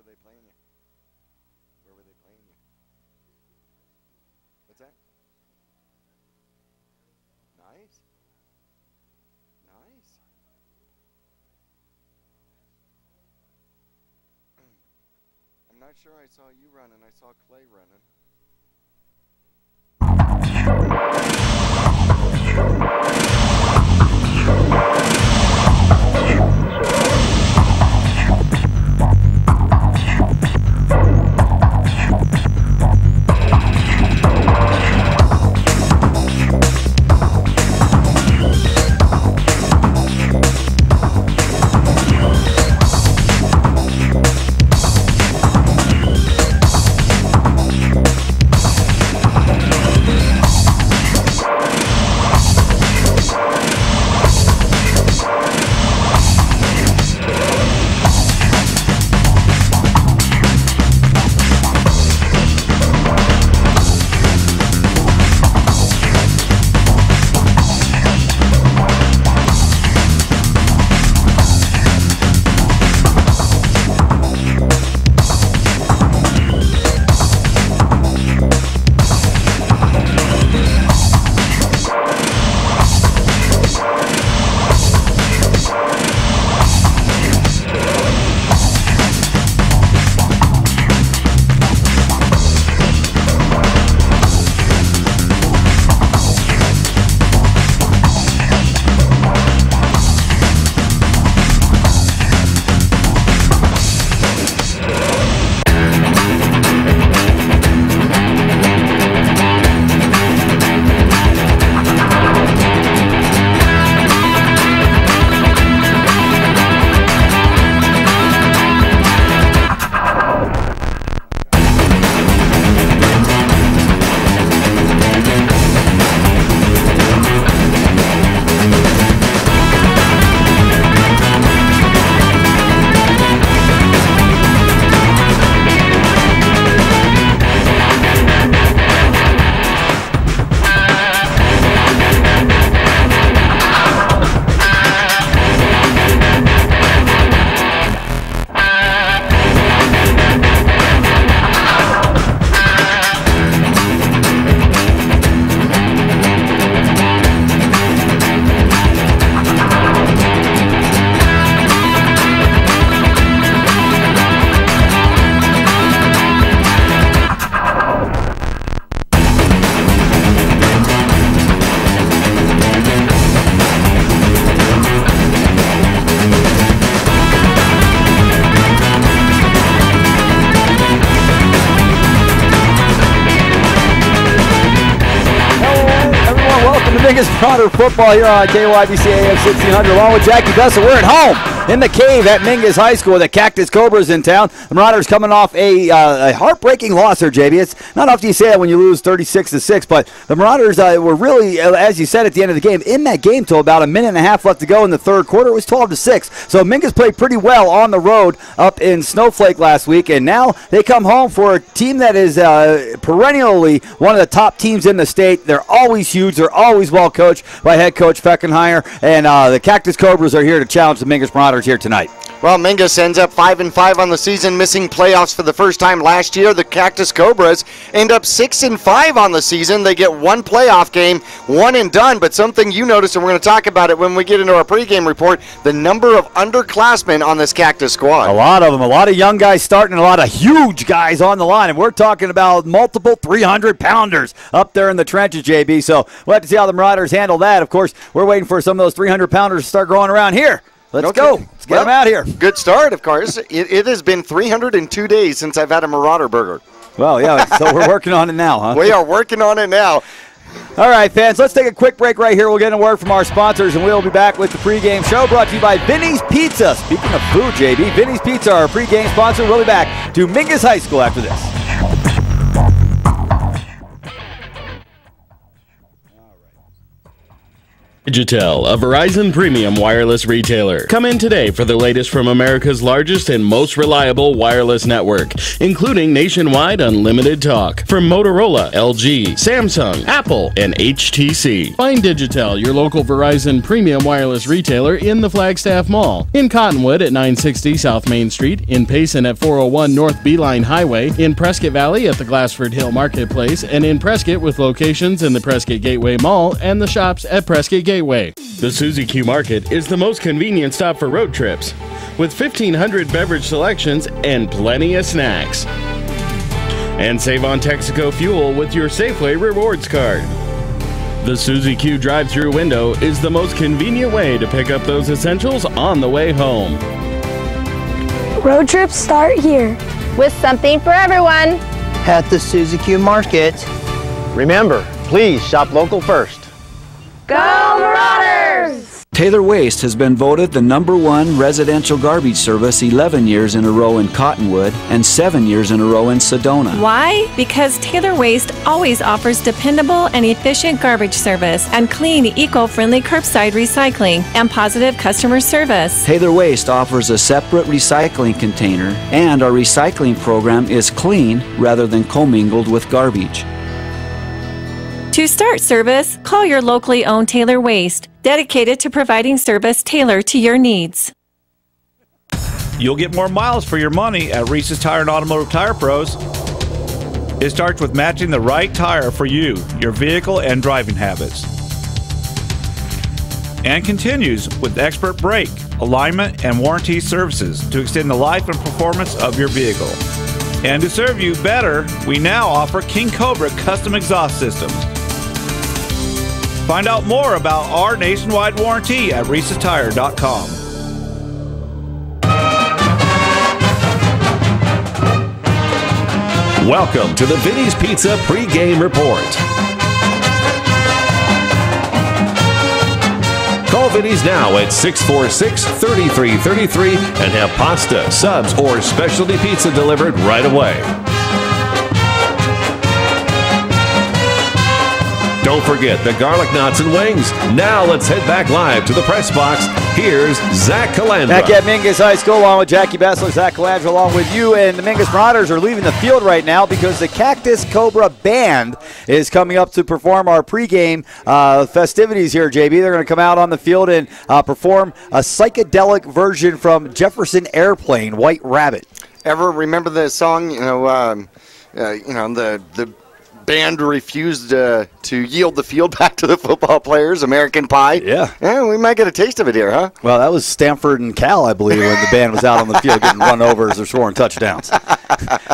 they playing you? Where were they playing you? What's that? Nice. Nice. I'm not sure I saw you running. I saw Clay running. Mingus Marauder football here on KYBC AM 1600. Along with Jackie Bessa, we're at home in the cave at Mingus High School. The Cactus Cobras in town. The Marauders coming off a heartbreaking loss there, JB. It's not often you say that when you lose 36-6, but the Marauders were really, as you said at the end of the game, in that game till about a minute and a half left to go in the third quarter. It was 12-6. So Mingus played pretty well on the road up in Snowflake last week, and now they come home for a team that is perennially one of the top teams in the state. They're always huge. They're always well coached by head coach Feckenheyer, and the Cactus Cobras are here to challenge the Mingus Marauders here tonight. Well, Mingus ends up 5-5 on the season, missing playoffs for the first time last year. The Cactus Cobras end up 6-5 on the season. They get one playoff game, one and done. But something you noticed, and we're going to talk about it when we get into our pregame report, the number of underclassmen on this Cactus squad. A lot of them, a lot of young guys starting, a lot of huge guys on the line. And we're talking about multiple 300-pounders up there in the trenches, JB. So we'll have to see how the Marauders handle that. Of course, we're waiting for some of those 300-pounders to start growing around here. Let's go. Let's get them out here. Good start, of course. It has been 302 days since I've had a Marauder burger. Well, yeah, so we're working on it now, huh? We are working on it now. All right, fans, let's take a quick break right here. We'll get a word from our sponsors, and we'll be back with the pregame show brought to you by Vinny's Pizza. Speaking of food, JB, Vinny's Pizza, our pregame sponsor. We'll be back to Mingus High School after this. Digitel, a Verizon premium wireless retailer. Come in today for the latest from America's largest and most reliable wireless network, including nationwide unlimited talk from Motorola, LG, Samsung, Apple, and HTC. Find Digitel, your local Verizon premium wireless retailer, in the Flagstaff Mall, in Cottonwood at 960 South Main Street, in Payson at 401 North Beeline Highway, in Prescott Valley at the Glassford Hill Marketplace, and in Prescott with locations in the Prescott Gateway Mall and the shops at Prescott Gateway. The Suzy Q Market is the most convenient stop for road trips, with 1,500 beverage selections and plenty of snacks. And save on Texaco fuel with your Safeway Rewards card. The Suzy Q drive-thru window is the most convenient way to pick up those essentials on the way home. Road trips start here. With something for everyone. At the Suzy Q Market. Remember, please shop local first. Go Marauders! Taylor Waste has been voted the #1 residential garbage service 11 years in a row in Cottonwood and 7 years in a row in Sedona. Why? Because Taylor Waste always offers dependable and efficient garbage service and clean, eco-friendly curbside recycling and positive customer service. Taylor Waste offers a separate recycling container, and our recycling program is clean rather than commingled with garbage. To start service, call your locally owned Taylor Waste, dedicated to providing service tailored to your needs. You'll get more miles for your money at Reese's Tire and Automotive Tire Pros. It starts with matching the right tire for you, your vehicle, and driving habits. And continues with expert brake, alignment, and warranty services to extend the life and performance of your vehicle. And to serve you better, we now offer King Cobra custom exhaust systems. Find out more about our nationwide warranty at Reese'sTire.com. Welcome to the Vinny's Pizza pregame report. Call Vinny's now at 646-3333 and have pasta, subs, or specialty pizza delivered right away. Don't forget the garlic knots and wings. Now let's head back live to the press box. Here's Zach Calandra. Back at Mingus High School, along with Jackie Bessler, Zach Calandra, along with you. And the Mingus Marauders are leaving the field right now because the Cactus Cobra Band is coming up to perform our pregame festivities here, JB. They're going to come out on the field and perform a psychedelic version from Jefferson Airplane, White Rabbit. Ever remember the song? The band refused to yield the field back to the football players, American Pie. Yeah, we might get a taste of it here, huh? Well, that was Stanford and Cal, I believe, when the band was out on the field getting run over as they're scoring touchdowns.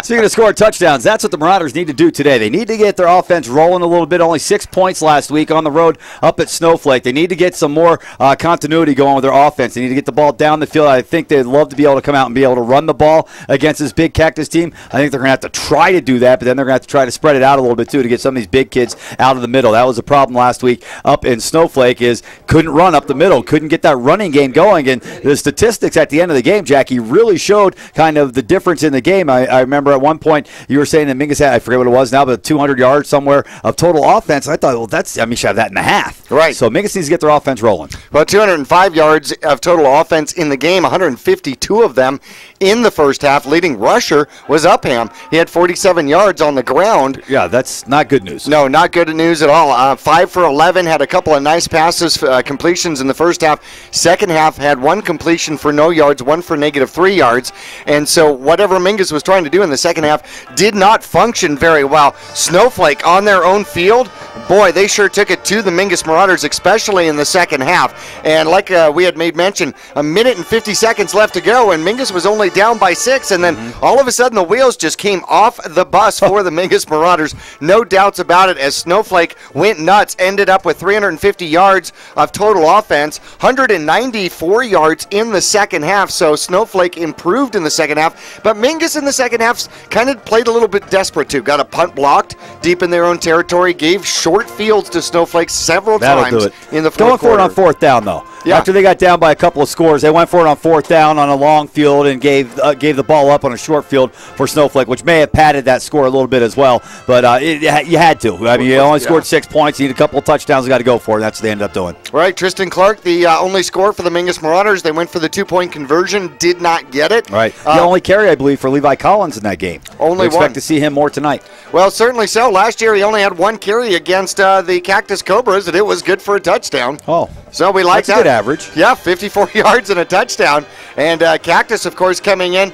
Speaking of scoring touchdowns, that's what the Marauders need to do today. They need to get their offense rolling a little bit. Only 6 points last week on the road up at Snowflake. They need to get some more continuity going with their offense. They need to get the ball down the field. I think they'd love to be able to come out and be able to run the ball against this big Cactus team. I think they're going to have to try to do that, but then they're going to have to try to spread it out a little bit too to get some of these big kids out of the middle. That was a problem last week up in Snowflake, is couldn't run up the middle, couldn't get that running game going. And the statistics at the end of the game, Jackie, really showed kind of the difference in the game. I remember at one point you were saying that Mingus had, I forget what it was now, but 200 yards somewhere of total offense. I thought, well, you should have that in the half. Right. So Mingus needs to get their offense rolling. Well, 205 yards of total offense in the game, 152 of them in the first half. Leading rusher was Upham. He had 47 yards on the ground. Yeah, that's not good news. No, not good news at all. 5 for 11, had a couple of nice passes, completions in the first half. Second half had one completion for no yards, one for -3 yards. And so whatever Mingus was trying to do in the second half did not function very well. Snowflake on their own field, boy, they sure took it to the Mingus Marauders, especially in the second half. And like we had made mention, 1 minute and 50 seconds left to go, and Mingus was only down by 6, and then all of a sudden the wheels just came off the bus for the Mingus Marauders. No doubts about it, as Snowflake went nuts, ended up with 350 yards of total offense, 194 yards in the second half. So Snowflake improved in the second half, but Mingus in the second half kind of played a little bit desperate too. Got a punt blocked deep in their own territory, gave short fields to Snowflake several times in the fourth quarter. Going for it on fourth down, though. Yeah. After they got down by a couple of scores, they went for it on 4th down on a long field and gave the ball up on a short field for Snowflake, which may have padded that score a little bit as well. But you had to. I mean, you only scored 6 points. You need a couple of touchdowns. You got to go for it. That's what they ended up doing. Right. Tristan Clark, the only score for the Mingus Marauders. They went for the 2-point conversion, did not get it. Right. The only carry, I believe, for Levi Collins in that game. Only we expect to see him more tonight. Well, certainly so. Last year he only had 1 carry against the Cactus Cobras, and it was good for a touchdown. Oh. So we like that. That's a good average. Yeah, 54 yards and a touchdown. And Cactus, of course, coming in.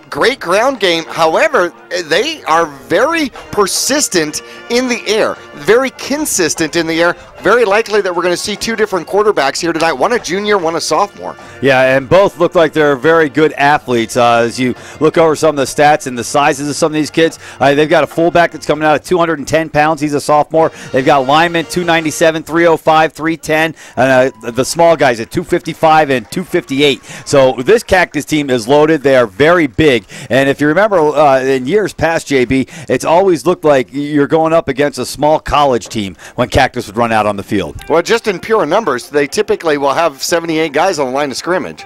Great ground game. However, they are very persistent in the air, very consistent in the air. Very likely that we're going to see 2 different quarterbacks here tonight, one a junior, one a sophomore. Yeah, and both look like they're very good athletes. As you look over some of the stats and the sizes of some of these kids, they've got a fullback that's coming out at 210 pounds. He's a sophomore. They've got linemen, 297, 305, 310, and the small guys at 255 and 258. So this Cactus team is loaded. They are very big. And if you remember in years past, JB, it's always looked like you're going up against a small college team when Cactus would run out on the field. Well, just in pure numbers, they typically will have 78 guys on the line of scrimmage.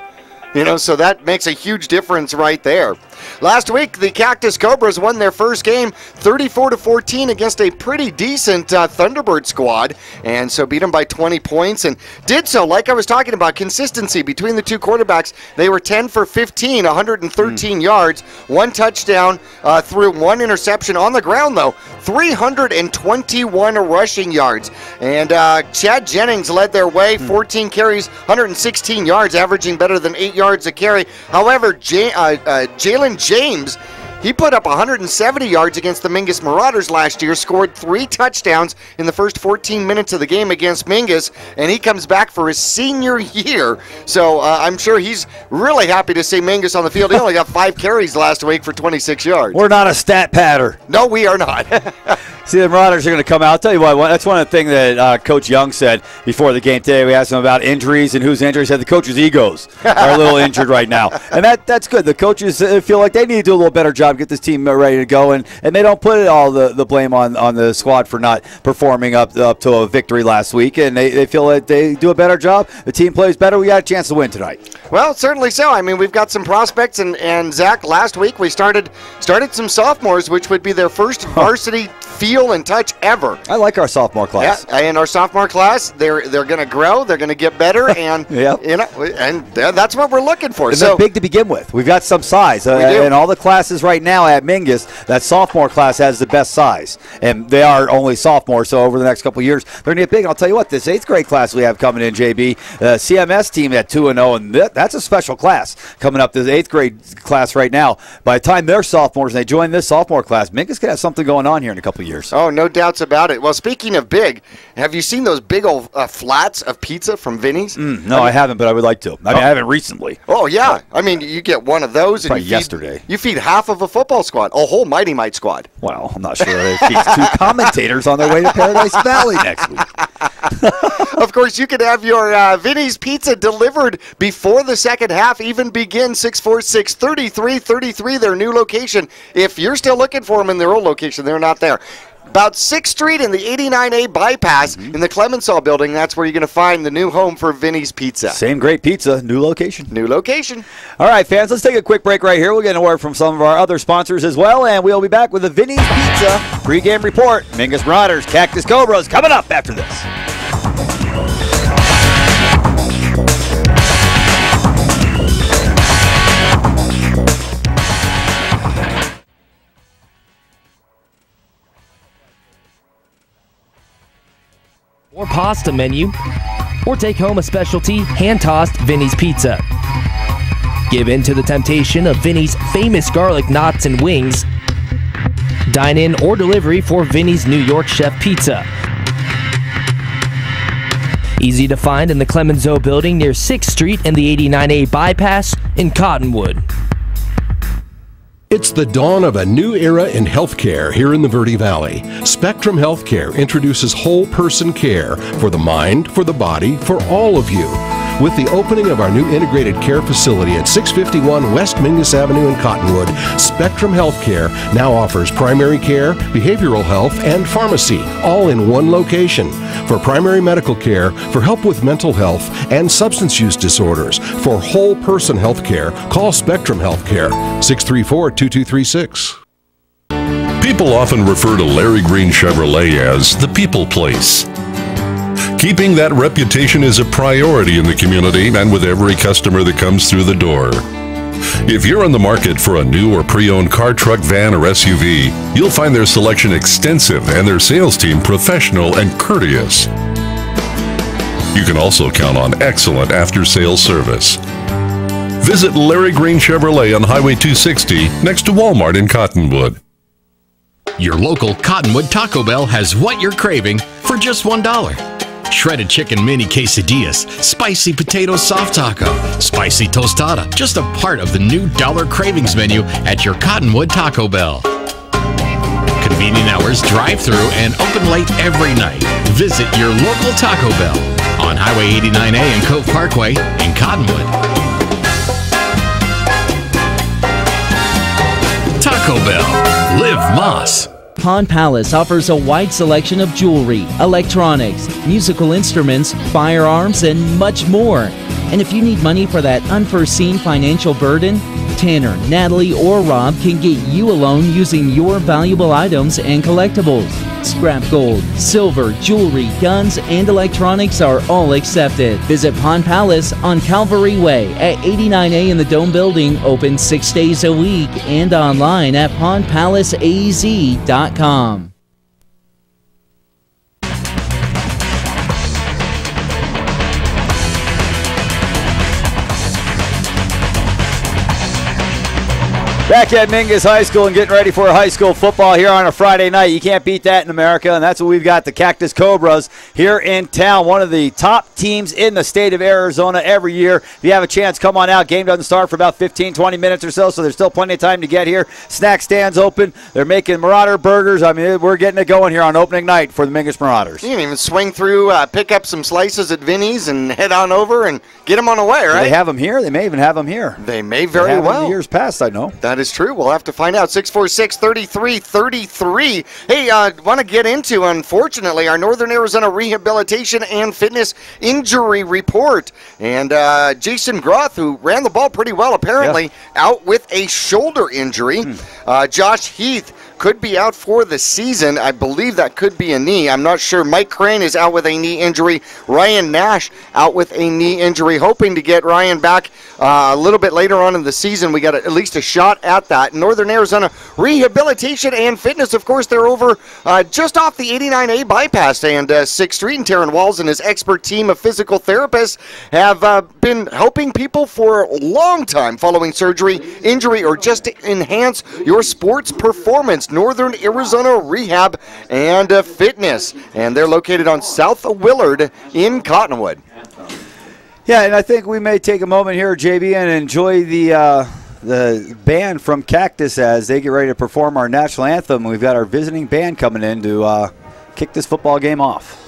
So that makes a huge difference right there. Last week, the Cactus Cobras won their first game 34-14 against a pretty decent Thunderbird squad, and so beat them by 20 points and did so, like I was talking about, consistency between the 2 quarterbacks. They were 10 for 15, 113 yards, 1 touchdown, threw 1 interception on the ground, though, 321 rushing yards. And Chad Jennings led their way, 14 carries, 116 yards, averaging better than 8 yards a carry. However, Jalen James, he put up 170 yards against the Mingus Marauders last year, scored 3 touchdowns in the first 14 minutes of the game against Mingus, and he comes back for his senior year. So I'm sure he's really happy to see Mingus on the field. He only got 5 carries last week for 26 yards. We're not a stat patter. No, we are not. See, the Marauders are going to come out. I'll tell you what, that's one of the things that Coach Young said before the game today. We asked him about injuries and who's injured. He said the coaches' egos are a little injured right now. And that's good. The coaches feel like they need to do a little better job, get this team ready to go, and they don't put all the blame on the squad for not performing up to a victory last week, and they feel that they do a better job. The team plays better. We got a chance to win tonight. Well, certainly so. I mean, we've got some prospects, and Zach, last week we started some sophomores, which would be their first varsity feel and touch ever. I like our sophomore class. Yeah, and our sophomore class, they're going to grow, they're going to get better, and yep. And that's what we're looking for. And so they're big to begin with. We've got some size, and all the classes right now at Mingus, that sophomore class has the best size, and they are only sophomores. So over the next couple of years, they're going to get big. And I'll tell you what, this 8th grade class we have coming in, JB, CMS team at 2-0, and that's a special class coming up. This 8th grade class right now. By the time they're sophomores and they join this sophomore class, Mingus could have something going on here in a couple of years. Oh, no doubts about it. Well, speaking of big, have you seen those big old flats of pizza from Vinny's? No, I haven't, but I would like to. I haven't recently. Oh, yeah. I mean, you get one of those. And yesterday. You feed half of a football squad, a whole Mighty Mite squad. Well, I'm not sure. It feeds 2 commentators on their way to Paradise Valley next week. Of course, you can have your Vinny's Pizza delivered before the second half even begins. 646-3333, their new location. If you're still looking for them in their old location, they're not there. About 6th Street in the 89A bypass in the Clemenceau building. That's where you're going to find the new home for Vinny's Pizza. Same great pizza, new location. New location. All right, fans, let's take a quick break right here. We'll get a word from some of our other sponsors as well, and we'll be back with the Vinny's Pizza pregame report. Mingus Marauders, Cactus Cobras coming up after this. Or pasta menu, or take home a specialty hand-tossed Vinny's Pizza. Give in to the temptation of Vinny's famous garlic knots and wings. Dine in or delivery for Vinny's New York Chef Pizza. Easy to find in the Clemenceau building near 6th Street and the 89A bypass in Cottonwood. It's the dawn of a new era in healthcare here in the Verde Valley. Spectrum Healthcare introduces whole person care for the mind, for the body, for all of you. With the opening of our new integrated care facility at 651 West Mingus Avenue in Cottonwood, Spectrum Healthcare now offers primary care, behavioral health, and pharmacy, all in one location. For primary medical care, for help with mental health and substance use disorders, for whole person health care, call Spectrum Healthcare, 634-2236. People often refer to Larry Green Chevrolet as the people place. Keeping that reputation is a priority in the community and with every customer that comes through the door. If you're on the market for a new or pre-owned car, truck, van, or SUV, you'll find their selection extensive and their sales team professional and courteous. You can also count on excellent after-sales service. Visit Larry Green Chevrolet on Highway 260 next to Walmart in Cottonwood. Your local Cottonwood Taco Bell has what you're craving for just $1. Shredded chicken mini quesadillas, spicy potato soft taco, spicy tostada, just a part of the new Dollar Cravings menu at your Cottonwood Taco Bell. Convenient hours, drive-through, and open late every night. Visit your local Taco Bell on Highway 89A and Cove Parkway in Cottonwood. Taco Bell. Live Moss. Pawn Palace offers a wide selection of jewelry, electronics, musical instruments, firearms, and much more. And if you need money for that unforeseen financial burden, Tanner, Natalie, or Rob can get you a loan using your valuable items and collectibles. Scrap gold, silver, jewelry, guns, and electronics are all accepted. Visit Pawn Palace on Calvary Way at 89A in the Dome Building, open 6 days a week, and online at pawnpalaceaz.com. Back at Mingus High School and getting ready for high school football here on a Friday night. You can't beat that in America, and that's what we've got, the Cactus Cobras here in town, one of the top teams in the state of Arizona every year. If you have a chance, come on out. Game doesn't start for about 15, 20 minutes or so there's still plenty of time to get here. Snack stand's open. They're making Marauder burgers. I mean, we're getting it going here on opening night for the Mingus Marauders. You can even swing through, pick up some slices at Vinny's and head on over and get them on the way, right? Do they have them here? They may even have them here. They may very well. In years past, I know. That is true. We'll have to find out. 646-3333. Hey, want to get into, unfortunately, our Northern Arizona Rehabilitation and Fitness Injury Report. And Jason Groth, who ran the ball pretty well, apparently, out with a shoulder injury. Josh Heath could be out for the season. I believe that could be a knee. I'm not sure. Mike Crane is out with a knee injury. Ryan Nash out with a knee injury. Hoping to get Ryan back a little bit later on in the season. We got at least a shot at that. Northern Arizona Rehabilitation and Fitness, of course, they're over just off the 89A bypass and 6th Street. And Taryn Walls and his expert team of physical therapists have been helping people for a long time following surgery, injury, or just to enhance your sports performance. Northern Arizona Rehab and Fitness, and they're located on South Willard in Cottonwood. Yeah, and I think we may take a moment here, JB, and enjoy the band from Cactus as they get ready to perform our national anthem. We've got our visiting band coming in to kick this football game off.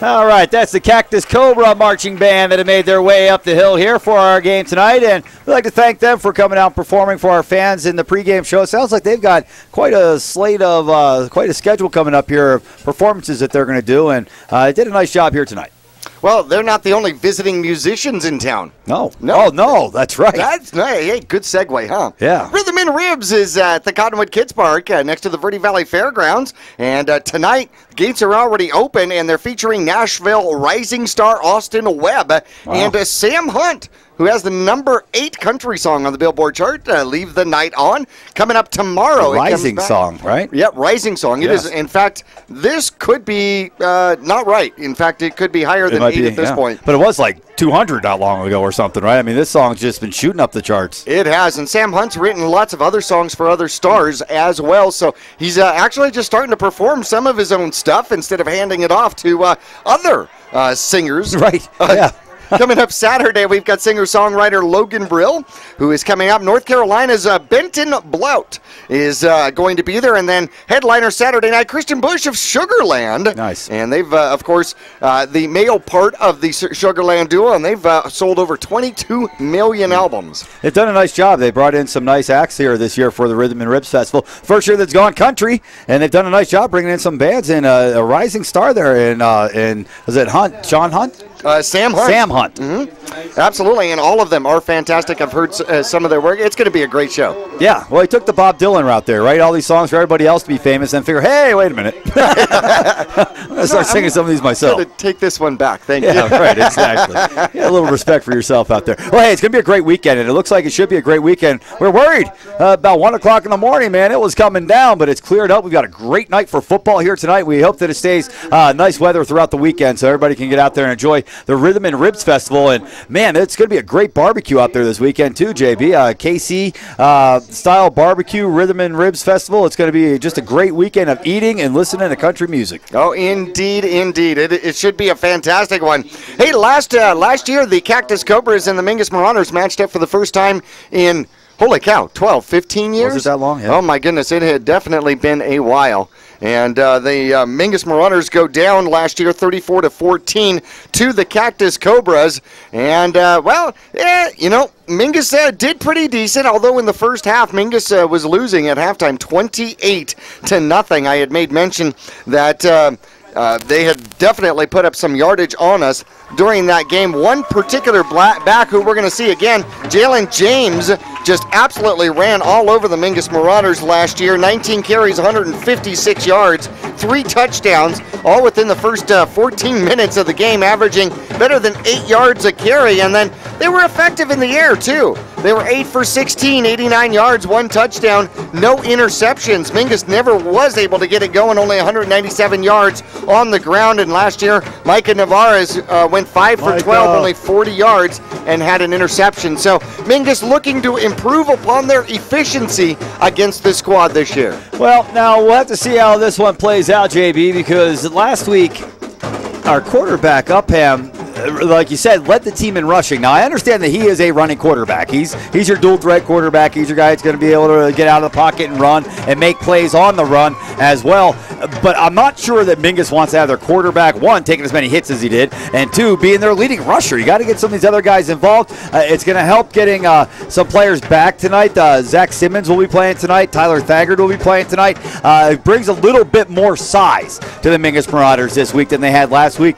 All right, that's the Cactus Cobra marching band that have made their way up the hill here for our game tonight, and we'd like to thank them for coming out and performing for our fans in the pregame show. It sounds like they've got quite a slate of, quite a schedule coming up here of performances that they're going to do, and they did a nice job here tonight. Well, they're not the only visiting musicians in town. No. Oh, no, that's right. That's nice. Hey, good segue, huh? Yeah. Rhythm and Ribs is at the Cottonwood Kids Park next to the Verde Valley Fairgrounds. And tonight, gates are already open, and they're featuring Nashville rising star Austin Webb and Sam Hunt, who has the number 8 country song on the Billboard chart, Leave the Night On, coming up tomorrow. Rising song, right? Yep, rising song. It is. In fact, this could be not right. In fact, it could be higher than 8 at this point. But it was like 200 not long ago or something, right? I mean, this song's just been shooting up the charts. It has, and Sam Hunt's written lots of other songs for other stars as well, so he's actually just starting to perform some of his own stuff instead of handing it off to other singers. Right, yeah. Coming up Saturday, we've got singer-songwriter Logan Brill, who is coming up. North Carolina's Benton Blout is going to be there. And then headliner Saturday night, Christian Bush of Sugarland. Nice. And they've, of course, the male part of the Sugarland duo, and they've sold over 22 million albums. They've done a nice job. They brought in some nice acts here this year for the Rhythm and Ribs Festival. First year that's gone country, and they've done a nice job bringing in some bands. And a rising star there in was it Hunt? Sean Hunt? Sam Hunt. Sam Hunt. Mm-hmm. Absolutely, and all of them are fantastic. I've heard some of their work. It's going to be a great show. Yeah, well, he took the Bob Dylan route there, right? All these songs for everybody else to be famous, and figure, hey, wait a minute. I'm going to start singing some of these myself. I'm going to take this one back. Thank you. Yeah, right, exactly. Yeah, a little respect for yourself out there. Well, hey, it's going to be a great weekend, and it looks like it should be a great weekend. We're worried about 1 o'clock in the morning, man. It was coming down, but it's cleared up. We've got a great night for football here tonight. We hope that it stays nice weather throughout the weekend so everybody can get out there and enjoy the Rhythm and Ribs Festival. And, man, it's going to be a great barbecue out there this weekend, too, JB. KC-style barbecue, Rhythm and Ribs Festival. It's going to be just a great weekend of eating and listening to country music. Oh, indeed, indeed. It should be a fantastic one. Hey, last year, the Cactus Cobras and the Mingus Marauders matched up for the first time in, holy cow, 12, 15 years? Was it that long? Yeah. Oh, my goodness. It had definitely been a while. And the Mingus Marauders go down last year 34-14 to the Cactus Cobras. And, Mingus did pretty decent, although in the first half, Mingus was losing at halftime 28-0. I had made mention that they had definitely put up some yardage on us during that game. One particular back who we're going to see again, Jalen James, just absolutely ran all over the Mingus Marauders last year. 19 carries, 156 yards, 3 touchdowns, all within the first 14 minutes of the game, averaging better than 8 yards a carry. And then they were effective in the air, too. They were 8 for 16, 89 yards, 1 touchdown, no interceptions. Mingus never was able to get it going, only 197 yards on the ground. And last year, Micah Navarez went 5 for 12, only 40 yards, and had an interception. So Mingus looking to improve upon their efficiency against this squad this year. Well, now we'll have to see how this one plays out, JB, because last week our quarterback, Upham, like you said, led the team in rushing. Now, I understand that he is a running quarterback. He's your dual-threat quarterback. He's your guy that's going to be able to get out of the pocket and run and make plays on the run as well. But I'm not sure that Mingus wants to have their quarterback, 1, taking as many hits as he did, and 2, being their leading rusher. You got to get some of these other guys involved. It's going to help getting some players back tonight. Zach Simmons will be playing tonight. Tyler Thagard will be playing tonight. It brings a little bit more size to the Mingus Marauders this week than they had last week.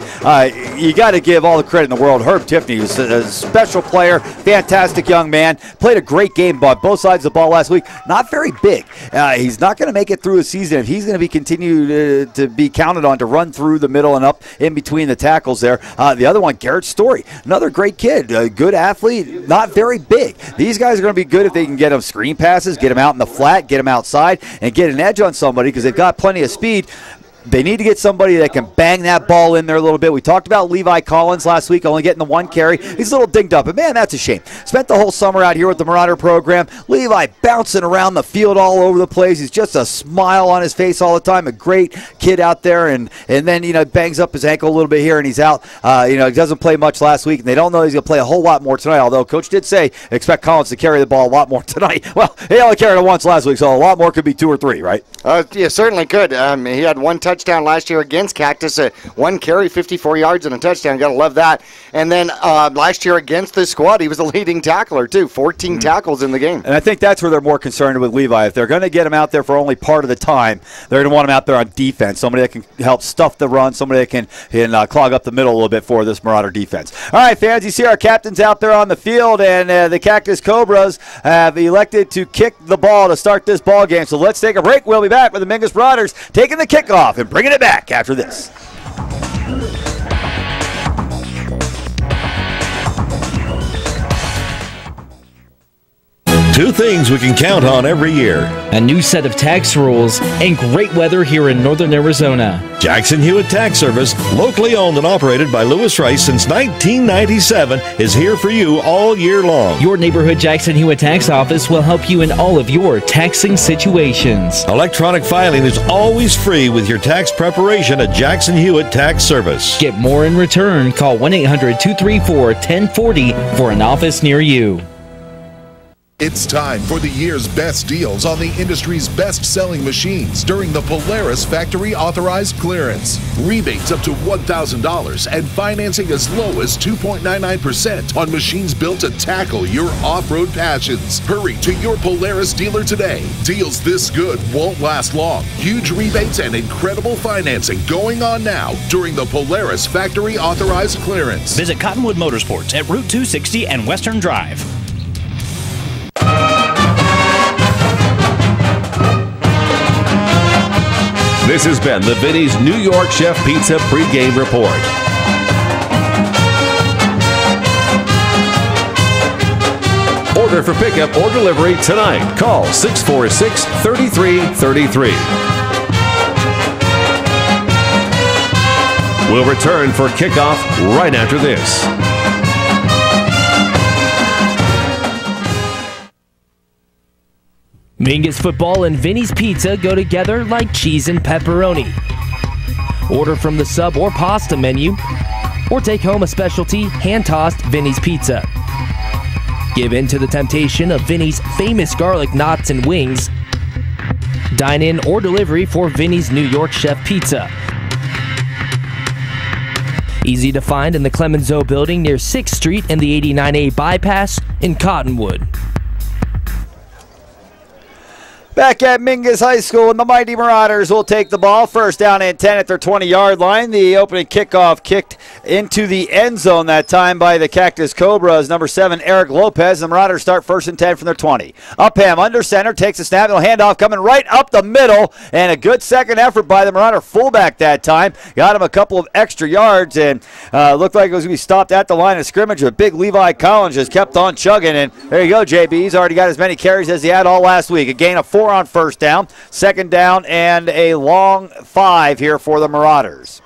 You got to give all the credit in the world. Herb Tiffany was a special player, fantastic young man, played a great game on both sides of the ball last week. Not very big. He's not going to make it through a season if he's going to be continue to be counted on to run through the middle and up in between the tackles there. The other one, Garrett Story, another great kid, a good athlete, not very big. These guys are going to be good if they can get him screen passes, get him out in the flat, get him outside, and get an edge on somebody because they've got plenty of speed. They need to get somebody that can bang that ball in there a little bit. We talked about Levi Collins last week, only getting the 1 carry. He's a little dinged up, and man, that's a shame. Spent the whole summer out here with the Marauder program. Levi bouncing around the field all over the place. He's just a smile on his face all the time. A great kid out there, and then bangs up his ankle a little bit here, and he's out. He doesn't play much last week, and they don't know he's going to play a whole lot more tonight. Although Coach did say expect Collins to carry the ball a lot more tonight. Well, he only carried it once last week, so a lot more could be 2 or 3, right? Yeah, certainly could. He had 1 touchdown touchdown last year against Cactus. 1 carry, 54 yards, and a touchdown. Got to love that. And then last year against this squad, he was the leading tackler, too. 14 tackles in the game. And I think that's where they're more concerned with Levi. If they're going to get him out there for only part of the time, they're going to want him out there on defense. Somebody that can help stuff the run, somebody that can clog up the middle a little bit for this Marauder defense. All right, fans, you see our captains out there on the field, and the Cactus Cobras have elected to kick the ball to start this ball game. So let's take a break. We'll be back with the Mingus Marauders taking the kickoff and bringing it back after this. Two things we can count on every year: a new set of tax rules and great weather here in northern Arizona. Jackson Hewitt Tax Service, locally owned and operated by Lewis Rice since 1997, is here for you all year long. Your neighborhood Jackson Hewitt Tax Office will help you in all of your taxing situations. Electronic filing is always free with your tax preparation at Jackson Hewitt Tax Service. Get more in return. Call 1-800-234-1040 for an office near you. It's time for the year's best deals on the industry's best-selling machines during the Polaris Factory Authorized Clearance. Rebates up to $1,000 and financing as low as 2.99% on machines built to tackle your off-road passions. Hurry to your Polaris dealer today. Deals this good won't last long. Huge rebates and incredible financing going on now during the Polaris Factory Authorized Clearance. Visit Cottonwood Motorsports at Route 260 and Western Drive. This has been the Vinny's New York Chef Pizza pregame report. Order for pickup or delivery tonight. Call 646-3333. We'll return for kickoff right after this. Mingus football and Vinny's Pizza go together like cheese and pepperoni. Order from the sub or pasta menu, or take home a specialty hand-tossed Vinny's Pizza. Give in to the temptation of Vinny's famous garlic knots and wings. Dine in or delivery for Vinny's New York Chef Pizza. Easy to find in the Clemenceau building near 6th Street and the 89A bypass in Cottonwood. Back at Mingus High School, and the Mighty Marauders will take the ball. First down and 10 at their 20-yard line. The opening kickoff kicked into the end zone that time by the Cactus Cobras. Number 7, Eric Lopez. The Marauders start first and 10 from their 20. Upham under center, takes a snap. He'll hand off, coming right up the middle. And a good second effort by the Marauder fullback that time. Got him a couple of extra yards, and looked like it was going to be stopped at the line of scrimmage. But big Levi Collins just kept on chugging. And there you go, JB. He's already got as many carries as he had all last week. A gain of 4 on first down, second down, and a long 5 here for the Marauders.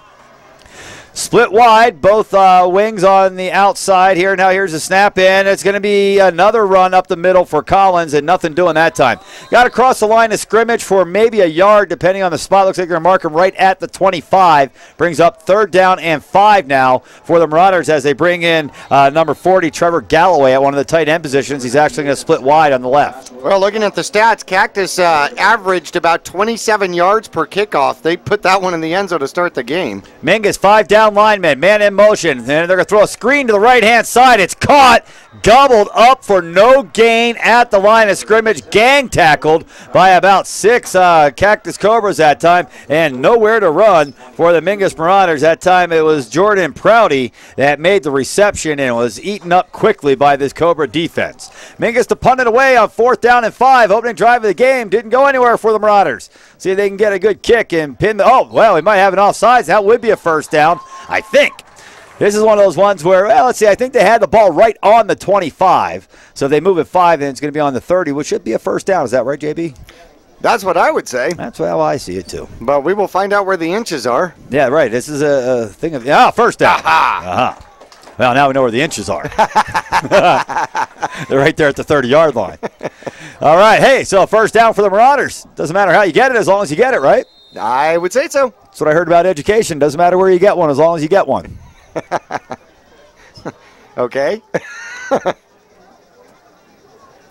Split wide, both wings on the outside here. Now here's a snap in. It's going to be another run up the middle for Collins, and nothing doing that time. Got to cross the line of scrimmage for maybe a yard, depending on the spot. Looks like they're going to mark him right at the 25. Brings up third down and 5 now for the Marauders as they bring in number 40, Trevor Galloway, at one of the tight end positions. He's actually going to split wide on the left. Well, looking at the stats, Cactus averaged about 27 yards per kickoff. They put that one in the end zone to start the game. Mingus, 5 down linemen, man in motion. And they're going to throw a screen to the right-hand side. It's caught, gobbled up for no gain at the line of scrimmage. Gang tackled by about 6 Cactus Cobras that time, and nowhere to run for the Mingus Marauders. That time it was Jordan Prouty that made the reception and was eaten up quickly by this Cobra defense. Mingus to punt it away on 4th down and 5. Opening drive of the game. Didn't go anywhere for the Marauders. See if they can get a good kick and pin the... Oh, well, he might have an offsides. That would be a first down, I think. This is one of those ones where, well, let's see, I think they had the ball right on the 25. So if they move it 5, then it's going to be on the 30, which should be a first down. Is that right, JB? That's what I would say. That's how I see it, too. But we will find out where the inches are. Yeah, right. This is a thing of... first down. Aha. Well, now we know where the inches are. They're right there at the 30-yard line. All right. Hey, so first down for the Marauders. Doesn't matter how you get it as long as you get it, right? I would say so. That's what I heard about education. Doesn't matter where you get one as long as you get one. Okay.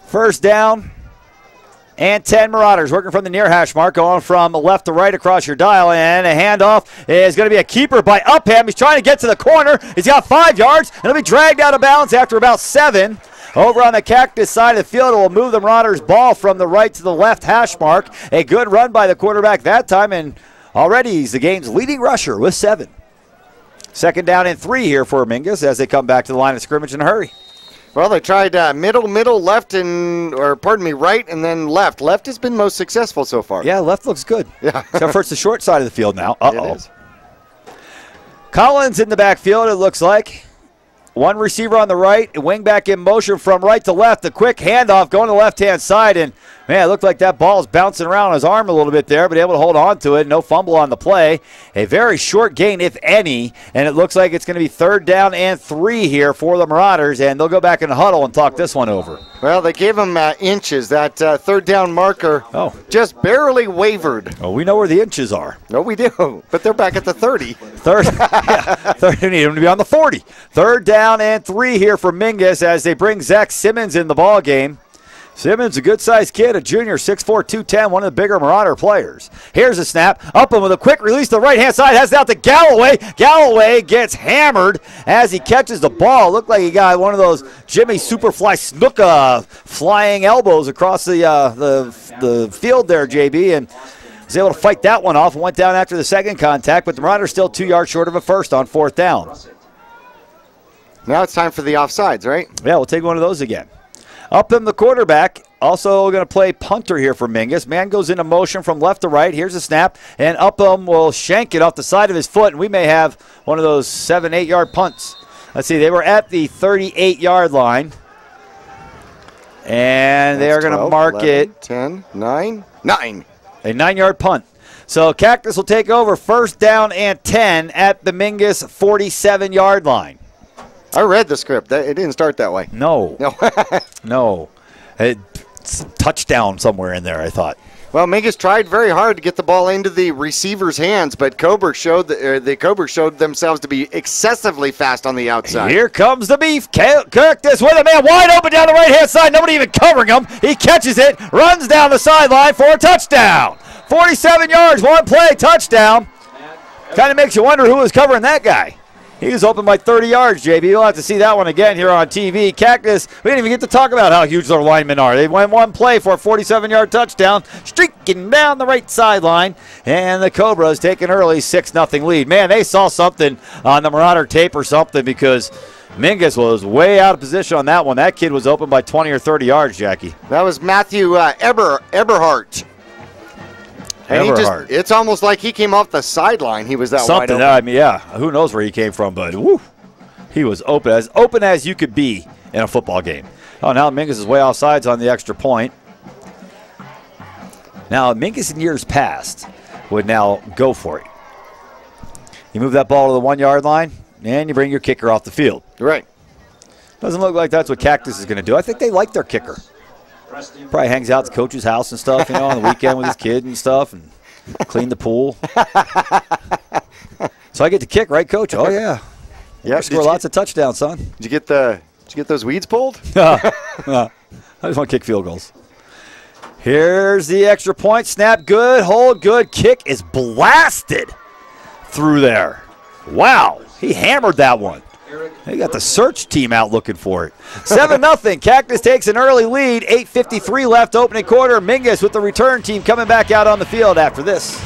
First down and 10 Marauders working from the near hash mark, going from left to right across your dial, and a handoff is going to be a keeper by Upham. He's trying to get to the corner. He's got 5 yards, and he'll be dragged out of bounds after about 7. Over on the Cactus side of the field, it will move the Marauders' ball from the right to the left hash mark. A good run by the quarterback that time, and already he's the game's leading rusher with 7. 2nd down and 3 here for Mingus as they come back to the line of scrimmage in a hurry. Well, they tried middle, left, right, and then left. Left has been most successful so far. Yeah, left looks good. Yeah. Except for it's the short side of the field now. Uh-oh. It is. Collins in the backfield, it looks like. One receiver on the right, a wing back in motion from right to left. A quick handoff going to the left-hand side, and man, it looked like that ball is bouncing around his arm a little bit there, but able to hold on to it. No fumble on the play. A very short gain, if any, and it looks like it's going to be 3rd down and 3 here for the Marauders, and they'll go back in the huddle and talk this one over. Well, they gave him inches. That 3rd down marker just barely wavered. Oh, we know where the inches are. No, we do, but they're back at the 30. They need him to be on the 40. 3rd down and 3 here for Mingus as they bring Zach Simmons in the ball game. Simmons, a good-sized kid, a junior, 6'4", 210, one of the bigger Marauder players. Here's a snap. Upham with a quick release to the right-hand side. Has it out to Galloway. Galloway gets hammered as he catches the ball. Looked like he got one of those Jimmy Superfly Snuka flying elbows across the field there, JB, and was able to fight that one off and went down after the 2nd contact, but the Marauders still 2 yards short of a first on 4th down. Now it's time for the offsides, right? Yeah, we'll take one of those again. Upham, the quarterback, also going to play punter here for Mingus. Man goes into motion from left to right. Here's a snap, and Upham will shank it off the side of his foot, and we may have one of those 7, 8-yard punts. Let's see, they were at the 38-yard line, and they are going to mark 11, it 10, 9. A 9-yard punt. So Cactus will take over 1st down and 10 at the Mingus 47-yard line. I read the script. It didn't start that way. No. No. It's a touchdown somewhere in there, I thought. Well, Mingus tried very hard to get the ball into the receiver's hands, but Coburg showed the Coburg showed themselves to be excessively fast on the outside. Here comes the beef. Cactus with a man wide open down the right-hand side. Nobody even covering him. He catches it, runs down the sideline for a touchdown. 47 yards, one play, touchdown. Kind of makes you wonder who was covering that guy. He was open by 30 yards, JB. You'll have to see that one again here on TV. Cactus, we didn't even get to talk about how huge their linemen are. They went one play for a 47-yard touchdown, streaking down the right sideline, and the Cobras take an early 6-0 lead. Man, they saw something on the Marauder tape or something because Mingus was way out of position on that one. That kid was open by 20 or 30 yards, Jackie. That was Matthew Eberhardt. And it's almost like he came off the sideline. He was that wide open. I mean, yeah, who knows where he came from, but woo, he was open as you could be in a football game. Oh, now Mingus is way offsides on the extra point. Now, Mingus in years past would now go for it. You move that ball to the 1-yard line, and you bring your kicker off the field. Right. Doesn't look like that's what Cactus is going to do. I think they like their kicker. Probably hangs out at the coach's house and stuff, on the weekend with his kid and stuff, and clean the pool. So I get to kick, right, Coach? Oh yeah. Yeah. Score lots of touchdowns, son. Did you get those weeds pulled? I just want to kick field goals. Here's the extra point. Snap good, hold good. Kick is blasted through there. Wow, he hammered that one. They got the search team out looking for it. 7-0. Cactus takes an early lead. 8:53 left, opening quarter. Mingus with the return team coming back out on the field after this.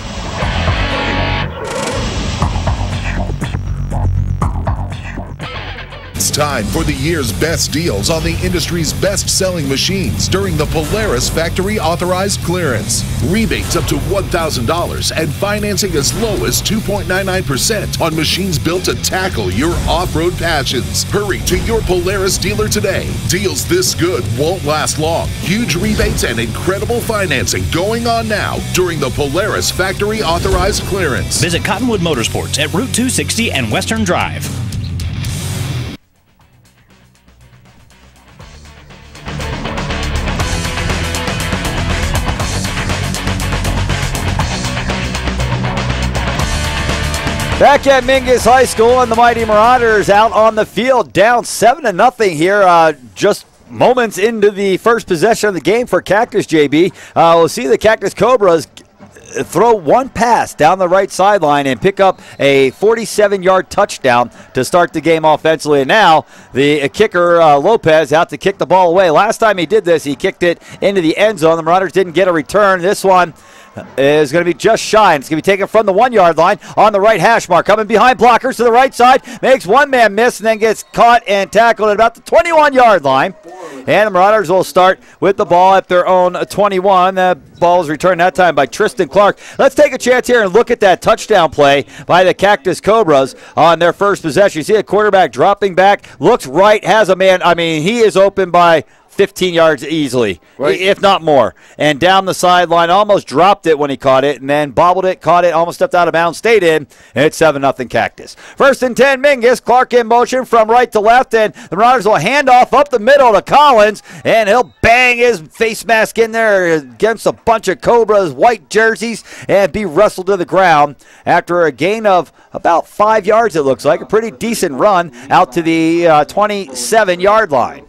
It's time for the year's best deals on the industry's best-selling machines during the Polaris Factory Authorized Clearance. Rebates up to $1,000 and financing as low as 2.99% on machines built to tackle your off-road passions. Hurry to your Polaris dealer today. Deals this good won't last long. Huge rebates and incredible financing going on now during the Polaris Factory Authorized Clearance. Visit Cottonwood Motorsports at Route 260 and Western Drive. Back at Mingus High School, and the mighty Marauders out on the field, down 7-0 here. Just moments into the first possession of the game for Cactus, JB. We'll see the Cactus Cobras throw one pass down the right sideline and pick up a 47-yard touchdown to start the game offensively. And now the kicker, Lopez, out to kick the ball away. Last time he did this, he kicked it into the end zone. The Marauders didn't get a return. This one is going to be just shy. It's going to be taken from the 1-yard line on the right hash mark. Coming behind blockers to the right side. Makes one man miss and then gets caught and tackled at about the 21-yard line. And the Marauders will start with the ball at their own 21. The ball is returned that time by Tristan Clark. Let's take a chance here and look at that touchdown play by the Cactus Cobras on their first possession. You see a quarterback dropping back, looks right, has a man. I mean, he is open by 15 yards easily, right, if not more. And down the sideline, almost dropped it when he caught it, and then bobbled it, caught it, almost stepped out of bounds, stayed in, and it's 7-0 Cactus. 1st and 10, Mingus. Clark in motion from right to left, and the Marauders will hand off up the middle to Collins, and he'll bang his face mask in there against a bunch of Cobras, white jerseys, and be wrestled to the ground after a gain of about 5 yards, it looks like. A pretty decent run out to the 27-yard line.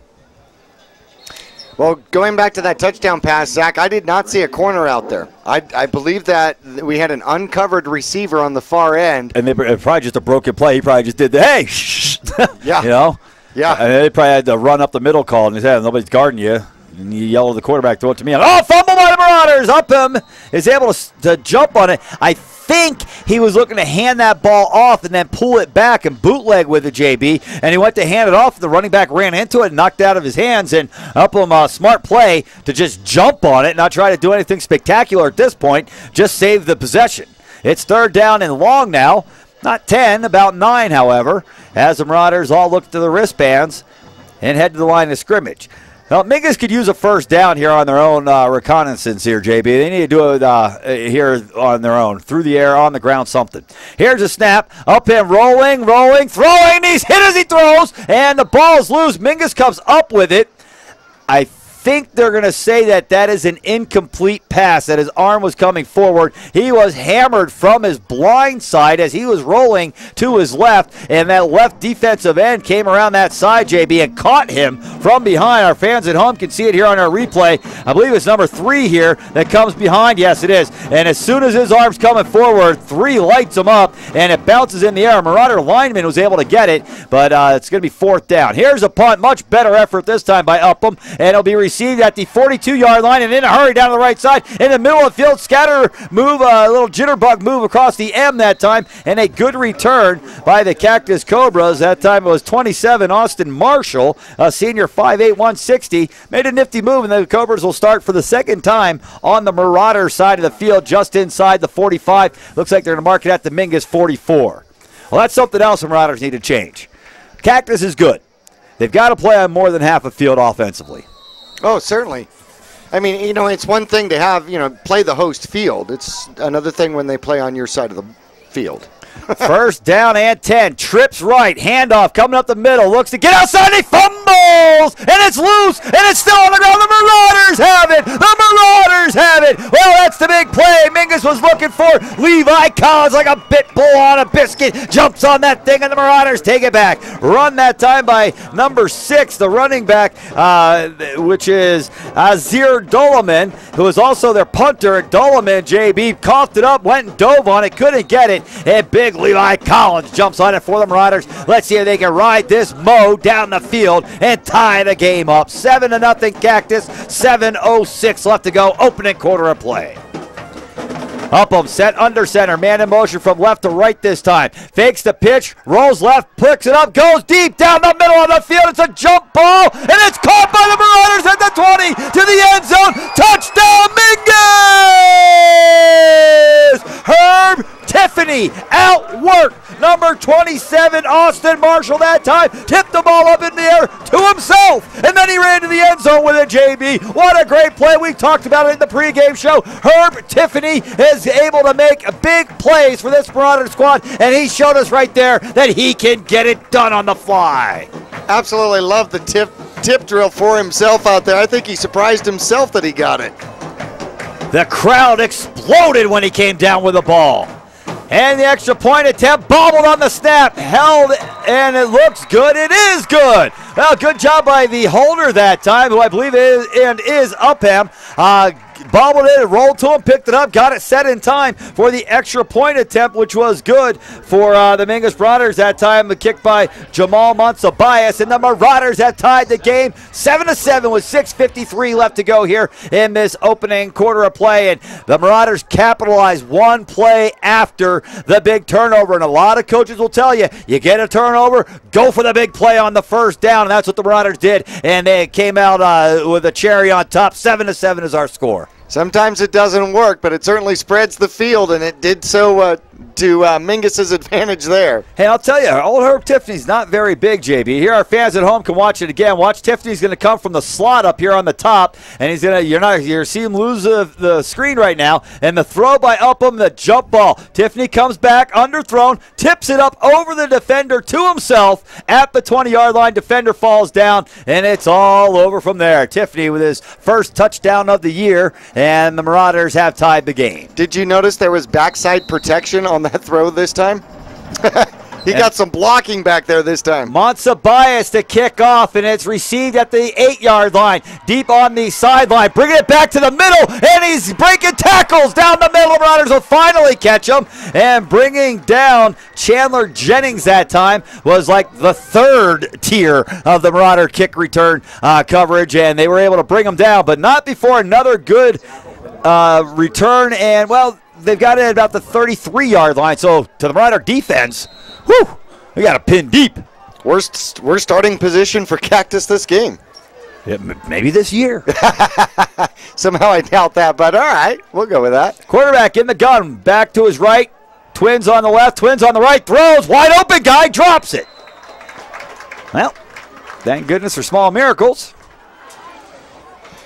Well, going back to that touchdown pass, Zach, I did not see a corner out there. I believe that we had an uncovered receiver on the far end. And it probably just a broken play. He probably just did the, hey, shh. Yeah. You know? Yeah. And they probably had to run up the middle call and he said, nobody's guarding you. And you yell at the quarterback, throw it to me. Oh, fumble by the Marauders. Upham is able to jump on it. I think he was looking to hand that ball off and then pull it back and bootleg with it, JB. And he went to hand it off. And the running back ran into it and knocked it out of his hands. And Upham, smart play to just jump on it, not try to do anything spectacular at this point. Just save the possession. It's 3rd down and long now. Not 10, about 9, however, as the Marauders all look to the wristbands and head to the line of scrimmage. Well, Mingus could use a first down here on their own reconnaissance here, JB. They need to do it here on their own, through the air, on the ground, something. Here's a snap. Up him, rolling, throwing. He's hit as he throws, and the ball is loose. Mingus comes up with it. I think they're going to say that that is an incomplete pass, that his arm was coming forward. He was hammered from his blind side as he was rolling to his left, and that left defensive end came around that side, JB, and caught him from behind. Our fans at home can see it here on our replay. I believe it's number 3 here that comes behind. Yes, it is. And as soon as his arm's coming forward, 3 lights him up, and it bounces in the air. Marauder lineman was able to get it, but it's going to be 4th down. Here's a punt. Much better effort this time by Upham, and it'll be received at the 42-yard line and in a hurry down to the right side. In the middle of the field, scatter move, a little jitterbug move across the M that time, and a good return by the Cactus Cobras. That time it was 27, Austin Marshall, a senior, 5'8", 160. Made a nifty move, and the Cobras will start for the 2nd time on the Marauder side of the field, just inside the 45. Looks like they're going to mark it at the Mingus 44. Well, that's something else the Marauders need to change. Cactus is good. They've got to play on more than half a field offensively. Oh, certainly. I mean, you know, it's one thing to have, play the host field. It's another thing when they play on your side of the field. 1st down and 10. Trips right. Handoff coming up the middle. Looks to get outside. He fumbles. And it's loose. And it's still on the ground. The Marauders have it. The Marauders have it. Well, that's the big play Mingus was looking for. Levi Collins, like a pit bull on a biscuit, jumps on that thing, and the Marauders take it back. Run that time by number 6, the running back, which is Azir Dolaman, who is also their punter. Dolaman, JB, coughed it up, went and dove on it, couldn't get it. And big Levi Collins jumps on it for the Marauders. Let's see if they can ride this Mo down the field and tie the game up. 7-0 Cactus, 7:06 left to go, opening quarter of play. Upham set under center, man in motion from left to right this time. Fakes the pitch, rolls left, picks it up, goes deep down the middle of the field. It's a jump ball, and it's caught by the Marauders at the 20 to the end zone. Touchdown, Mingus! Herb Tiffany outworked number 27, Austin Marshall, that time. Tipped the ball up in the air to himself, and then he ran to the end zone with it, JB. What a great play. We talked about it in the pregame show. Herb Tiffany is able to make big plays for this Marauder squad, and he showed us right there that he can get it done on the fly. Absolutely love the tip drill for himself out there. I think he surprised himself that he got it. The crowd exploded when he came down with the ball. And the extra point attempt, bobbled on the snap, held, and it looks good. It is good. Well, good job by the holder that time, who I believe is Upham. Bobbled it, rolled to him, picked it up, got it set in time for the extra point attempt, which was good for the Mingus Marauders that time. The kick by Jamal Monsabias, and the Marauders have tied the game 7-7 with 6:53 left to go here in this opening quarter of play. And the Marauders capitalized one play after the big turnover. And a lot of coaches will tell you, you get a turnover, go for the big play on the first down. And that's what the Marauders did. And they came out with a cherry on top. 7-7 is our score. Sometimes it doesn't work, but it certainly spreads the field, and it did so to Mingus's advantage there. Hey, I'll tell you, old Herb Tiffany's not very big, JB. Here, our fans at home can watch it again. Watch, Tiffany's going to come from the slot up here on the top, and he's going to, you're seeing him lose the screen right now, and the throw by Upham, the jump ball. Tiffany comes back, underthrown, tips it up over the defender to himself at the 20-yard line. Defender falls down, and it's all over from there. Tiffany with his first touchdown of the year, and the Marauders have tied the game. Did you notice there was backside protection on that throw this time? He got some blocking back there this time. Monsabias to kick off, and it's received at the 8-yard line, deep on the sideline, bringing it back to the middle, and he's breaking tackles down the middle. Marauders will finally catch him, and bringing down Chandler Jennings that time was like the third tier of the Marauder kick return coverage, and they were able to bring him down, but not before another good return, and, well, they've got it at about the 33-yard line, so to the Marauder defense, whew, we got a pin deep. Worst starting position for Cactus this game. Yeah, maybe this year. Somehow I doubt that, but all right, we'll go with that. Quarterback in the gun, back to his right. Twins on the left, twins on the right. Throws, wide open guy, drops it. Well, thank goodness for small miracles.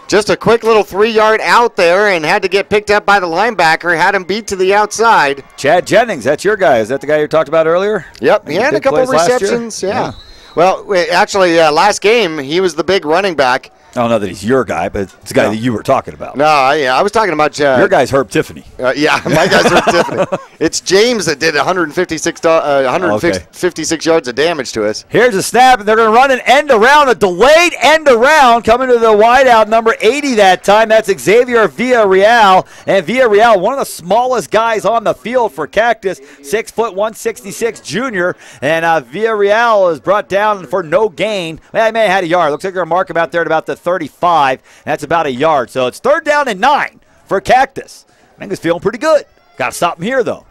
Just a quick little 3-yard out there and had to get picked up by the linebacker, had him beat to the outside. Chad Jennings, that's your guy. Is that the guy you talked about earlier? Yep, he had a couple of receptions. Yeah. Well, actually, last game, he was the big running back. I don't know that he's your guy, but it's the guy that you were talking about. No, I was talking about your guy's Herb Tiffany. Yeah, my guy's Herb Tiffany. It's James that did 156 yards of damage to us. Here's a snap, and they're going to run an end around, a delayed end around, coming to the wideout, number 80 that time. That's Xavier Villarreal, and Villarreal, one of the smallest guys on the field for Cactus, 6 foot 166 junior, and Villarreal is brought down for no gain. Well, he may have had a yard. Looks like they're going to mark him out there at about the 35. That's about a yard. So it's 3rd down and 9 for Cactus. Mingus feeling pretty good. Got to stop him here, though.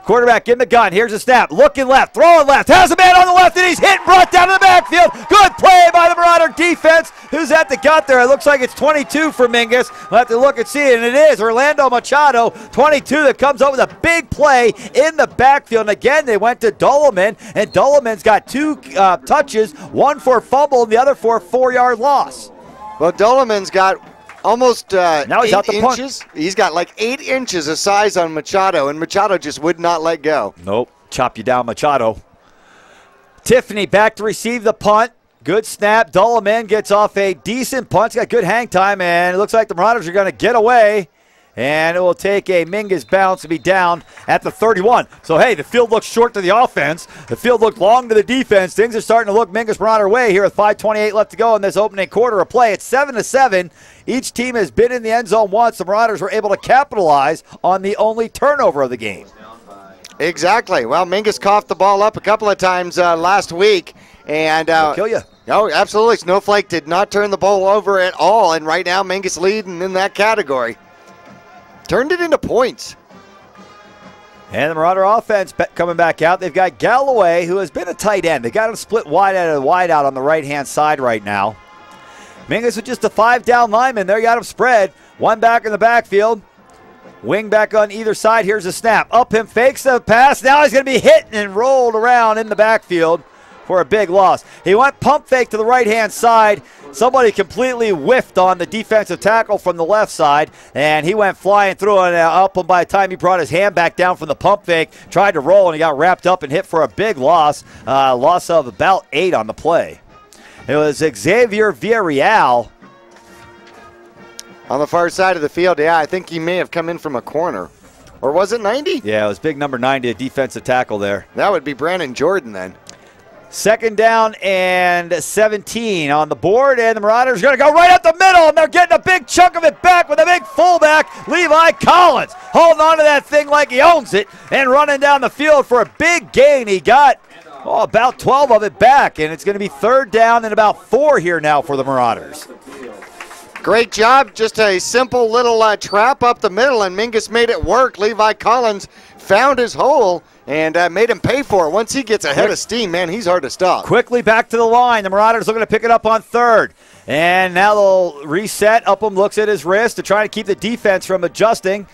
Quarterback in the gun. Here's a snap. Looking left. Throwing left. Has a man on the left, and he's hit and brought down to the backfield. Good play by the Marauder defense. Who's at the gut there? It looks like it's 22 for Mingus. We'll have to look and see it, and it is Orlando Machado, 22, that comes up with a big play in the backfield. And again, they went to Doloman, and Doloman's got 2 touches, one for a fumble and the other for a 4-yard loss. Well, Doloman's got almost now he's 8 out the inches. punt. He's got like 8 inches of size on Machado, and Machado just would not let go. Nope. Chop you down, Machado. Tiffany back to receive the punt. Good snap. Doloman gets off a decent punt. He's got good hang time, and it looks like the Marauders are going to get away. And it will take a Mingus bounce to be down at the 31. So, hey, the field looks short to the offense. The field looked long to the defense. Things are starting to look Mingus Marauder way here with 5:28 left to go in this opening quarter of play. It's 7-7. Each team has been in the end zone once. The Marauders were able to capitalize on the only turnover of the game. Exactly. Well, Mingus coughed the ball up a couple of times last week. And They'll kill you. Oh, absolutely. Snowflake did not turn the ball over at all. And right now, Mingus leading in that category. Turned it into points. And the Marauder offense coming back out. They've got Galloway, who has been a tight end. They got him split wide out on the right-hand side right now. Mingus with just a 5-down lineman. There, got him spread. One back in the backfield. Wing back on either side. Here's a snap. Upham fakes the pass. Now he's going to be hit and rolled around in the backfield for a big loss. He went pump fake to the right-hand side. Somebody completely whiffed on the defensive tackle from the left side, and he went flying through, and Upham, by the time he brought his hand back down from the pump fake, tried to roll, and he got wrapped up and hit for a big loss. Loss of about 8 on the play. It was Xavier Villarreal. On the far side of the field, yeah, I think he may have come in from a corner. Or was it 90? Yeah, it was big number 90, a defensive tackle there. That would be Brandon Jordan then. Second down and 17 on the board, and the Marauders are going to go right up the middle, and they're getting a big chunk of it back with a big fullback, Levi Collins, holding on to that thing like he owns it and running down the field for a big gain. He got about 12 of it back, and it's going to be third down and about 4 here now for the Marauders. Great job. Just a simple little trap up the middle, and Mingus made it work. Levi Collins found his hole and made him pay for it. Once he gets ahead of steam, man, he's hard to stop. Quickly back to the line. The Marauders looking to pick it up on third. And now they'll reset. Upham looks at his wrist to try to keep the defense from adjusting.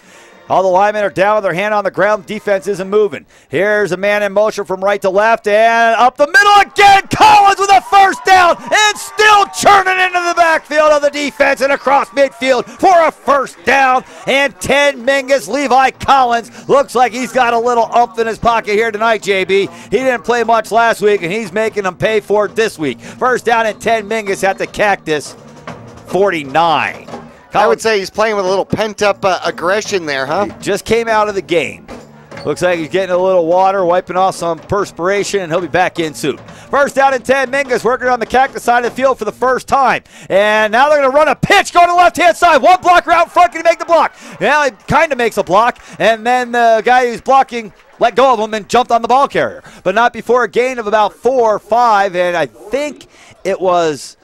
All the linemen are down with their hand on the ground. Defense isn't moving. Here's a man in motion from right to left, and up the middle again. Collins with a first down, and still churning into the backfield of the defense and across midfield for a first down. And 10 Mingus. Levi Collins looks like he's got a little umph in his pocket here tonight, JB. He didn't play much last week, and he's making them pay for it this week. First down and 10 Mingus at the Cactus 49. I would say he's playing with a little pent-up aggression there, huh? He just came out of the game. Looks like he's getting a little water, wiping off some perspiration, and he'll be back in soon. First down and 10, Mingus working on the Cactus side of the field for the first time. And now they're going to run a pitch going to the left-hand side. One blocker out front. Can he make the block? Well, he kind of makes a block, and then the guy who's blocking let go of him and jumped on the ball carrier. But not before a gain of about 4 or 5, and I think it was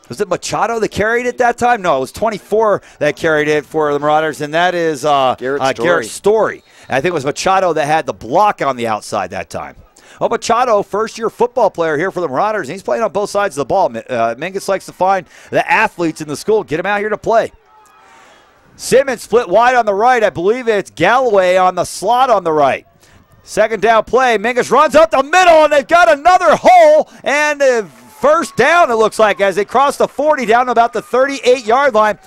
it Machado that carried it that time? No, it was 24 that carried it for the Marauders, and that is Garrett Story. And I think it was Machado that had the block on the outside that time. Oh, Machado, first-year football player here for the Marauders, and he's playing on both sides of the ball. Mingus likes to find the athletes in the school, get them out here to play. Simmons split wide on the right. I believe it's Galloway on the slot on the right. Second down play. Mingus runs up the middle, and they've got another hole, and first down, it looks like, as they cross the 40 down to about the 38-yard line.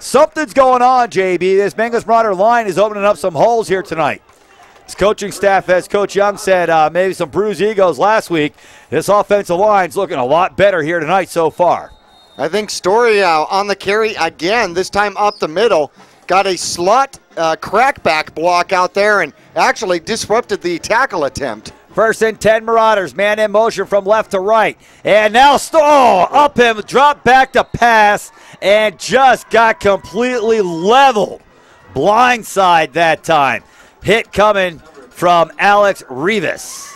Something's going on, JB. This Mingus Marauder line is opening up some holes here tonight. His coaching staff, as Coach Young said, maybe some bruised egos last week. This offensive line's looking a lot better here tonight so far. I think Story on the carry again, this time up the middle. Got a slot crackback block out there and actually disrupted the tackle attempt. First and 10 Marauders, man in motion from left to right. And now Upham, dropped back to pass and just got completely leveled. Blindside that time. Hit coming from Alex Rivas.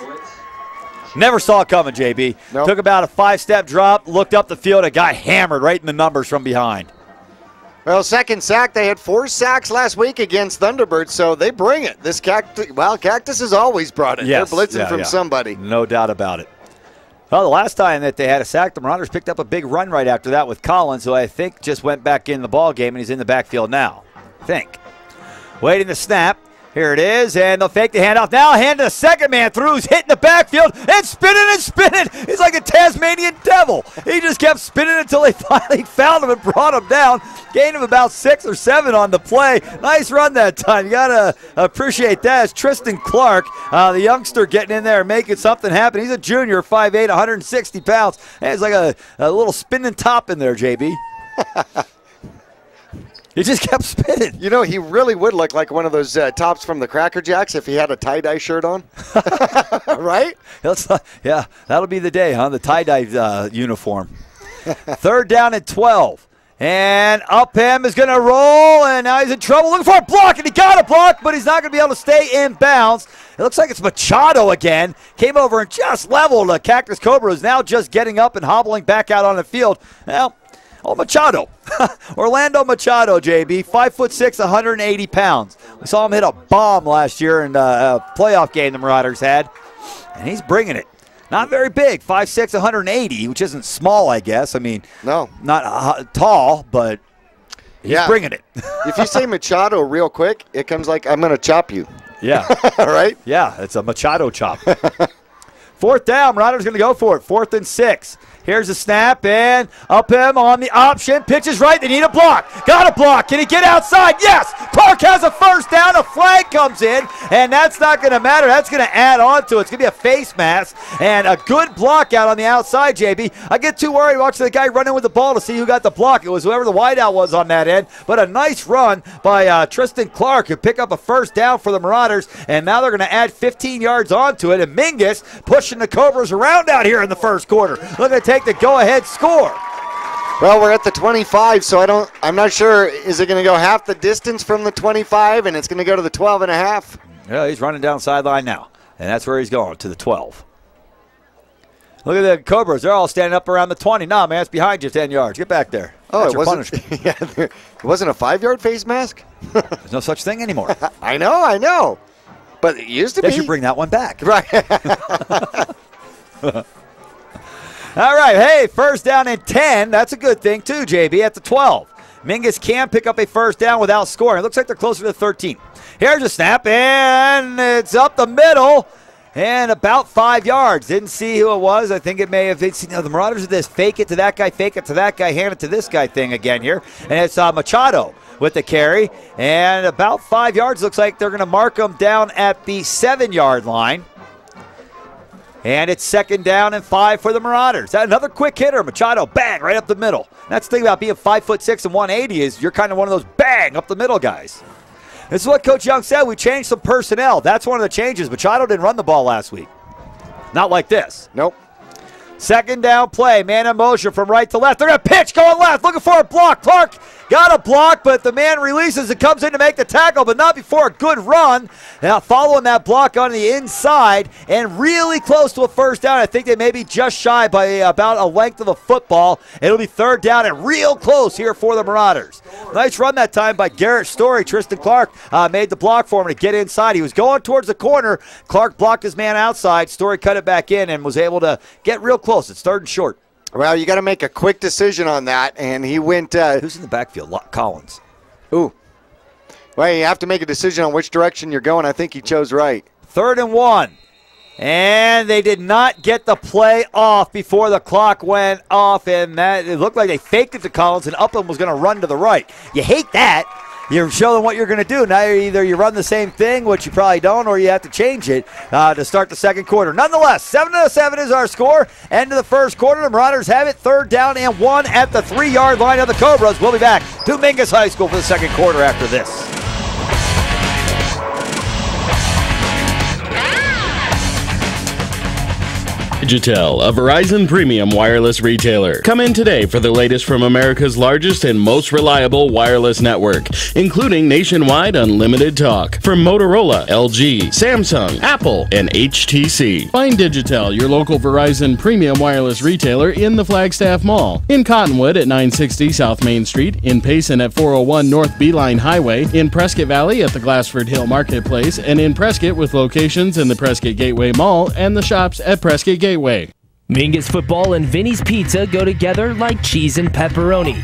Never saw it coming, JB. Nope. Took about a 5-step drop, looked up the field, and got hammered right in the numbers from behind. Well, second sack. They had 4 sacks last week against Thunderbirds, so they bring it. This Cactus has always brought it. Yes, they're blitzing from somebody. No doubt about it. Well, the last time that they had a sack, the Marauders picked up a big run right after that with Collins, who I think just went back in the ball game, and he's in the backfield now. I think. Waiting the snap. Here it is, and they'll fake the handoff. Now hand to the second man through. He's hitting the backfield and spinning and spinning. He's like a Tasmanian devil. He just kept spinning until they finally found him and brought him down. Gained him about 6 or 7 on the play. Nice run that time. You got to appreciate that. It's Tristan Clark, the youngster, getting in there and making something happen. He's a junior, 5'8", 160 pounds. And it's like a little spinning top in there, JB. He just kept spinning. You know, he really would look like one of those tops from the Cracker Jacks if he had a tie-dye shirt on. Right? Yeah, that'll be the day, huh? The tie-dye uniform. Third down and 12. And Upham is going to roll, and now he's in trouble. Looking for a block, and he got a block, but he's not going to be able to stay in bounds. It looks like it's Machado again. Came over and just leveled. Cactus Cobra is now just getting up and hobbling back out on the field. Well, Machado. Orlando Machado, JB, 5'6", 180 pounds. We saw him hit a bomb last year in a playoff game the Marauders had, and he's bringing it. Not very big, 5'6", 180, which isn't small, I guess. I mean, no, not tall, but he's bringing it. If you say Machado real quick, it comes like, I'm going to chop you. Yeah. Right? Yeah, it's a Machado chop. Fourth down, Marauders going to go for it. 4th and 6. Here's a snap, and up him on the option. Pitches right. They need a block. Got a block. Can he get outside? Yes. Clark has a first down. A flag comes in, and that's not going to matter. That's going to add on to it. It's going to be a face mask and a good block out on the outside, JB. I get too worried watching the guy running with the ball to see who got the block. It was whoever the wideout was on that end, but a nice run by Tristan Clark, who picked up a first down for the Marauders, and now they're going to add 15 yards onto it, and Mingus pushing the Cobras around out here in the first quarter. Looking to take the go-ahead score. Well, we're at the 25, so I'm not sure. Is it going to go half the distance from the 25, and it's going to go to the 12 and a half? Yeah, he's running down sideline now, and that's where he's going, to the 12. Look at the Cobras. They're all standing up around the 20. No, man, it's behind you 10 yards. Get back there. Oh, that's it wasn't. Yeah, it wasn't a 5-yard face mask? There's no such thing anymore. I know. But it used to be. They should bring that one back. Right. All right, hey, first down and 10. That's a good thing, too, JB, at the 12. Mingus can pick up a first down without scoring. It looks like they're closer to 13. Here's a snap, and it's up the middle and about 5 yards. Didn't see who it was. I think it may have been, the Marauders of this fake it to that guy, hand it to this guy thing again here. And it's Machado with the carry. And about 5 yards. Looks like they're going to mark them down at the 7-yard line. And it's second down and 5 for the Marauders. Another quick hitter, Machado, bang, right up the middle. That's the thing about being 5'6" and 180 is you're kind of one of those bang up the middle guys. This is what Coach Young said. We changed some personnel. That's one of the changes. Machado didn't run the ball last week. Not like this. Nope. Second down play, man in motion from right to left. They're going to pitch, going left, looking for a block. Clark got a block, but the man releases and comes in to make the tackle, but not before a good run. Now following that block on the inside and really close to a first down. I think they may be just shy by about a length of a football. It'll be third down and real close here for the Marauders. Nice run that time by Garrett Story. Tristan Clark made the block for him to get inside. He was going towards the corner. Clark blocked his man outside. Story cut it back in and was able to get real close. It's third and short. Well, you got to make a quick decision on that, and he went. Who's in the backfield? Collins. Ooh. Well, you have to make a decision on which direction you're going. I think he chose right. 3rd and 1. And they did not get the play off before the clock went off, and that it looked like they faked it to Collins, and Upham was going to run to the right. You hate that. You're showing what you're going to do. Now either you run the same thing, which you probably don't, or you have to change it to start the second quarter. Nonetheless, 7-7 is our score. End of the first quarter. The Marauders have it. 3rd down and 1 at the 3-yard line of the Cobras. We'll be back to Mingus High School for the second quarter after this. Digitel, a Verizon premium wireless retailer. Come in today for the latest from America's largest and most reliable wireless network, including nationwide unlimited talk from Motorola, LG, Samsung, Apple, and HTC. Find Digitel, your local Verizon premium wireless retailer, in the Flagstaff Mall, in Cottonwood at 960 South Main Street, in Payson at 401 North Beeline Highway, in Prescott Valley at the Glassford Hill Marketplace, and in Prescott with locations in the Prescott Gateway Mall and the shops at Prescott Gateway. Mingus Football and Vinny's Pizza go together like cheese and pepperoni.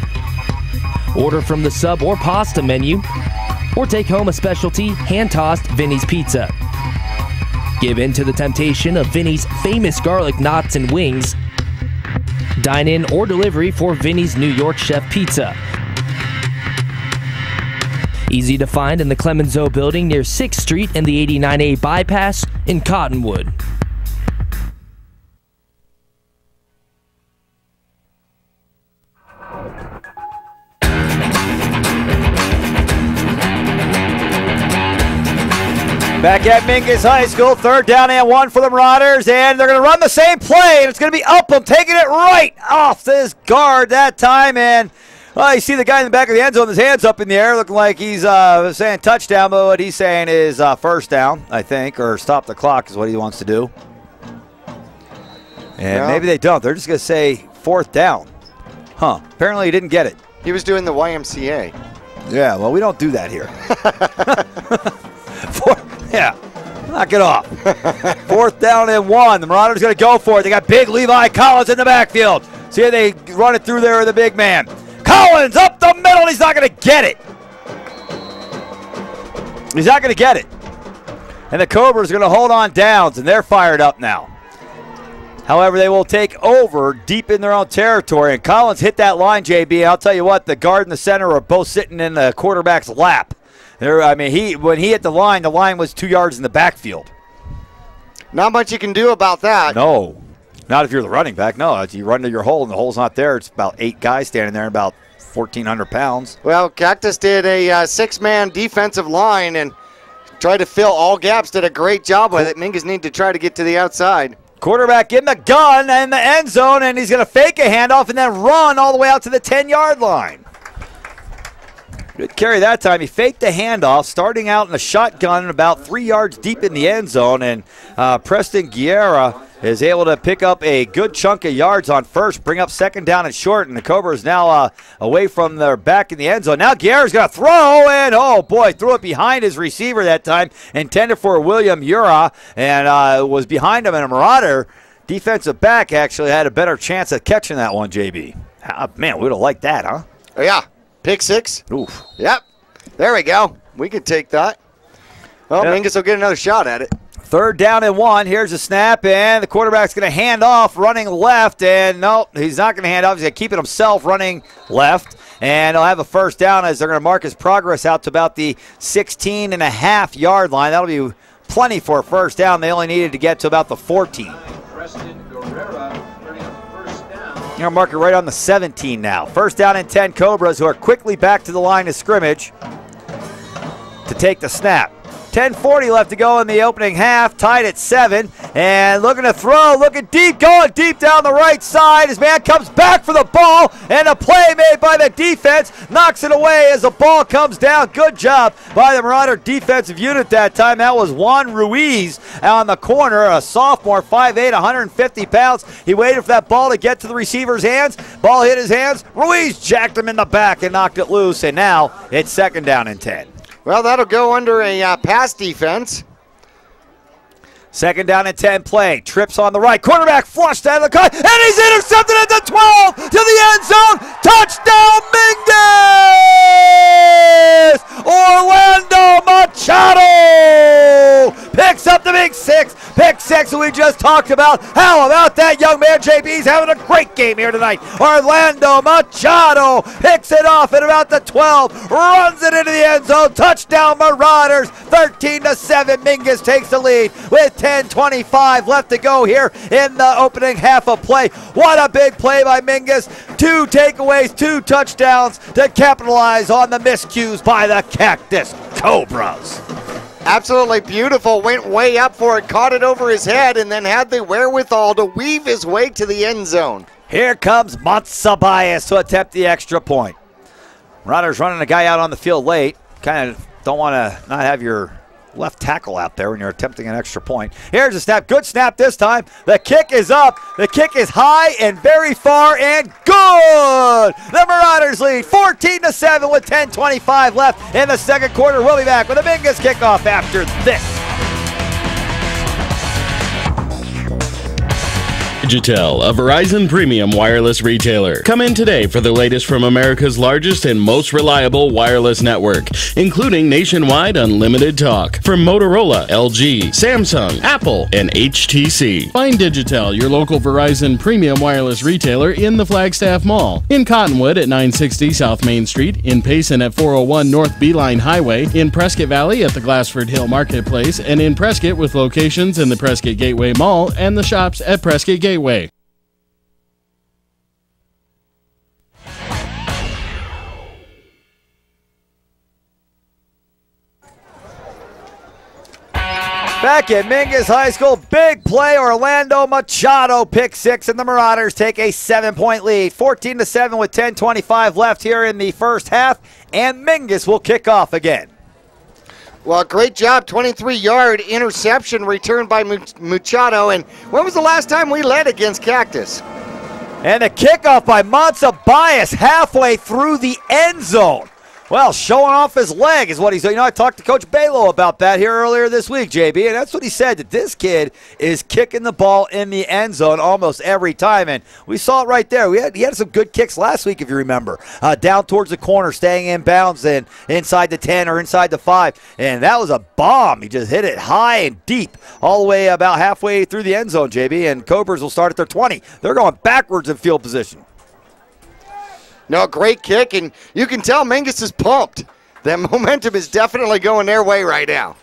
Order from the sub or pasta menu, or take home a specialty hand-tossed Vinny's Pizza. Give in to the temptation of Vinny's famous garlic knots and wings. Dine in or delivery for Vinny's New York Chef Pizza. Easy to find in the Clemenceau Building near 6th Street and the 89A Bypass in Cottonwood. Back at Mingus High School, 3rd down and 1 for the Marauders, and they're going to run the same play, and it's going to be Upham taking it right off this guard that time, and you see the guy in the back of the end zone with his hands up in the air, looking like he's saying touchdown, but what he's saying is first down, I think, or stop the clock is what he wants to do. And maybe they don't. They're just going to say 4th down. Huh. Apparently he didn't get it. He was doing the YMCA. Yeah, well, we don't do that here. Yeah, knock it off. 4th down and 1. The Marauders going to go for it. They got big Levi Collins in the backfield. See how they run it through there with the big man. Collins up the middle. He's not going to get it. He's not going to get it. And the Cobras are going to hold on downs, and they're fired up now. However, they will take over deep in their own territory. And Collins hit that line, JB. I'll tell you what, the guard and the center are both sitting in the quarterback's lap. When he hit the line was 2 yards in the backfield. Not much you can do about that. No, not if you're the running back. No, you run to your hole and the hole's not there. It's about 8 guys standing there, about 1,400 pounds. Well, Cactus did a 6-man defensive line and tried to fill all gaps. Did a great job with it. Mingus need to try to get to the outside. Quarterback in the gun in the end zone, and he's going to fake a handoff and then run all the way out to the 10-yard line. Good carry that time. He faked the handoff, starting out in a shotgun about 3 yards deep in the end zone, and Preston Guerra is able to pick up a good chunk of yards on first, bring up second down and short, and the Cobras now away from their back in the end zone. Now Guerra's going to throw, and oh boy, threw it behind his receiver that time, intended for William Ura, and was behind him, and a Marauder defensive back actually had a better chance at catching that one, JB. Man, we would have liked that, huh? Oh, yeah. Pick 6. Oof. Yep. There we go. We could take that. Well, yep. Mingus will get another shot at it. 3rd down and 1. Here's a snap, and the quarterback's going to hand off, running left. And no, he's not going to hand off. He's going to keep it himself, running left. And he'll have a first down as they're going to mark his progress out to about the 16.5-yard line. That'll be plenty for a first down. They only needed to get to about the 14. You're going to mark it right on the 17 now. First down and 10 Cobras, who are quickly back to the line of scrimmage to take the snap. 10:40 left to go in the opening half, tied at 7. And looking to throw, looking deep, going deep down the right side. His man comes back for the ball, and a play made by the defense knocks it away as the ball comes down. Good job by the Marauder defensive unit that time. That was Juan Ruiz on the corner, a sophomore, 5'8", 150 pounds. He waited for that ball to get to the receiver's hands. Ball hit his hands. Ruiz jacked him in the back and knocked it loose, and now it's 2nd down and 10. Well, that'll go under a pass defense. 2nd down and 10 play. Trips on the right. Quarterback flushed out of the cut, and he's intercepted at the 12 to the end zone. Touchdown, Mingus! Orlando Machado picks up the big 6. Pick 6 that we just talked about. How about that young man, JB? He's having a great game here tonight. Orlando Machado picks it off at about the 12, runs it into the end zone. Touchdown, Marauders, 13-7. Mingus takes the lead with 10:25 left to go here in the opening half of play. What a big play by Mingus. 2 takeaways, 2 touchdowns to capitalize on the miscues by the Cactus Cobras. Absolutely beautiful. Went way up for it, caught it over his head, and then had the wherewithal to weave his way to the end zone. Here comes Matsabayas to attempt the extra point. Marauders running a guy out on the field late. Kind of don't want to not have your left tackle out there when you're attempting an extra point. Here's a snap. Good snap this time. The kick is up. The kick is high and very far and good. The Marauders lead 14-7 with 10:25 left in the second quarter. We'll be back with a Mingus kickoff after this. Digitel, a Verizon premium wireless retailer. Come in today for the latest from America's largest and most reliable wireless network, including nationwide unlimited talk from Motorola, LG, Samsung, Apple, and HTC. Find Digitel, your local Verizon premium wireless retailer, in the Flagstaff Mall, in Cottonwood at 960 South Main Street, in Payson at 401 North Beeline Highway, in Prescott Valley at the Glassford Hill Marketplace, and in Prescott with locations in the Prescott Gateway Mall and the shops at Prescott Gateway. Back at Mingus High School, big play. Orlando Machado pick 6, and the Marauders take a 7-point lead. 14-7 with 10:25 left here in the first half, and Mingus will kick off again. Well, great job. 23-yard interception returned by Machado. And when was the last time we led against Cactus? And a kickoff by Matsabayas halfway through the end zone. Well, showing off his leg is what he's doing. I talked to Coach Balo about that here earlier this week, JB, and that's what he said, that this kid is kicking the ball in the end zone almost every time, and we saw it right there. He had some good kicks last week, if you remember, down towards the corner, staying in bounds and inside the 10 or inside the 5, and that was a bomb. He just hit it high and deep all the way about halfway through the end zone, JB, and Cobras will start at their 20. They're going backwards in field position. No, great kick, and you can tell Mingus is pumped. That momentum is definitely going their way right now.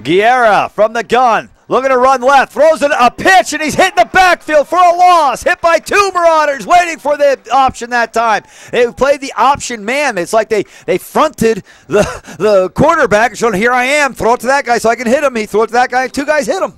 Guerra from the gun, looking to run left, throws it a pitch, and he's hitting the backfield for a loss. Hit by 2 Marauders, waiting for the option that time. They played the option man. It's like they fronted the quarterback, showing, here I am, throw it to that guy so I can hit him. He threw it to that guy, 2 guys hit him.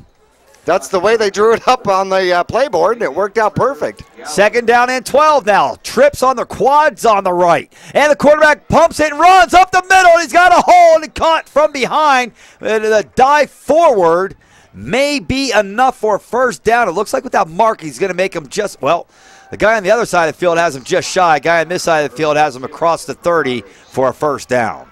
That's the way they drew it up on the playboard, and it worked out perfect. 2nd down and 12 now. Trips on the quads on the right. And the quarterback pumps it and runs up the middle. And he's got a hole and caught from behind. The dive forward may be enough for a first down. It looks like with that mark, he's going to make him just, well, the guy on the other side of the field has him just shy. The guy on this side of the field has him across the 30 for a first down.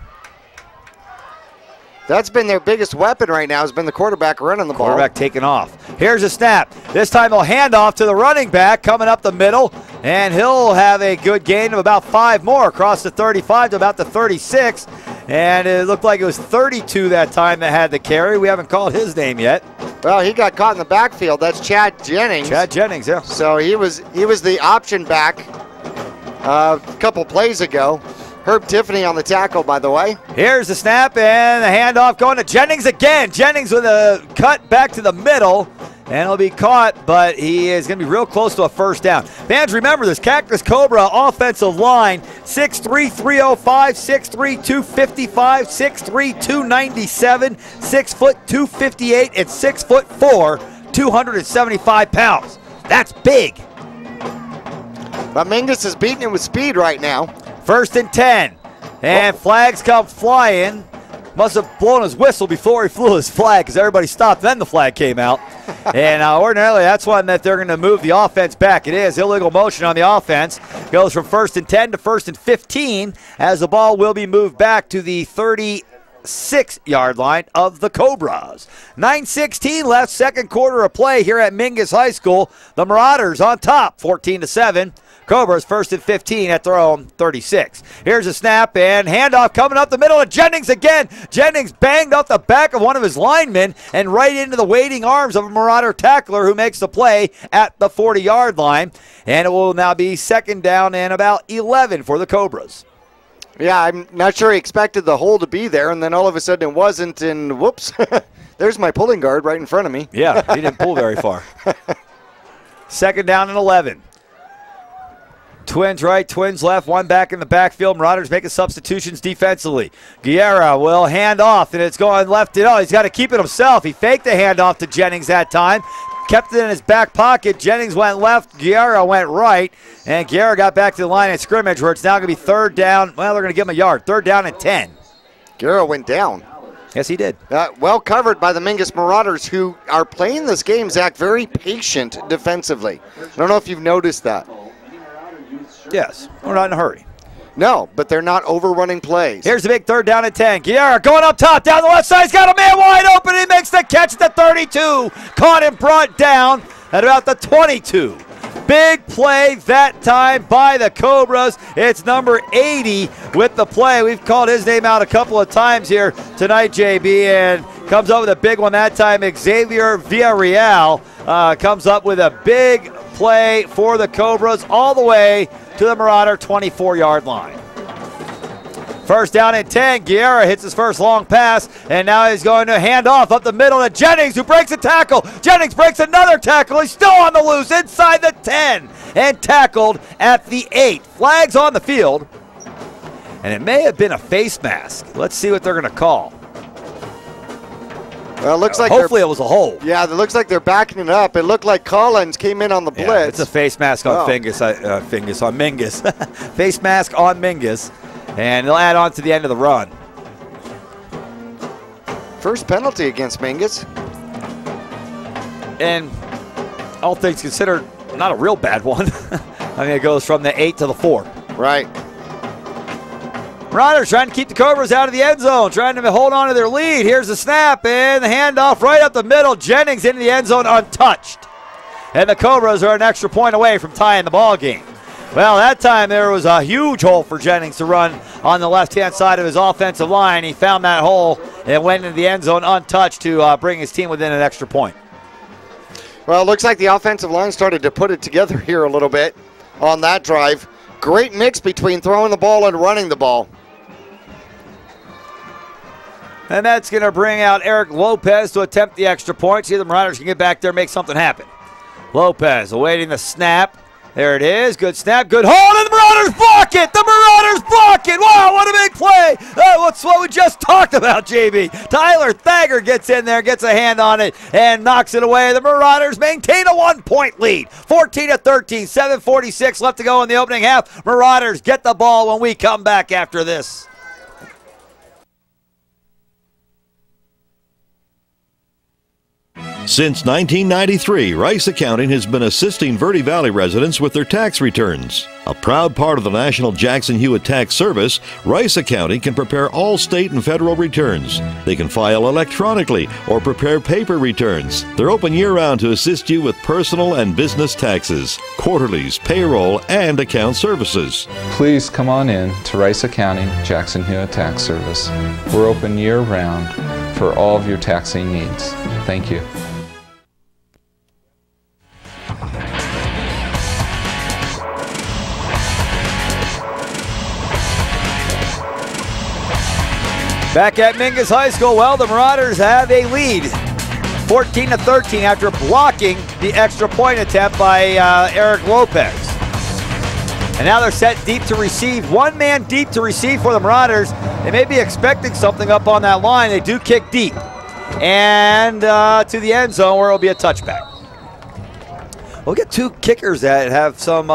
That's been their biggest weapon right now, has been the quarterback running the ball. Quarterback taking off. Here's a snap. This time he'll hand off to the running back coming up the middle, and he'll have a good gain of about 5 more across the 35 to about the 36. And it looked like it was 32 that time that had the carry. We haven't called his name yet. Well, he got caught in the backfield. That's Chad Jennings. Chad Jennings, yeah. So he was the option back a couple plays ago. Herb Tiffany on the tackle, by the way. Here's the snap and the handoff going to Jennings again. Jennings with a cut back to the middle, and he'll be caught, but he is going to be real close to a first down. Fans, remember this Cactus Cobra offensive line, 6'3", 305, 6'3", 255, 6'3", 297, 6 foot 258, and 6'4", 275 pounds. That's big. But Mingus is beating him with speed right now. 1st and 10, and flags come flying. Must have blown his whistle before he flew his flag because everybody stopped. Then the flag came out. And ordinarily, that's one that they're going to move the offense back. It is illegal motion on the offense. Goes from 1st and 10 to 1st and 15 as the ball will be moved back to the 36-yard line of the Cobras. 9:16 left, 2nd quarter of play here at Mingus High School. The Marauders on top, 14-7. Cobras 1st and 15 at their own 36. Here's a snap and handoff coming up the middle of Jennings again. Jennings banged off the back of one of his linemen and right into the waiting arms of a Marauder tackler who makes the play at the 40-yard line. And it will now be 2nd down and about 11 for the Cobras. Yeah, I'm not sure he expected the hole to be there, and then all of a sudden it wasn't, and whoops, there's my pulling guard right in front of me. Yeah, he didn't pull very far. 2nd down and 11. Twins right, twins left, one back in the backfield. Marauders making substitutions defensively. Guerra will hand off, and it's going left. He's got to keep it himself. He faked the handoff to Jennings that time. Kept it in his back pocket. Jennings went left. Guerra went right. And Guerra got back to the line of scrimmage where it's now going to be 3rd down. Well, they're going to give him a yard. 3rd down and 10. Guerra went down. Yes, he did. Well covered by the Mingus Marauders, who are playing this game, Zach, very patient defensively. I don't know if you've noticed that. Yes, we're not in a hurry. No, but they're not overrunning plays. Here's the big 3rd down and 10. Guerra going up top, down the left side. He's got a man wide open. He makes the catch at the 32. Caught and brought down at about the 22. Big play that time by the Cobras. It's number 80 with the play. We've called his name out a couple of times here tonight, JB, and comes up with a big one that time. Xavier Villarreal comes up with a big play for the Cobras all the way to the Marauder 24-yard line. 1st down and 10. Guerra hits his first long pass, and now he's going to hand off up the middle to Jennings, who breaks a tackle. Jennings breaks another tackle. He's still on the loose inside the 10 and tackled at the 8. Flags on the field, and it may have been a face mask. Let's see what they're going to call. Well, it looks like hopefully it was a hole. Yeah, it looks like they're backing it up. It looked like Collins came in on the blitz. Yeah, it's a face mask on Mingus. Face mask on Mingus, and they'll add on to the end of the run. First penalty against Mingus. And all things considered, not a real bad one. I mean, it goes from the 8 to the 4. Right. Marauders trying to keep the Cobras out of the end zone, trying to hold on to their lead. Here's the snap and the handoff right up the middle. Jennings into the end zone untouched. And the Cobras are an extra point away from tying the ball game. Well, that time there was a huge hole for Jennings to run on the left-hand side of his offensive line. He found that hole and went into the end zone untouched to bring his team within an extra point. Well, it looks like the offensive line started to put it together here a little bit on that drive. Great mix between throwing the ball and running the ball. And that's going to bring out Eric Lopez to attempt the extra point. See if the Marauders can get back there and make something happen. Lopez awaiting the snap. There it is. Good snap. Good hold. And the Marauders block it. The Marauders block it. Wow, what a big play. What's what we just talked about, JB. Tyler Thager gets in there, gets a hand on it, and knocks it away. The Marauders maintain a 1-point lead. 14-13. 7:46 left to go in the opening half. Marauders get the ball when we come back after this. Since 1993, Rice Accounting has been assisting Verde Valley residents with their tax returns. A proud part of the National Jackson Hewitt Tax Service, Rice Accounting can prepare all state and federal returns. They can file electronically or prepare paper returns. They're open year-round to assist you with personal and business taxes, quarterlies, payroll, and account services. Please come on in to Rice Accounting Jackson Hewitt Tax Service. We're open year-round for all of your taxing needs. Thank you. Back at Mingus High School, well, the Marauders have a lead, 14-13 after blocking the extra point attempt by Eric Lopez. And now they're set deep to receive, one man deep to receive for the Marauders. They may be expecting something up on that line. They do kick deep and to the end zone where it'll be a touchback. We'll get two kickers that have some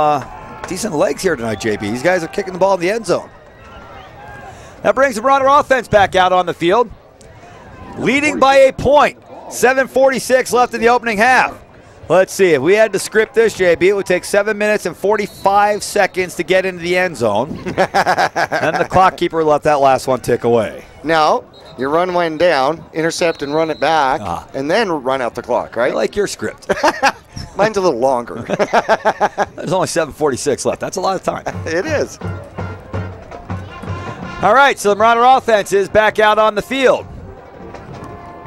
decent legs here tonight, JB. These guys are kicking the ball in the end zone. That brings the Marauder offense back out on the field, leading by a point. 7:46 left in the opening half. Let's see, if we had to script this, JB, it would take 7 minutes and 45 seconds to get into the end zone. And the clock keeper let that last one tick away. No, you run one down, intercept and run it back, and then run out the clock, right? I like your script. Mine's a little longer. There's only 7:46 left. That's a lot of time. It is. All right, so the Marauder offense is back out on the field.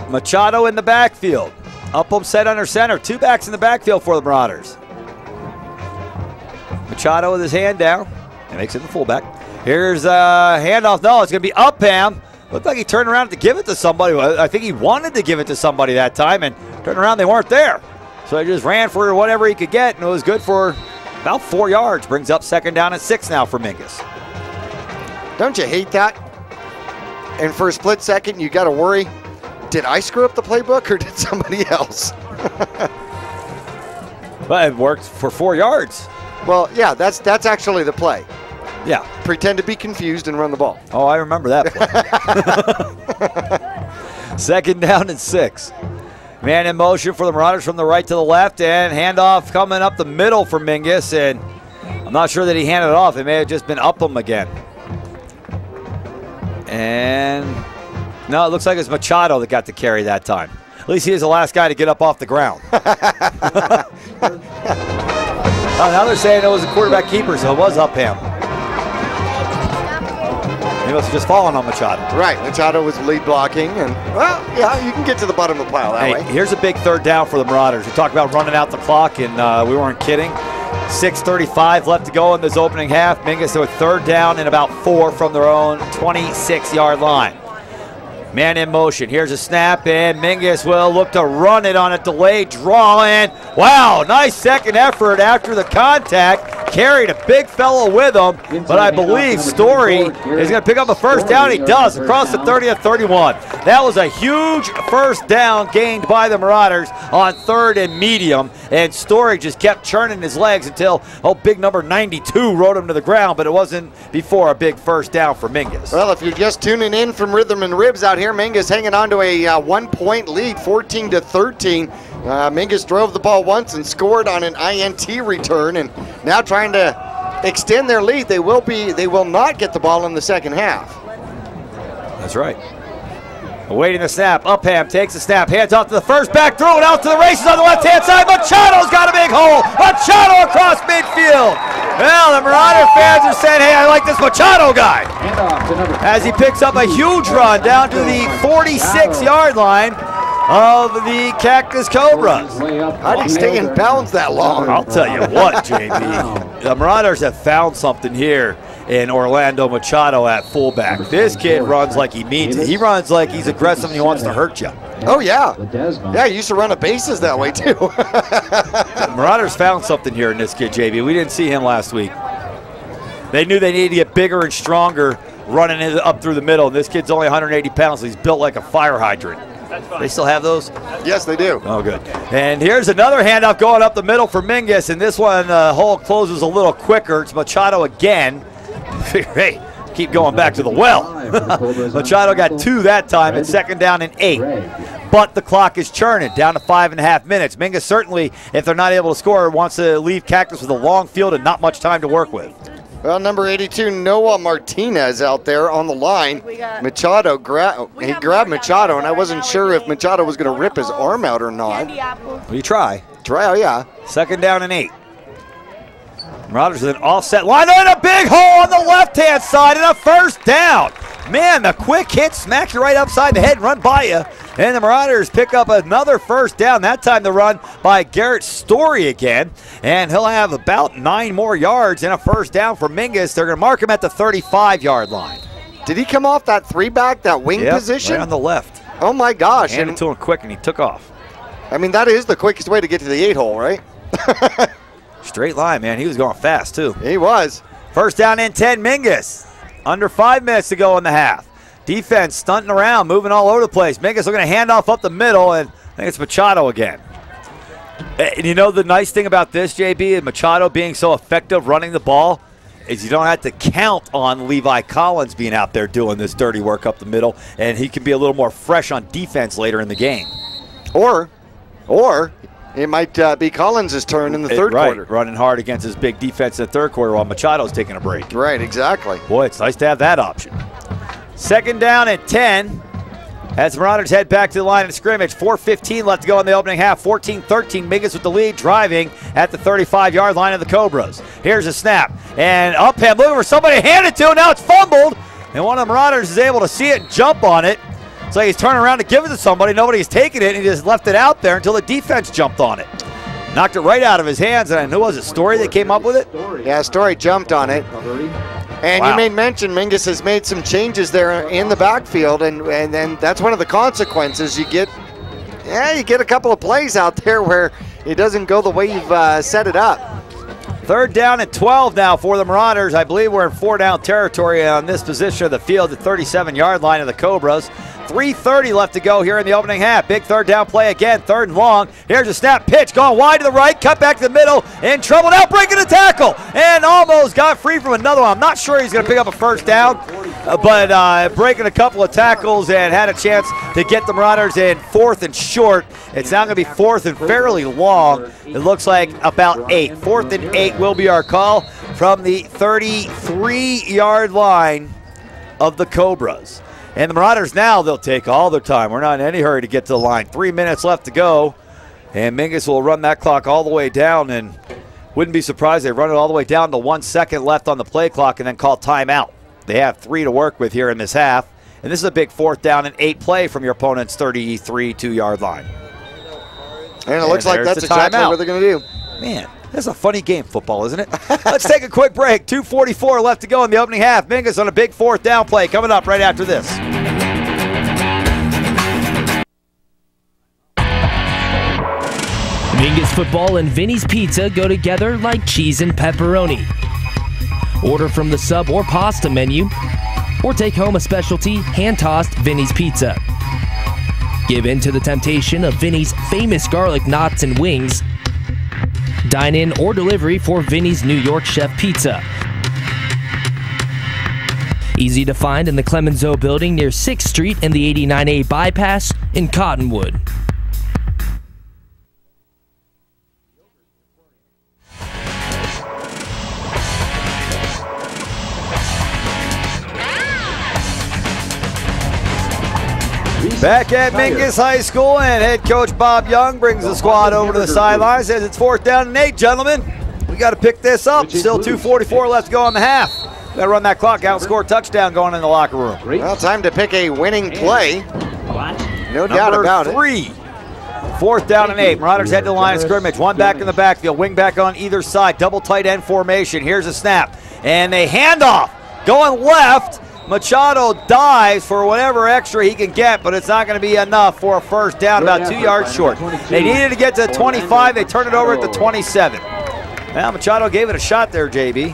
Machado in the backfield. Upham set under center. Two backs in the backfield for the Marauders. Machado with his hand down. He makes it the fullback. Here's a handoff. No, it's going to be Upham. Looked like he turned around to give it to somebody. I think he wanted to give it to somebody that time, and turned around, they weren't there. So he just ran for whatever he could get, and it was good for about 4 yards. Brings up 2nd down and 6 now for Mingus. Don't you hate that? And for a split second, you got to worry, did I screw up the playbook or did somebody else? But it worked for 4 yards. Well, yeah, that's actually the play. Yeah. Pretend to be confused and run the ball. Oh, I remember that play. 2nd down and 6. Man in motion for the Marauders from the right to the left, and handoff coming up the middle for Mingus, and I'm not sure that he handed it off. It may have just been Upham again. And no, it looks like it's Machado that got the carry that time. At least he is the last guy to get up off the ground. Now they're saying it was a quarterback keeper, so it was Upham. He must have just fallen on Machado. Right, Machado was lead blocking, and, well, yeah, you can get to the bottom of the pile that way. Here's a big 3rd down for the Marauders. We talked about running out the clock, and we weren't kidding. 6:35 left to go in this opening half. Mingus with 3rd down and about 4 from their own 26-yard line. Man in motion. Here's a snap, and Mingus will look to run it on a delayed draw. And wow, nice second effort after the contact. Carried a big fellow with him, but I believe Story is going to pick up a 1st down. He does, across the 30-31. That was a huge 1st down gained by the Marauders on 3rd and medium, and Story just kept churning his legs until, big number 92 rode him to the ground, but it wasn't before a big 1st down for Mingus. Well, if you're just tuning in from Rhythm and Ribs out here, Mingus hanging on to a 1-point lead, 14-13. Mingus drove the ball once and scored on an INT return, and now trying to extend their lead, they will not get the ball in the second half. That's right. Awaiting the snap. Upham takes the snap. Hands off to the first back. Throw it out to the races on the left-hand side. Machado's got a big hole. Machado across midfield. Well, the Marauder fans are saying, hey, I like this Machado guy. As he picks up a huge run down to the 46-yard line of the Cactus Cobras. How do you stay in bounds that long? I'll tell you what, JB. The Marauders have found something here in Orlando Machado at fullback. This kid runs like he means it. He runs like he's aggressive and he wants to hurt you. Oh, yeah. Yeah, he used to run the bases that way, too. The Marauders found something here in this kid, JB. We didn't see him last week. They knew they needed to get bigger and stronger running up through the middle, and this kid's only 180 pounds, so he's built like a fire hydrant. They still have those? Yes, they do. Oh, good. And here's another handoff going up the middle for Mingus, and this one hole closes a little quicker. It's Machado again. Hey, keep going back to the well. Machado got 2 that time. It's 2nd down and 8. But the clock is churning down to 5.5 minutes. Mingus certainly, if they're not able to score, wants to leave Cactus with a long field and not much time to work with. Well, number 82, Noah Martinez out there on the line. Machado, he grabbed Machado, and I wasn't sure if Machado was going to rip his arm out or not. Well, you try. Oh, yeah. 2nd down and 8. Marauders with an offset line and a big hole on the left-hand side and a 1st down. Man, the quick hit smacked you right upside the head and run by you. And the Marauders pick up another 1st down. That time the run by Garrett Story again. And he'll have about 9 more yards and a 1st down for Mingus. They're going to mark him at the 35-yard line. Did he come off that 3-back, that wing position? Right on the left. Oh, my gosh. Handed it to him quick, and he took off. I mean, that is the quickest way to get to the 8-hole, right? Straight line, man. He was going fast, too. He was. 1st down and 10, Mingus. Under 5 minutes to go in the half. Defense stunting around, moving all over the place. Mingus looking to hand off up the middle, and I think it's Machado again. And you know the nice thing about this, JB, and Machado being so effective running the ball, is you don't have to count on Levi Collins being out there doing this dirty work up the middle, and he can be a little more fresh on defense later in the game. Or it might be Collins' turn in the third quarter. Running hard against his big defense in the 3rd quarter while Machado's taking a break. Right, exactly. Boy, it's nice to have that option. 2nd down and 10 as Marauders head back to the line of scrimmage. 4:15 left to go in the opening half. 14-13, Mingus with the lead, driving at the 35-yard line of the Cobras. Here's a snap, and Upham looking for somebody to hand it to. Now it's fumbled, and one of the Marauders is able to see it and jump on it. It's like he's turning around to give it to somebody. Nobody's taking it, and he just left it out there until the defense jumped on it. Knocked it right out of his hands, and who was it, Story that came up with it? Yeah, Story jumped on it. And you made mention Mingus has made some changes there in the backfield, and that's one of the consequences. You get a couple of plays out there where it doesn't go the way you've set it up. 3rd down and 12 now for the Marauders. I believe we're in 4-down territory on this position of the field, the 37-yard line of the Cobras. 3:30 left to go here in the opening half. Big 3rd down play again, 3rd and long. Here's a snap pitch, going wide to the right, cut back to the middle, in trouble now, breaking a tackle, and almost got free from another one. I'm not sure he's going to pick up a 1st down, but breaking a couple of tackles and had a chance to get the Marauders in 4th and short. It's now going to be 4th and fairly long. It looks like about 8. 4th and 8 will be our call from the 33-yard line of the Cobras. And the Marauders now, they'll take all their time. We're not in any hurry to get to the line. 3 minutes left to go. And Mingus will run that clock all the way down. And wouldn't be surprised they run it all the way down to 1 second left on the play clock and then call timeout. They have 3 to work with here in this half. And this is a big 4th down and 8 play from your opponent's 32-yard line. And it looks like that's exactly what they're going to do. Man, that's a funny game, football, isn't it? Let's take a quick break. 2:44 left to go in the opening half. Mingus on a big 4th down play coming up right after this. Mingus football and Vinny's Pizza go together like cheese and pepperoni. Order from the sub or pasta menu, or take home a specialty hand-tossed Vinny's Pizza. Give in to the temptation of Vinny's famous garlic knots and wings. Dine in or delivery for Vinny's New York Chef Pizza. Easy to find in the Clemenceau building near 6th Street and the 89A bypass in Cottonwood. Back at Mingus High School, and head coach Bob Young brings the squad over to the sideline. Says it's 4th down and 8, gentlemen. We got to pick this up. Still 2:44 left to go in the half. Got to run that clock out and score a touchdown going in the locker room. Well, time to pick a winning play. No doubt about it. 3. 4th down and 8. Marauders head to the line of scrimmage. One back in the backfield. Wing back on either side. Double tight end formation. Here's a snap. And they hand off. Going left. Machado dives for whatever extra he can get, but it's not going to be enough for a 1st down, about 2 yards short. They needed to get to the 25. They turned it over at the 27. Now Machado gave it a shot there, JB.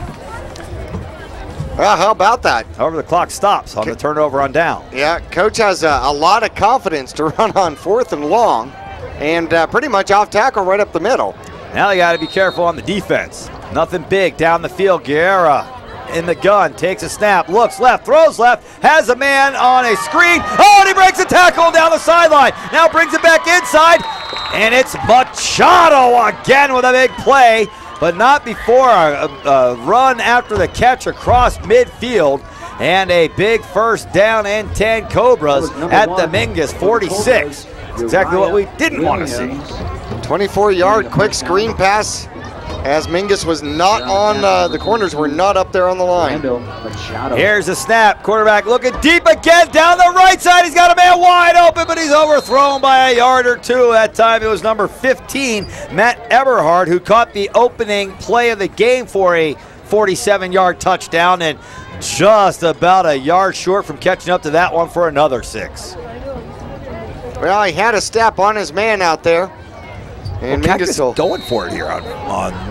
Well, how about that? However, the clock stops on the turnover on down. Yeah, coach has a lot of confidence to run on 4th and long, and pretty much off tackle right up the middle. Now they got to be careful on the defense. Nothing big down the field. Guerra in the gun, takes a snap, looks left, throws left, has a man on a screen. Oh, and he breaks a tackle down the sideline. Now brings it back inside, and it's Machado again with a big play, but not before a run after the catch across midfield. And a big 1st down and 10 Cobras at the Mingus 46. That's exactly what we didn't want to see. 24-yard quick screen pass, as Mingus was not on, the corners were not up there on the line. Here's a snap. Quarterback looking deep again down the right side. He's got a man wide open, but he's overthrown by a yard or 2. That time it was number 15, Matt Eberhard, who caught the opening play of the game for a 47-yard touchdown, and just about a yard short from catching up to that one for another 6. Well, he had a step on his man out there. And Cactus is going for it here on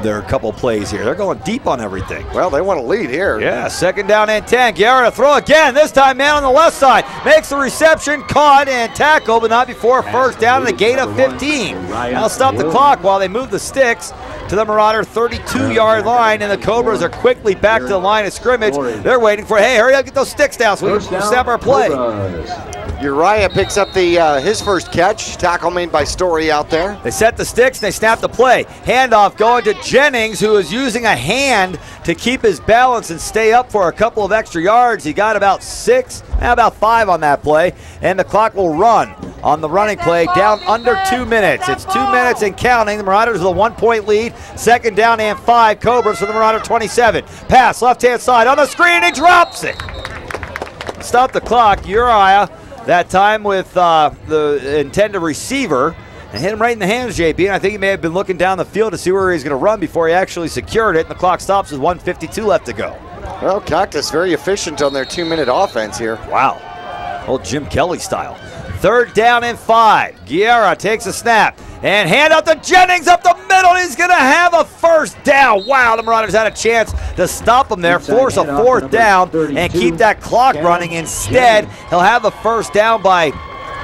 their couple plays here. They're going deep on everything. Well, they want to lead here. Yeah, 2nd down and 10. Guerra to throw again. This time, man on the left side. Makes the reception, caught and tackled, but not before a 1st down and a gain of 15. Now stop the clock while they move the sticks to the Marauder 32-yard line, and the Cobras are quickly back to the line of scrimmage. They're waiting for, hey, hurry up, get those sticks down so we can snap our play. Uriah picks up the his first catch. Tackle made by Story out there. They set the sticks and they snap the play. Handoff going to Jennings, who is using a hand to keep his balance and stay up for a couple of extra yards. He got about 5 on that play, and the clock will run on the running play down under 2 minutes. It's 2 minutes and counting. The Marauders with a 1-point lead. 2nd down and 5. Cobras for the Marauder 27. Pass left-hand side on the screen. He drops it. Stop the clock. Uriah that time with the intended receiver, and hit him right in the hands, JB, and I think he may have been looking down the field to see where he's going to run before he actually secured it, and the clock stops with 1:52 left to go. Well, Cactus very efficient on their 2-minute offense here. Wow. Old Jim Kelly style. 3rd down and 5. Guerra takes a snap and hand out to Jennings up the middle. He's going to have a 1st down. Wow, the Marauders had a chance to stop him there, force a 4th down, and keep that clock running. Instead, he'll have a 1st down by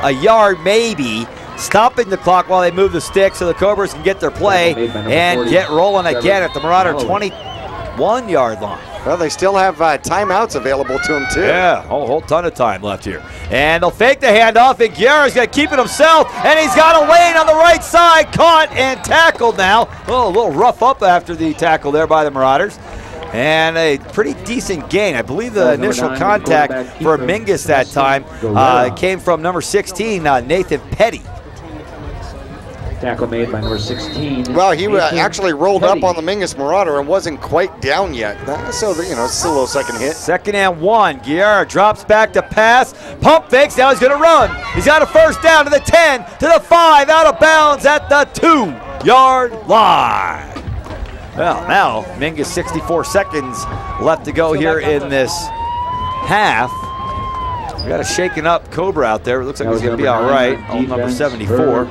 a yard maybe, stopping the clock while they move the stick so the Cobras can get their play and get rolling again at the Marauder 21-yard line. Well, they still have timeouts available to them, too. Yeah, a whole ton of time left here. And they'll fake the handoff, and Guerra's going to keep it himself, and he's got a lane on the right side, caught and tackled now. Oh, a little rough up after the tackle there by the Marauders. And a pretty decent gain. I believe the initial contact for Mingus that time came from number 16, Nathan Petty. Tackle made by number 16. Well, he actually rolled up on the Mingus Marauder and wasn't quite down yet. So, you know, it's still a little second hit. 2nd and 1. Guerra drops back to pass. Pump fakes. Now he's going to run. He's got a 1st down to the 10, to the 5, out of bounds at the 2-yard line. Well, now Mingus 64 seconds left to go here in this half. We got a shaken up Cobra out there. It looks like he's going to be all right. Old number 74.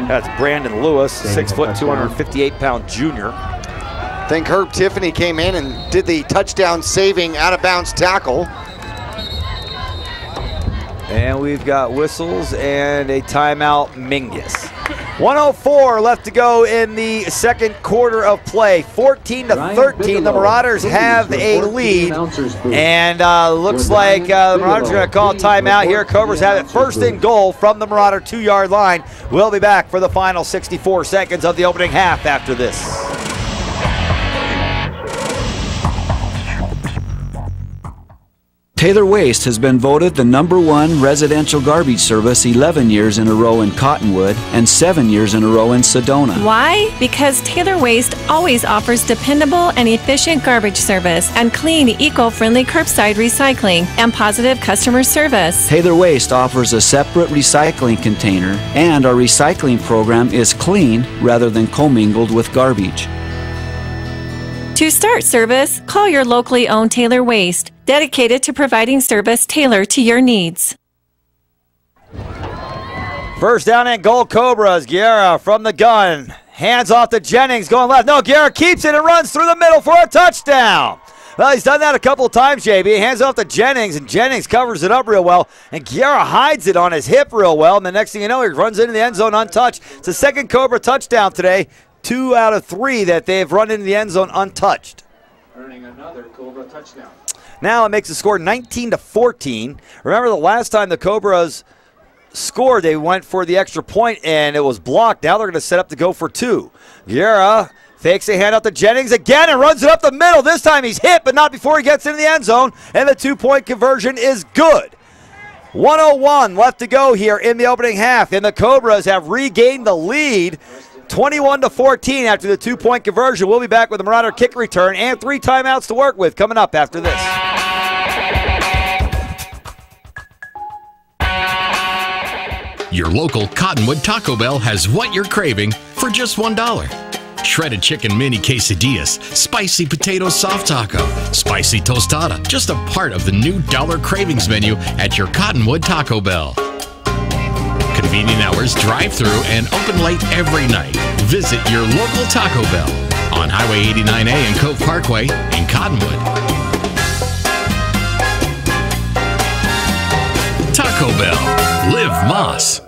That's Brandon Lewis, 6 foot, 258-pound junior. I think Herb Tiffany came in and did the touchdown saving out of bounds tackle. And we've got whistles and a timeout, Mingus. 1:04 left to go in the 2nd quarter of play. 14-13, the Marauders have a lead. And looks like the Marauders are going to call a timeout here. Cobras have it 1st and goal from the Marauder 2-yard line. We'll be back for the final 64 seconds of the opening half after this. Taylor Waste has been voted the #1 residential garbage service 11 years in a row in Cottonwood and 7 years in a row in Sedona. Why? Because Taylor Waste always offers dependable and efficient garbage service and clean, eco-friendly curbside recycling and positive customer service. Taylor Waste offers a separate recycling container, and our recycling program is clean rather than commingled with garbage. To start service, call your locally owned Taylor Waste, dedicated to providing service tailored to your needs. First down and goal, Cobras. Guerra from the gun. Hands off to Jennings, going left. No, Guerra keeps it and runs through the middle for a touchdown. Well, he's done that a couple of times, JB. Hands off to Jennings, and Jennings covers it up real well. And Guerra hides it on his hip real well. And the next thing you know, he runs into the end zone untouched. It's the second Cobra touchdown today. 2 out of 3 that they've run into the end zone untouched. Earning another Cobra touchdown. Now it makes the score 19-14. Remember the last time the Cobras scored, they went for the extra point and it was blocked. Now they're going to set up to go for 2. Guerra fakes a hand out to Jennings again and runs it up the middle. This time he's hit, but not before he gets into the end zone. And the 2-point conversion is good. 1:01 left to go here in the opening half. And the Cobras have regained the lead. 21-14 after the 2-point conversion. We'll be back with a Marauder kick return and 3 timeouts to work with coming up after this. Your local Cottonwood Taco Bell has what you're craving for just $1. Shredded chicken mini quesadillas, spicy potato soft taco, spicy tostada, just a part of the new Dollar Cravings menu at your Cottonwood Taco Bell. Convenient hours, drive-through, and open late every night. Visit your local Taco Bell on Highway 89A and Cove Parkway in Cottonwood. Taco Bell. Live Moss.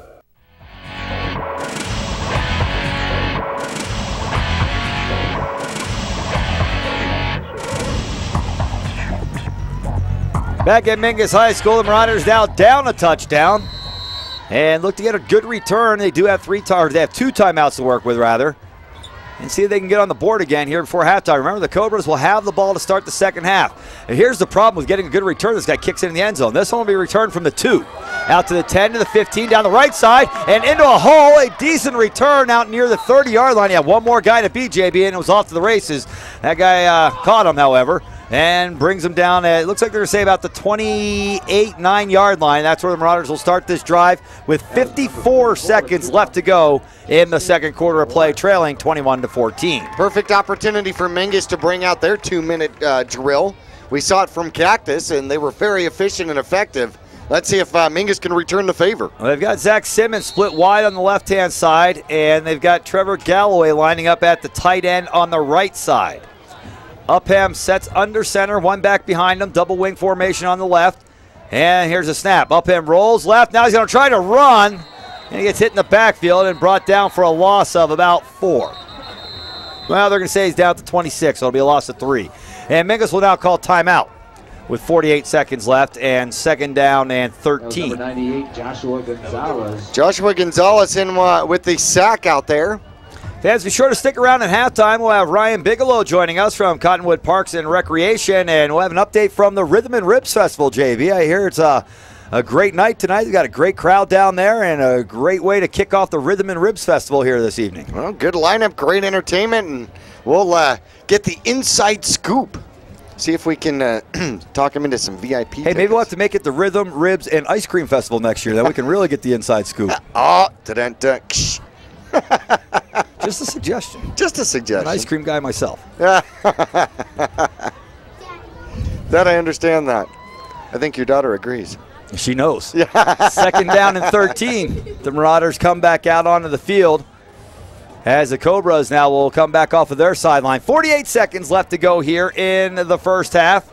Back at Mingus High School, the Marauders now down a touchdown. And look to get a good return. They do have 2 timeouts to work with, rather. And see if they can get on the board again here before halftime. Remember, the Cobras will have the ball to start the second half. And here's the problem with getting a good return. This guy kicks it in the end zone. This one will be returned from the 2. Out to the 10 to the 15, down the right side, and into a hole. A decent return out near the 30-yard line. You have one more guy to beat, JB, and it was off to the races. That guy caught him, however, and brings them down. It looks like they're going to say about the 28-9-yard line. That's where the Marauders will start this drive with 54 seconds left to go in the second quarter of play, trailing 21-14. Perfect opportunity for Mingus to bring out their 2-minute drill. We saw it from Cactus, and they were very efficient and effective. Let's see if Mingus can return the favor. Well, they've got Zach Simmons split wide on the left-hand side, and they've got Trevor Galloway lining up at the tight end on the right side. Upham sets under center, one back behind him, double wing formation on the left. And here's a snap. Upham rolls left. Now he's going to try to run. And he gets hit in the backfield and brought down for a loss of about 4. Well, they're going to say he's down to 26, so it'll be a loss of 3. And Mingus will now call timeout with 48 seconds left and second down and 13. Number 98, Joshua Gonzalez. Joshua Gonzalez in with the sack out there. Fans, be sure to stick around at halftime. We'll have Ryan Bigelow joining us from Cottonwood Parks and Recreation, and we'll have an update from the Rhythm and Ribs Festival, JB. I hear it's a great night tonight. We've got a great crowd down there and a great way to kick off the Rhythm and Ribs Festival here this evening. Well, good lineup, great entertainment, and we'll get the inside scoop. See if we can talk him into some VIP Hey, maybe we'll have to make it the Rhythm, Ribs, and Ice Cream Festival next year. Then we can really get the inside scoop. Just a suggestion. Just a suggestion. An ice cream guy myself. That I understand that. I think your daughter agrees. She knows. Yeah. Second down and 13. The Marauders come back out onto the field as the Cobras now will come back off of their sideline. 48 seconds left to go here in the first half.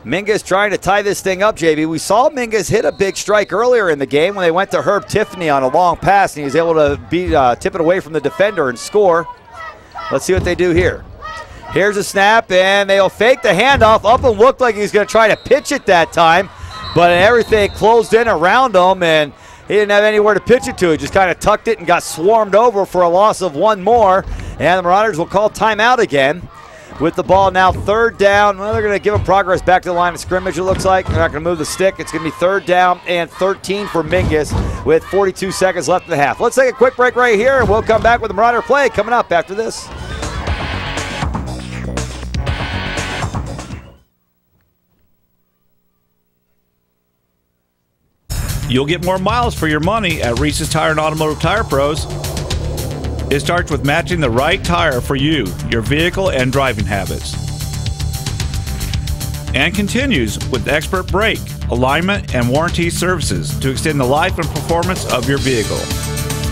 Mingus trying to tie this thing up, JB. We saw Mingus hit a big strike earlier in the game when they went to Herb Tiffany on a long pass, and he was able to tip it away from the defender and score. Let's see what they do here. Here's a snap, and they'll fake the handoff. Upham looked like he was going to try to pitch it that time, but everything closed in around him, and he didn't have anywhere to pitch it to. He just kind of tucked it and got swarmed over for a loss of 1 more, and the Marauders will call timeout again. with the ball now 3rd down. Well, they're going to give them progress back to the line of scrimmage, it looks like. They're not going to move the stick. It's going to be 3rd down and 13 for Mingus with 42 seconds left in the half. Let's take a quick break right here, and we'll come back with the Marauder play coming up after this. You'll get more miles for your money at Reese's Tire and Automotive Tire Pros. It starts with matching the right tire for you, your vehicle, and driving habits. And continues with expert brake, alignment, and warranty services to extend the life and performance of your vehicle.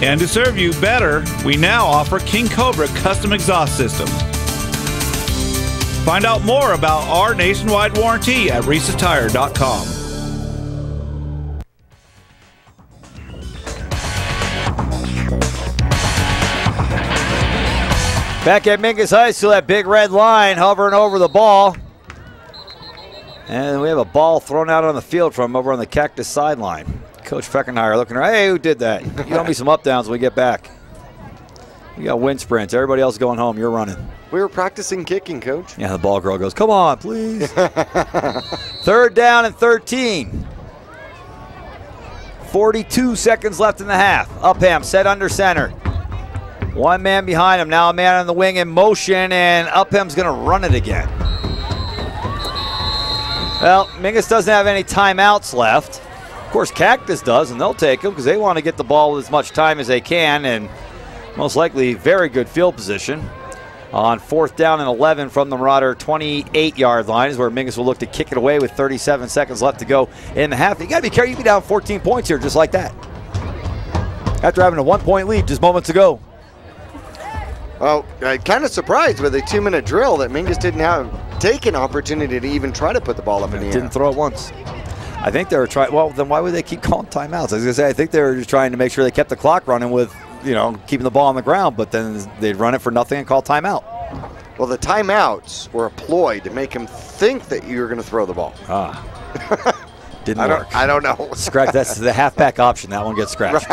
And to serve you better, we now offer King Cobra custom exhaust systems. Find out more about our nationwide warranty at Reese'sTire.com. Back at Mingus High School, that big red line hovering over the ball. And we have a ball thrown out on the field from over on the Cactus sideline. Coach Feckenheimer looking around. Hey, who did that? You owe me some up downs when we get back. You got wind sprints. Everybody else going home. You're running. We were practicing kicking, Coach. Yeah, the ball girl goes, come on, please. 3rd down and 13. 42 seconds left in the half. Upham set under center. One man behind him. Now a man on the wing in motion, and Upham's going to run it again. Well, Mingus doesn't have any timeouts left. Of course, Cactus does, and they'll take them because they want to get the ball with as much time as they can, and most likely very good field position. On 4th down and 11 from the Marauder 28-yard line is where Mingus will look to kick it away with 37 seconds left to go in the half. You got to be careful. You can be down 14 points here just like that. After having a 1-point lead just moments ago. Well, I'm kind of surprised with a 2-minute drill that Mingus didn't take an opportunity to even try to put the ball up in the air. Didn't throw it once. I think they were trying. Well, then why would they keep calling timeouts? I was going to say, I think they were just trying to make sure they kept the clock running with, keeping the ball on the ground, but then they'd run it for nothing and call timeout. Well, the timeouts were a ploy to make him think that you were going to throw the ball. Didn't work. I don't know. Scratch. That's the halfback option. That one gets scratched.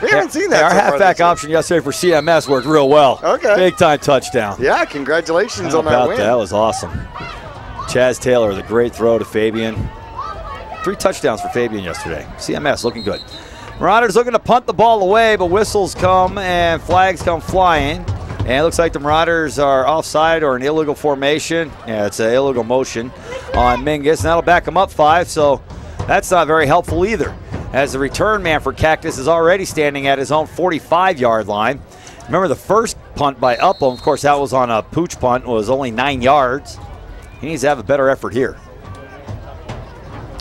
We haven't seen that. Our halfback option yesterday for CMS worked real well. Okay. Big time touchdown. Yeah, congratulations on that win. That was awesome. Chaz Taylor with a great throw to Fabian. 3 touchdowns for Fabian yesterday. CMS looking good. Marauders looking to punt the ball away, but whistles come and flags come flying. And it looks like the Marauders are offside or an illegal formation. Yeah, it's an illegal motion on Mingus, and that'll back them up 5, so that's not very helpful either, as the return man for Cactus is already standing at his own 45-yard line. Remember the first punt by Upham, of course, that was on a pooch punt, was only 9 yards. He needs to have a better effort here.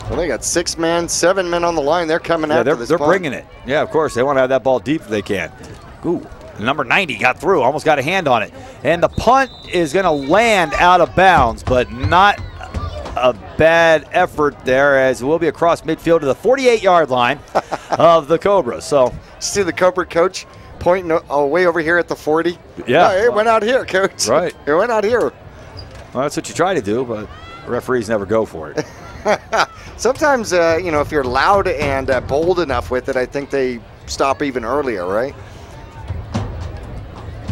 Well, they got 6 men, 7 men on the line. They're coming after this they're punt. bringing it. Yeah, of course. They want to have that ball deep if they can. Ooh, number 90 got through, almost got a hand on it. And the punt is going to land out of bounds, but not a bad effort there, as it will be across midfield to the 48-yard line of the Cobras. So, see the Cobra coach pointing way over here at the 40? Yeah. No, it went out here, Coach. Right. It went out here. Well, that's what you try to do, but referees never go for it. Sometimes, if you're loud and bold enough with it, I think they stop even earlier, right?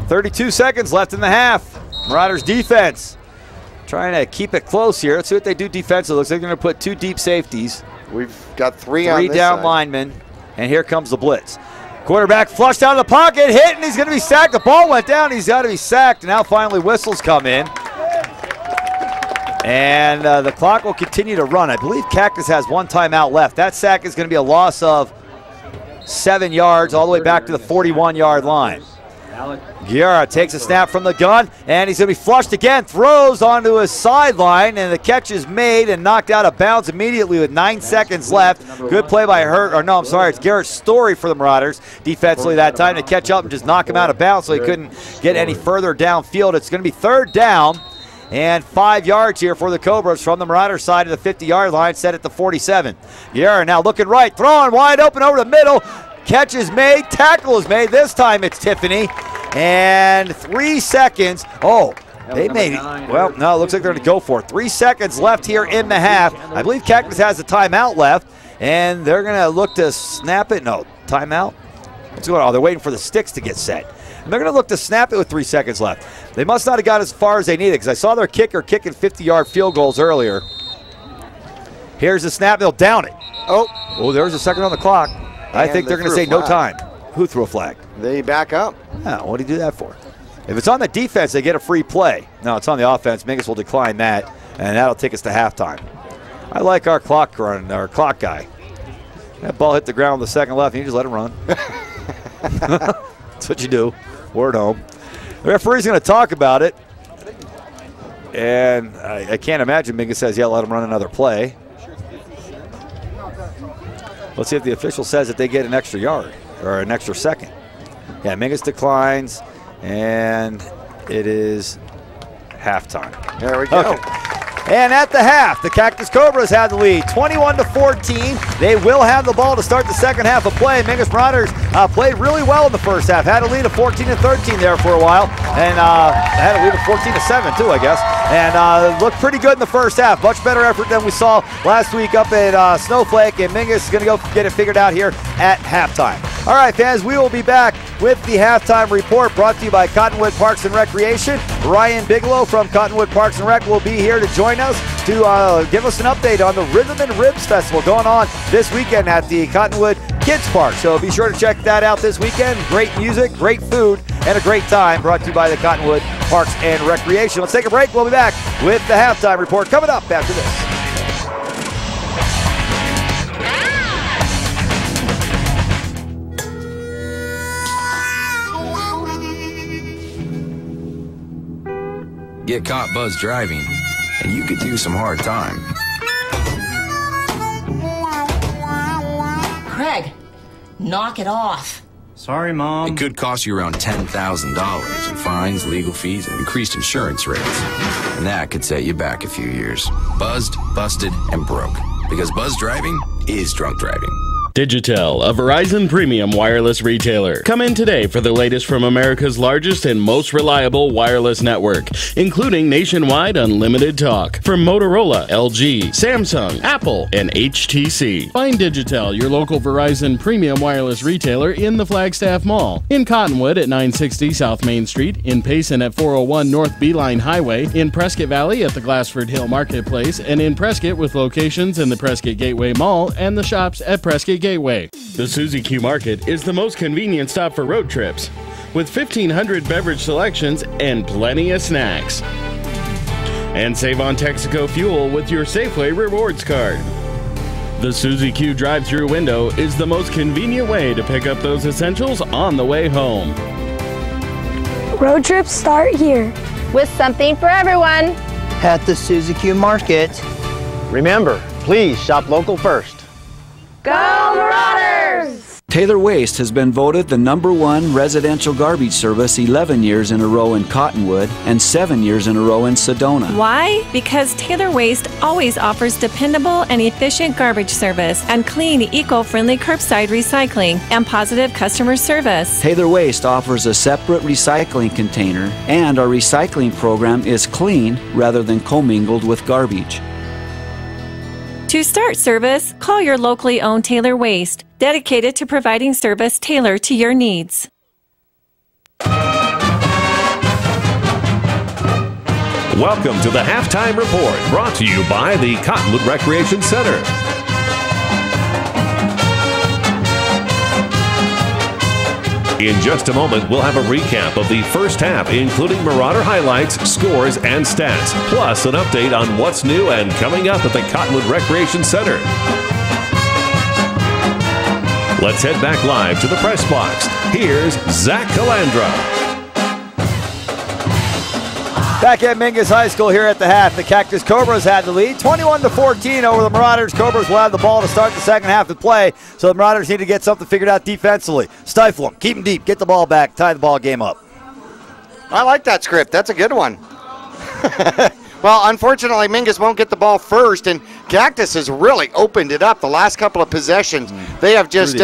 32 seconds left in the half. Marauders defense trying to keep it close here. Let's see what they do defensively. Looks like they're going to put 2 deep safeties. We've got 3 on this down side. linemen, and here comes the blitz. Quarterback flushed out of the pocket, hit, and he's going to be sacked. The ball went down. He's got to be sacked. And now finally whistles come in. And the clock will continue to run. I believe Cactus has 1 timeout left. That sack is going to be a loss of 7 yards all the way back to the 41-yard line. Guerra takes a snap from the gun, and he's going to be flushed again. Throws onto his sideline, and the catch is made and knocked out of bounds immediately with 9 seconds left. Good play by it's Garrett Story for the Marauders defensively that time to catch up and just knock him out of bounds so he couldn't get any further downfield. It's going to be 3rd down and 5 yards here for the Cobras from the Marauder side of the 50-yard line, set at the 47. Guerra now looking right, throwing wide open over the middle. Catch is made, tackle is made. This time it's Tiffany. And 3 seconds. Oh, they made it. Well, no, it looks like they're going to go for it. 3 seconds left here in the half. I believe Cactus has a timeout left, and they're going to look to snap it. No, timeout? What's going on? Oh, they're waiting for the sticks to get set. and they're going to look to snap it with 3 seconds left. They must not have got as far as they needed because I saw their kicker kicking 50-yard field goals earlier. Here's the snap. They'll down it. Oh, there's a second on the clock. I think they're going to say no time. Who threw a flag? They back up. Oh, what do you do that for? If it's on the defense, they get a free play. No, it's on the offense. Mingus will decline that, and that'll take us to halftime. I like our clock run, our clock guy. That ball hit the ground on the second left, and you just let it run. That's what you do. We're at home. The referee's going to talk about it, and I can't imagine Mingus says, yeah, let him run another play. Let's see if the official says that they get an extra yard or an extra second. Yeah, Mingus declines, and it is halftime. There we go. Okay. And at the half, the Cactus Cobras had the lead, 21-14. They will have the ball to start the second half of play. Mingus Marauders played really well in the first half. Had a lead of 14-13 there for a while, and had a lead of 14-7 too, I guess. And looked pretty good in the first half. Much better effort than we saw last week up at Snowflake. And Mingus is going to go get it figured out here at halftime. All right, fans, we will be back with the halftime report brought to you by Cottonwood Parks and Recreation. Ryan Bigelow from Cottonwood Parks and Rec will be here to join us to give us an update on the Rhythm and Ribs Festival going on this weekend at the Cottonwood Kids Park. So be sure to check that out this weekend. Great music, great food, and a great time brought to you by the Cottonwood Parks and Recreation. Let's take a break. We'll be back with the halftime report coming up after this. Get caught buzz driving, and you could do some hard time. Craig, knock it off. Sorry, Mom. It could cost you around $10,000 in fines, legal fees, and increased insurance rates. And that could set you back a few years. Buzzed, busted, and broke. Because buzz driving is drunk driving. Digitel, a Verizon premium wireless retailer. Come in today for the latest from America's largest and most reliable wireless network, including nationwide unlimited talk from Motorola, LG, Samsung, Apple, and HTC. Find Digitel, your local Verizon premium wireless retailer, in the Flagstaff Mall, in Cottonwood at 960 South Main Street, in Payson at 401 North Beeline Highway, in Prescott Valley at the Glassford Hill Marketplace, and in Prescott with locations in the Prescott Gateway Mall and the shops at Prescott Gateway. The Suzy Q Market is the most convenient stop for road trips, with 1,500 beverage selections and plenty of snacks. And save on Texaco fuel with your Safeway Rewards card. The Suzy Q drive-thru window is the most convenient way to pick up those essentials on the way home. Road trips start here. With something for everyone. At the Suzy Q Market. Remember, please shop local first. Go Marauders! Taylor Waste has been voted the #1 residential garbage service 11 years in a row in Cottonwood and 7 years in a row in Sedona. Why? Because Taylor Waste always offers dependable and efficient garbage service and clean, eco-friendly curbside recycling and positive customer service. Taylor Waste offers a separate recycling container, and our recycling program is clean rather than commingled with garbage. To start service, call your locally owned Taylor Waste, dedicated to providing service tailored to your needs. Welcome to the Halftime Report, brought to you by the Cottonwood Recreation Center. In just a moment, we'll have a recap of the first half, including Marauder highlights, scores, and stats, plus an update on what's new and coming up at the Cottonwood Recreation Center. Let's head back live to the press box. Here's Zach Calandra. Back at Mingus High School here at the half, the Cactus Cobras had the lead, 21-14 over the Marauders. Cobras will have the ball to start the second half of play, so the Marauders need to get something figured out defensively. Stifle them, keep them deep, get the ball back, tie the ball game up. I like that script. That's a good one. Well, unfortunately, Mingus won't get the ball first, and Cactus has really opened it up the last couple of possessions. They have just...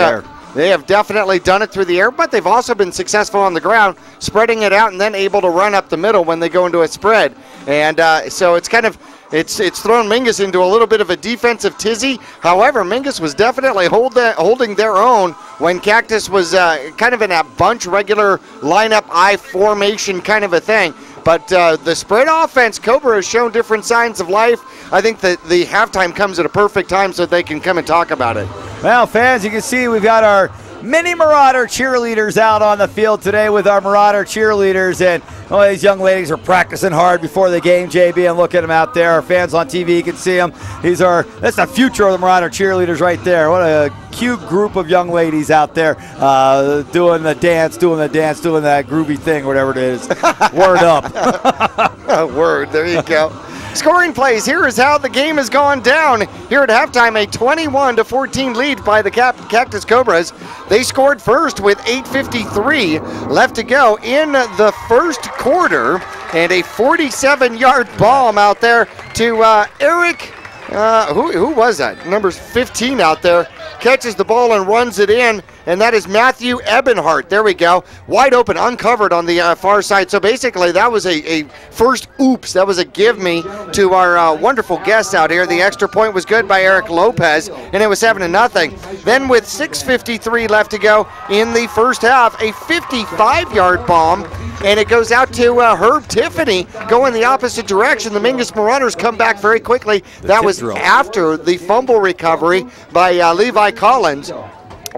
They have definitely done it through the air, but they've also been successful on the ground, spreading it out and then able to run up the middle when they go into a spread. And so it's kind of it's thrown Mingus into a little bit of a defensive tizzy. However, Mingus was definitely holding their own when Cactus was kind of in that bunch regular lineup I formation kind of a thing. But the spread offense, Cobra has shown different signs of life. I think that the halftime comes at a perfect time so they can come and talk about it. Well, fans, you can see we've got our mini Marauder cheerleaders out on the field today with our Marauder cheerleaders. And these young ladies are practicing hard before the game, JB, and look at them out there. Our fans on TV can see them. That's the future of the Marauder cheerleaders right there. What a cute group of young ladies out there doing the dance, doing that groovy thing, whatever it is. Word up. Word, there you go. Scoring plays, here is how the game has gone down. Here at halftime, a 21-14 lead by the Cactus Cobras. They scored first with 8:53 left to go in the first quarter. And a 47-yard bomb out there to Eric, who was that? Number 15 out there. Catches the ball and runs it in, and that is Matthew Ebenhart. There we go. Wide open, uncovered on the far side. So basically, that was a first oops. That was a give me to our wonderful guests out here. The extra point was good by Eric Lopez, and it was 7-0. Then with 6:53 left to go in the first half, a 55-yard bomb, and it goes out to Herb Tiffany going the opposite direction. The Mingus Marauders come back very quickly. That was after the fumble recovery by Levi Collins.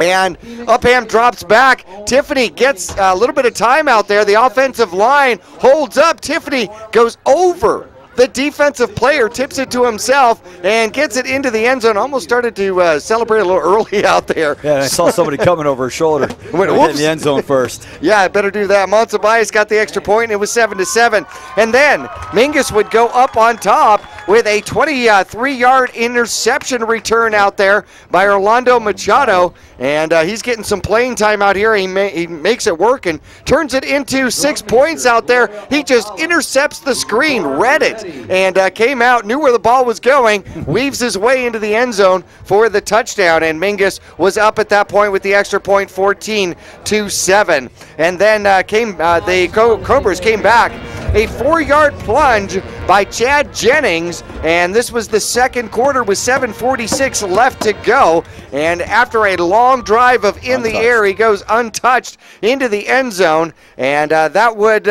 And Upham drops back. Tiffany gets a little bit of time out there. The offensive line holds up. Tiffany goes over the defensive player, tips it to himself, and gets it into the end zone. Almost started to celebrate a little early out there. Yeah, I saw somebody coming over his shoulder. Went in the end zone first. Yeah, I better do that. Montebias got the extra point, and it was 7-7. And then Mingus would go up on top with a 23-yard interception return out there by Orlando Machado. And he's getting some playing time out here. He makes it work and turns it into 6 points out there. He just intercepts the screen, read it, and came out, knew where the ball was going, weaves his way into the end zone for the touchdown. And Mingus was up at that point with the extra point, 14-7. And then the Cobras came back. A 4-yard plunge by Chad Jennings, and this was the second quarter with 7:46 left to go. And after a long drive of in the air, he goes untouched into the end zone, and that would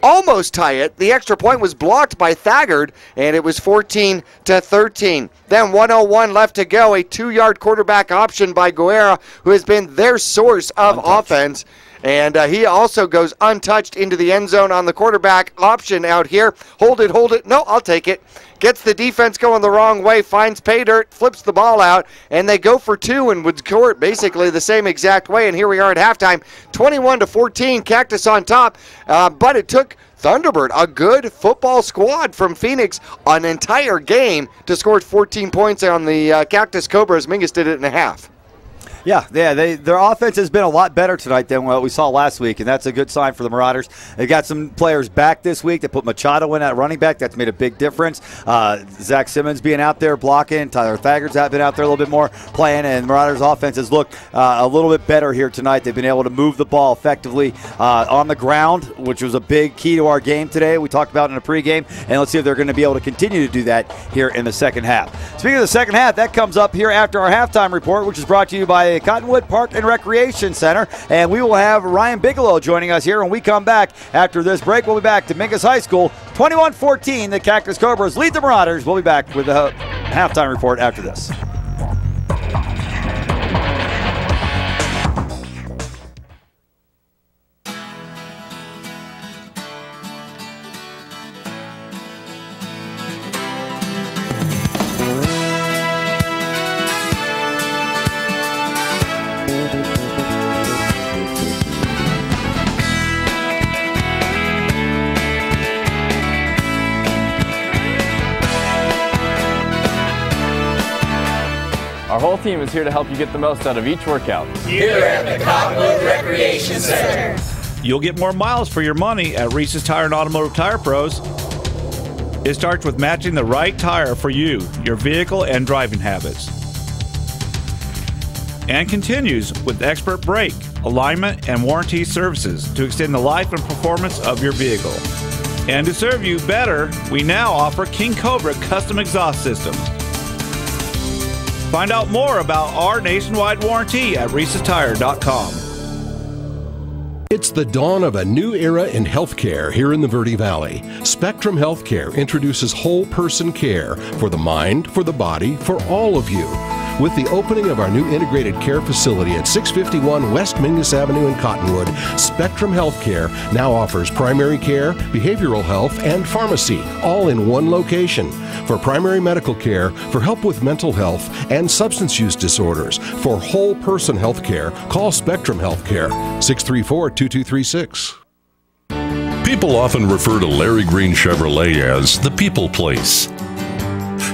almost tie it. The extra point was blocked by Thagard, and it was 14-13. Then 1:01 left to go, a 2-yard quarterback option by Guerra, who has been their source of offense. And he also goes untouched into the end zone on the quarterback option out here. Hold it. No, I'll take it. Gets the defense going the wrong way, finds pay dirt, flips the ball out, and they go for two and would score it basically the same exact way. And here we are at halftime, 21-14, Cactus on top. But it took Thunderbird, a good football squad from Phoenix, an entire game to score 14 points on the Cactus Cobras. Mingus did it in a half. Yeah, their offense has been a lot better tonight than what we saw last week, and that's a good sign for the Marauders. They got some players back this week. They put Machado in at running back. That's made a big difference. Zach Simmons being out there blocking. Tyler Thagard's been out there a little bit more playing, and the Marauders' offense has looked a little bit better here tonight. They've been able to move the ball effectively on the ground, which was a big key to our game today. We talked about it in a pregame, and let's see if they're going to be able to continue to do that here in the second half. Speaking of the second half, that comes up here after our halftime report, which is brought to you by Cottonwood Park and Recreation Center, and we will have Ryan Bigelow joining us here when we come back after this break. We'll be back to Mingus High School, 21-14. The Cactus Cobras lead the Marauders. We'll be back with the halftime report after this. Our whole team is here to help you get the most out of each workout. Here at the Cottonwood Recreation Center. You'll get more miles for your money at Reese's Tire and Automotive Tire Pros. It starts with matching the right tire for you, your vehicle, and driving habits. And continues with expert brake, alignment, and warranty services to extend the life and performance of your vehicle. And to serve you better, we now offer King Cobra custom exhaust systems. Find out more about our nationwide warranty at reesetire.com. It's the dawn of a new era in healthcare here in the Verde Valley. Spectrum Healthcare introduces whole person care for the mind, for the body, for all of you. With the opening of our new integrated care facility at 651 West Mingus Avenue in Cottonwood, Spectrum Healthcare now offers primary care, behavioral health, and pharmacy, all in one location. For primary medical care, for help with mental health and substance use disorders, for whole person health care, call Spectrum Healthcare, 634-2236. People often refer to Larry Green Chevrolet as the people place.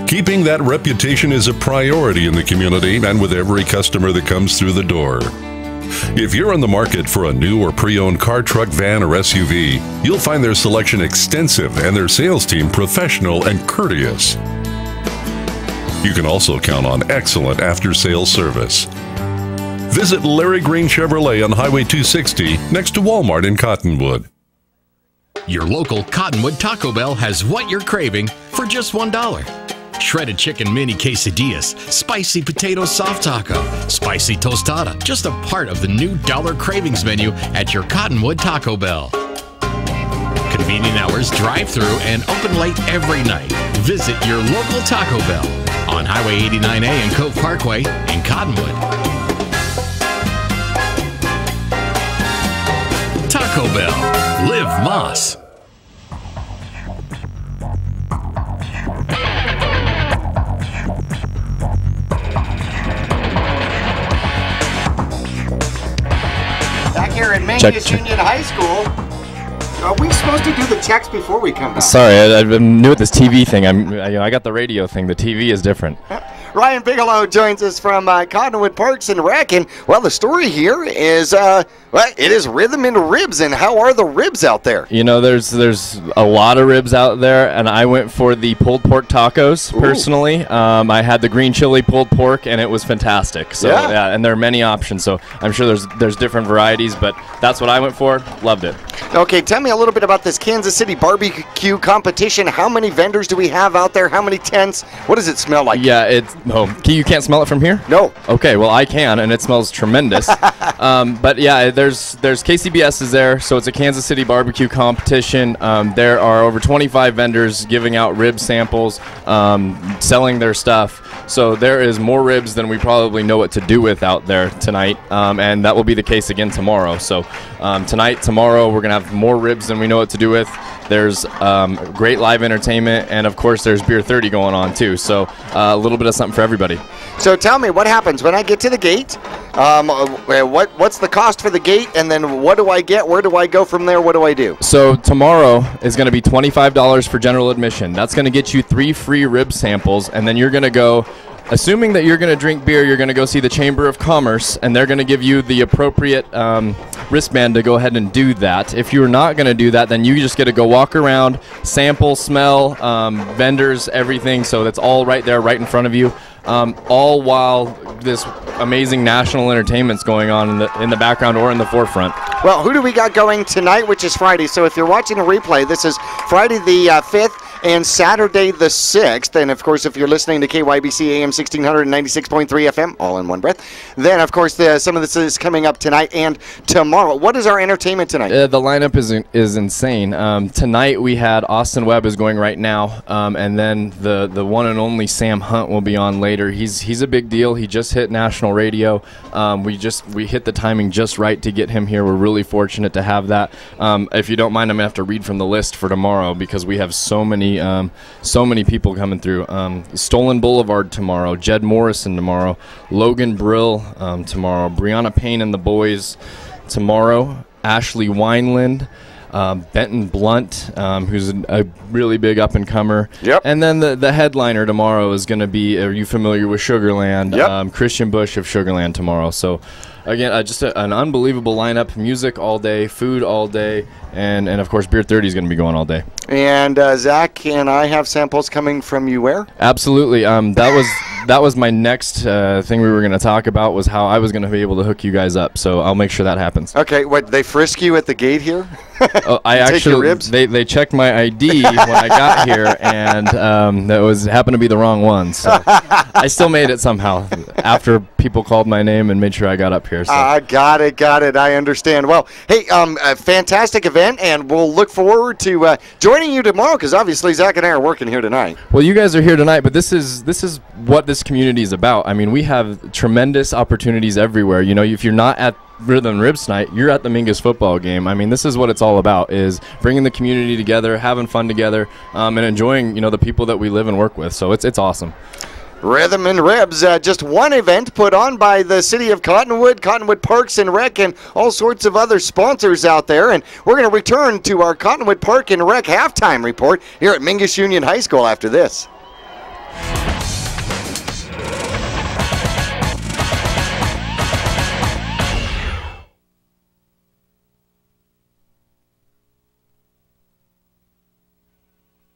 Keeping that reputation is a priority in the community and with every customer that comes through the door. If you're on the market for a new or pre-owned car, truck, van, or SUV, you'll find their selection extensive and their sales team professional and courteous. You can also count on excellent after-sales service. Visit Larry Green Chevrolet on Highway 260 next to Walmart in Cottonwood. Your local Cottonwood Taco Bell has what you're craving for just $1. Shredded chicken mini quesadillas, spicy potato soft taco, spicy tostada, just a part of the new Dollar Cravings menu at your Cottonwood Taco Bell. Convenient hours, drive-through, and open late every night. Visit your local Taco Bell on Highway 89A and Cove Parkway in Cottonwood. Taco Bell. Live Moss. Back here at Mingus Union High School. Are we supposed to do the checks before we come back? Sorry, I'm new at this TV thing. I got the radio thing. The TV is different. Ryan Bigelow joins us from Cottonwood Parks and Rec, and well, the story here is, it is rhythm and ribs. And how are the ribs out there? You know, there's a lot of ribs out there, and I went for the pulled pork tacos personally. I had the green chili pulled pork, and it was fantastic. So yeah, and there are many options. So I'm sure there's different varieties, but that's what I went for. Loved it. Okay, tell me a little bit about this Kansas City barbecue competition. How many vendors do we have out there? How many tents? What does it smell like? Yeah, you can't smell it from here? No. Okay, well I can, and it smells tremendous. But yeah, there's KCBS is there, so it's a Kansas City barbecue competition. There are over 25 vendors giving out rib samples, selling their stuff. So there is more ribs than we probably know what to do with out there tonight, and that will be the case again tomorrow. So tonight, tomorrow, we're going to have more ribs than we know what to do with. There's great live entertainment, and of course there's Beer 30 going on too. So a little bit of something for everybody. So tell me, what happens when I get to the gate? What's the cost for the gate, and then what do I get? Where do I go from there? What do I do? So tomorrow is going to be $25 for general admission. That's going to get you 3 free rib samples, and then you're going to go. Assuming that you're going to drink beer, you're going to go see the Chamber of Commerce, and they're going to give you the appropriate wristband to go ahead and do that. If you're not going to do that, then you just get to go walk around, sample, smell, vendors, everything. So that's all right there, right in front of you, all while this amazing national entertainment's going on in the background or in the forefront. Well, who do we got going tonight, which is Friday? So if you're watching a replay, this is Friday the 5th. And Saturday the 6th, and of course if you're listening to KYBC AM 1600 and 96.3 FM, all in one breath, then of course some of this is coming up tonight and tomorrow. What is our entertainment tonight? The lineup is insane. Tonight we had Austin Webb is going right now, and then the one and only Sam Hunt will be on later. He's a big deal. He just hit national radio. We hit the timing just right to get him here. We're really fortunate to have that. If you don't mind, I'm gonna have to read from the list for tomorrow because we have so many people coming through. Stolen Boulevard tomorrow, Jed Morrison tomorrow, Logan Brill tomorrow, Brianna Payne and the Boys tomorrow, Ashley Wineland, Benton Blunt, who's a really big up-and-comer. Yep. And then the headliner tomorrow is going to be, are you familiar with Sugarland? Yep. Christian Bush of Sugarland tomorrow. So Again, just an unbelievable lineup. Music all day, food all day, and of course, Beer 30 is going to be going all day. And Zach, can I have samples coming from you where? Absolutely. That was my next thing we were going to talk about, was how I was going to be able to hook you guys up. So I'll make sure that happens. Okay, what, they frisk you at the gate here? I actually, they checked my ID when I got here, and that happened to be the wrong one. So I still made it somehow after people called my name and made sure I got up here. So. Got it. I understand. Well, hey, a fantastic event, and we'll look forward to joining you tomorrow, because obviously Zach and I are working here tonight. Well, you guys are here tonight, but this is what this community is about. I mean, we have tremendous opportunities everywhere. You know, if you're not at Rhythm Ribs tonight, you're at the Mingus football game. I mean, this is what it's all about, is bringing the community together, having fun together, and enjoying, the people that we live and work with. So it's awesome. Rhythm and Ribs, just one event put on by the city of Cottonwood, Cottonwood Parks and Rec, and all sorts of other sponsors out there. And we're going to return to our Cottonwood Park and Rec halftime report here at Mingus Union High School after this.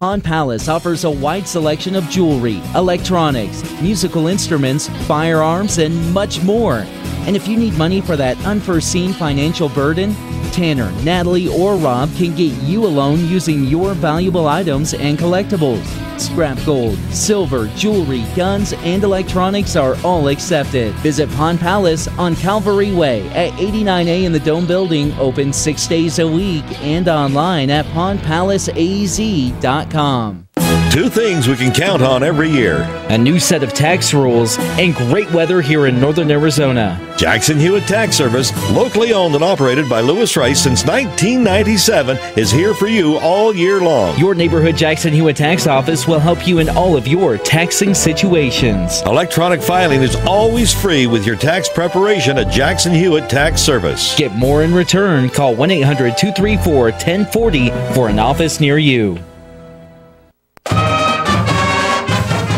Pond Palace offers a wide selection of jewelry, electronics, musical instruments, firearms, and much more. And if you need money for that unforeseen financial burden, Tanner, Natalie, or Rob can get you a loan using your valuable items and collectibles. Scrap gold, silver, jewelry, guns, and electronics are all accepted. Visit Pond Palace on Calvary Way at 89A in the Dome Building, open 6 days a week, and online at pondpalaceaz.com. Two things we can count on every year: a new set of tax rules and great weather here in northern Arizona. Jackson Hewitt Tax Service, locally owned and operated by Lewis Rice since 1997, is here for you all year long. Your neighborhood Jackson Hewitt Tax Office will help you in all of your taxing situations. Electronic filing is always free with your tax preparation at Jackson Hewitt Tax Service. Get more in return. Call 1-800-234-1040 for an office near you.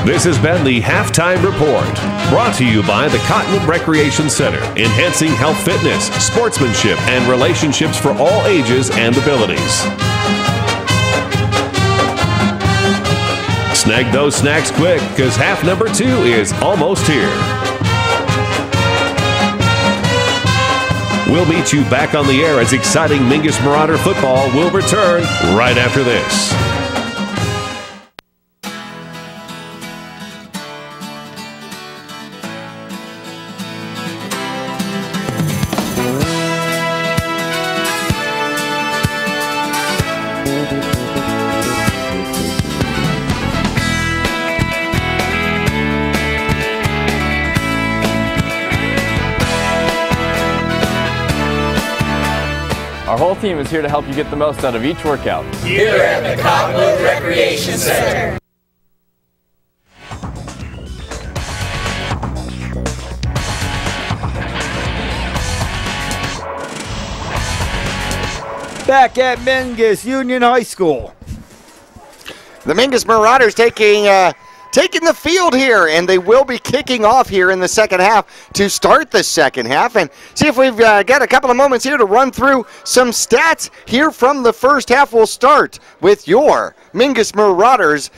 This has been the Halftime Report, brought to you by the Cottonwood Recreation Center, enhancing health, fitness, sportsmanship, and relationships for all ages and abilities. Snag those snacks quick, because half number 2 is almost here. We'll meet you back on the air as exciting Mingus Marauder football will return right after this. Our whole team is here to help you get the most out of each workout. Here at the Cottonwood Recreation Center. Back at Mingus Union High School. The Mingus Marauders taking the field here, and they will be kicking off here in the second half to start the second half. And see if we've got a couple of moments here to run through some stats here from the first half. We'll start with your Mingus Marauders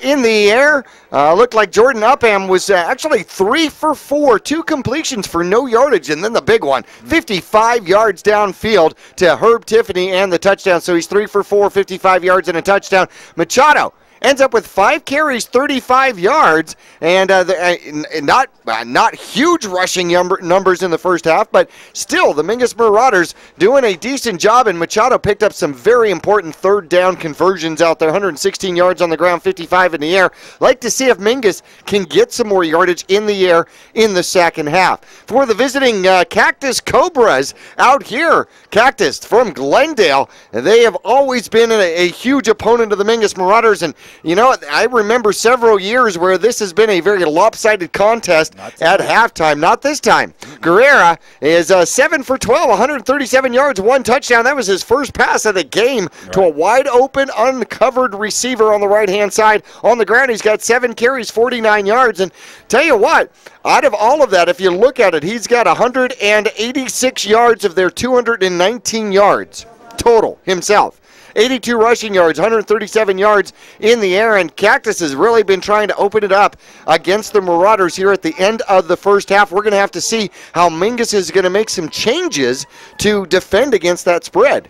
in the air. Looked like Jordan Upham was actually 3 for 4, 2 completions for no yardage, and then the big one, 55 yards downfield to Herb Tiffany and the touchdown. So he's 3 for 4, 55 yards and a touchdown. Machado ends up with 5 carries, 35 yards, and not huge rushing numbers in the first half, but still the Mingus Marauders doing a decent job, and Machado picked up some very important third down conversions out there, 116 yards on the ground, 55 in the air. Like to see if Mingus can get some more yardage in the air in the second half. For the visiting Cactus Cobras out here, Cactus from Glendale, they have always been a huge opponent of the Mingus Marauders, and you know, I remember several years where this has been a very lopsided contest at halftime. Not this time. Guerrera is 7 for 12, 137 yards, 1 touchdown. That was his first pass of the game to a wide open, uncovered receiver on the right-hand side. On the ground, he's got 7 carries, 49 yards. And tell you what, out of all of that, if you look at it, he's got 186 yards of their 219 yards total himself. 82 rushing yards, 137 yards in the air, and Cactus has really been trying to open it up against the Marauders here at the end of the first half. We're going to have to see how Mingus is going to make some changes to defend against that spread.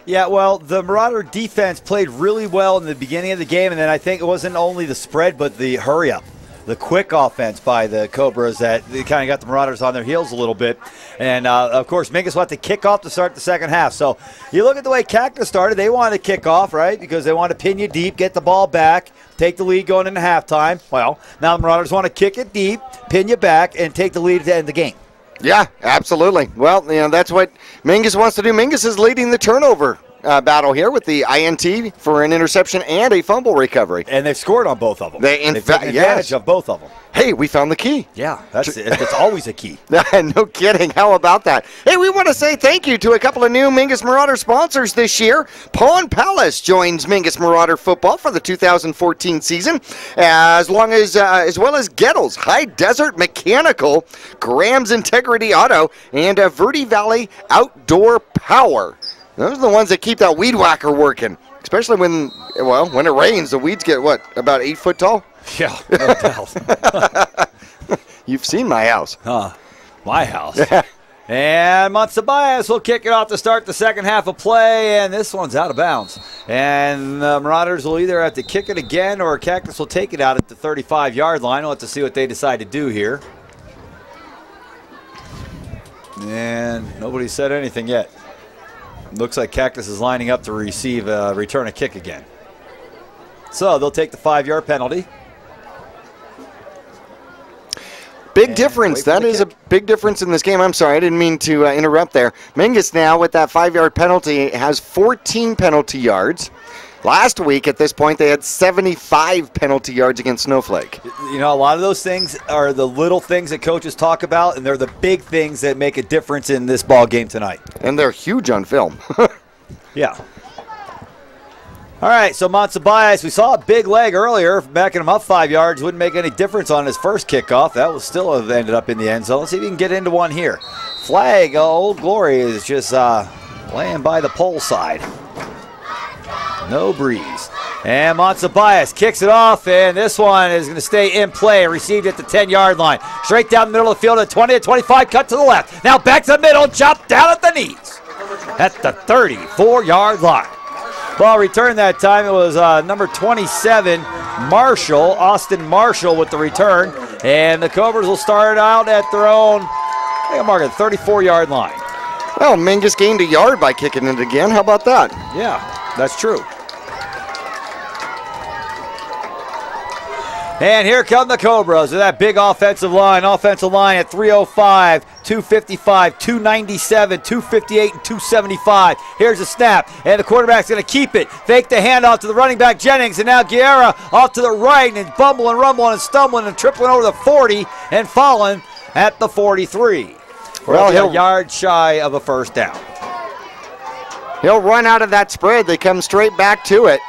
Yeah, well, the Marauder defense played really well in the beginning of the game, and then I think it wasn't only the spread but the hurry-up. The quick offense by the Cobras that kind of got the Marauders on their heels a little bit. And, of course, Mingus wanted to kick off to start the second half. So you look at the way Cactus started. They wanted to kick off, right, because they wanted to pin you deep, get the ball back, take the lead going into halftime. Well, now the Marauders want to kick it deep, pin you back, and take the lead to end the game. Yeah, absolutely. Well, you know, that's what Mingus wants to do. Mingus is leading the turnover battle here with the INT for an interception and a fumble recovery. And they've scored on both of them. They've taken advantage of both of them. Hey, we found the key. Yeah, that's always a key. No kidding. How about that? Hey, we want to say thank you to a couple of new Mingus Marauder sponsors this year. Pawn Palace joins Mingus Marauder football for the 2014 season, as well as Gettles, High Desert Mechanical, Graham's Integrity Auto, and Verde Valley Outdoor Power. Those are the ones that keep that weed whacker working, especially when it rains. The weeds get, about 8 foot tall? Yeah, no doubt. You've seen my house. My house. And Montsabias will kick it off to start the second half of play, and this one's out of bounds. And the Marauders will either have to kick it again or Cactus will take it out at the 35-yard line. We'll have to see what they decide to do here. And nobody said anything yet. Looks like Cactus is lining up to return a kick again. So they'll take the 5-yard penalty. Big difference. That is a big difference in this game. I'm sorry, I didn't mean to interrupt there. Mingus now with that 5-yard penalty has 14 penalty yards. Last week at this point they had 75 penalty yards against Snowflake. You know, a lot of those things are the little things that coaches talk about, and they're the big things that make a difference in this ball game tonight. And they're huge on film. Yeah. All right, so Montsabias, we saw a big leg earlier, backing him up 5 yards. Wouldn't make any difference on his first kickoff. That was still have ended up in the end zone. Let's see if we can get into one here. Flag, Old Glory is just laying by the pole side. No breeze. And Montsabias kicks it off, and this one is going to stay in play. Received at the 10-yard line. Straight down the middle of the field at 20 to 25, cut to the left. Now back to the middle, chop down at the knees. At the 34-yard line. Ball returned that time. It was number 27, Marshall, Austin Marshall with the return. And the Cobras will start out at their own, I think I'm marking the 34-yard line. Well, Mingus gained a yard by kicking it again. How about that? Yeah, that's true. And here come the Cobras with that big offensive line. Offensive line at 305, 255, 297, 258, and 275. Here's a snap, and the quarterback's going to keep it. Fake the handoff to the running back, Jennings, and now Guerra off to the right, and bumbling, rumbling, and stumbling, and tripling over the 40, and falling at the 43. Well, he'll a yard shy of a first down. He'll run out of that spread. They come straight back to it.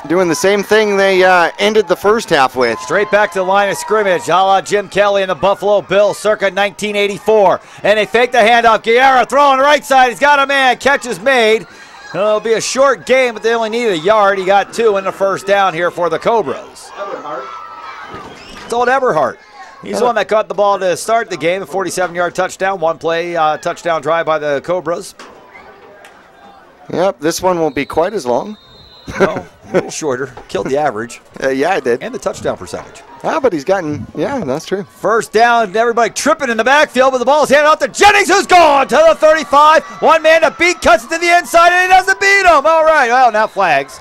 Doing the same thing they ended the first half with. Straight back to the line of scrimmage, a la Jim Kelly and the Buffalo Bills circa 1984. And they fake the handoff. Guerra throwing right side. He's got a man. Catch is made. It'll be a short game, but they only need a yard. He got 2 in the first down here for the Cobras. It's old Eberhardt. He's the one that caught the ball to start the game. A 47-yard touchdown. One play touchdown drive by the Cobras. Yep, this one won't be quite as long. No, a little shorter. Killed the average. Yeah, I did. And the touchdown percentage. Ah, but he's gotten, yeah, that's true. First down, everybody tripping in the backfield, but the ball is handed off to Jennings, who's gone to the 35. One man to beat, cuts it to the inside, and he doesn't beat him. All right, well, now flags.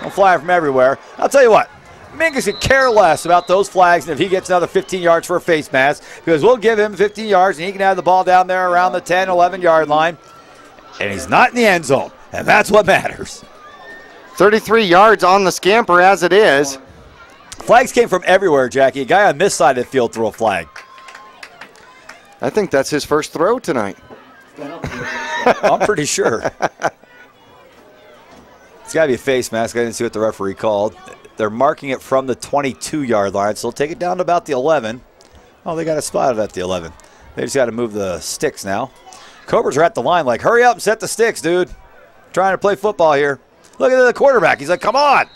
Don't fly from everywhere. I'll tell you what, Mingus could care less about those flags and if he gets another 15 yards for a face mask, because we'll give him 15 yards, and he can have the ball down there around the 10, 11-yard line, and he's not in the end zone, and that's what matters. 33 yards on the scamper as it is. Flags came from everywhere, Jackie. A guy on this side of the field threw a flag. I think that's his first throw tonight. I'm pretty sure. It's got to be a face mask. I didn't see what the referee called. They're marking it from the 22-yard line, so they'll take it down to about the 11. Oh, they got it spotted at the 11. They just got to move the sticks now. Cobras are at the line like, hurry up and set the sticks, dude. Trying to play football here. Look at the quarterback. He's like, come on.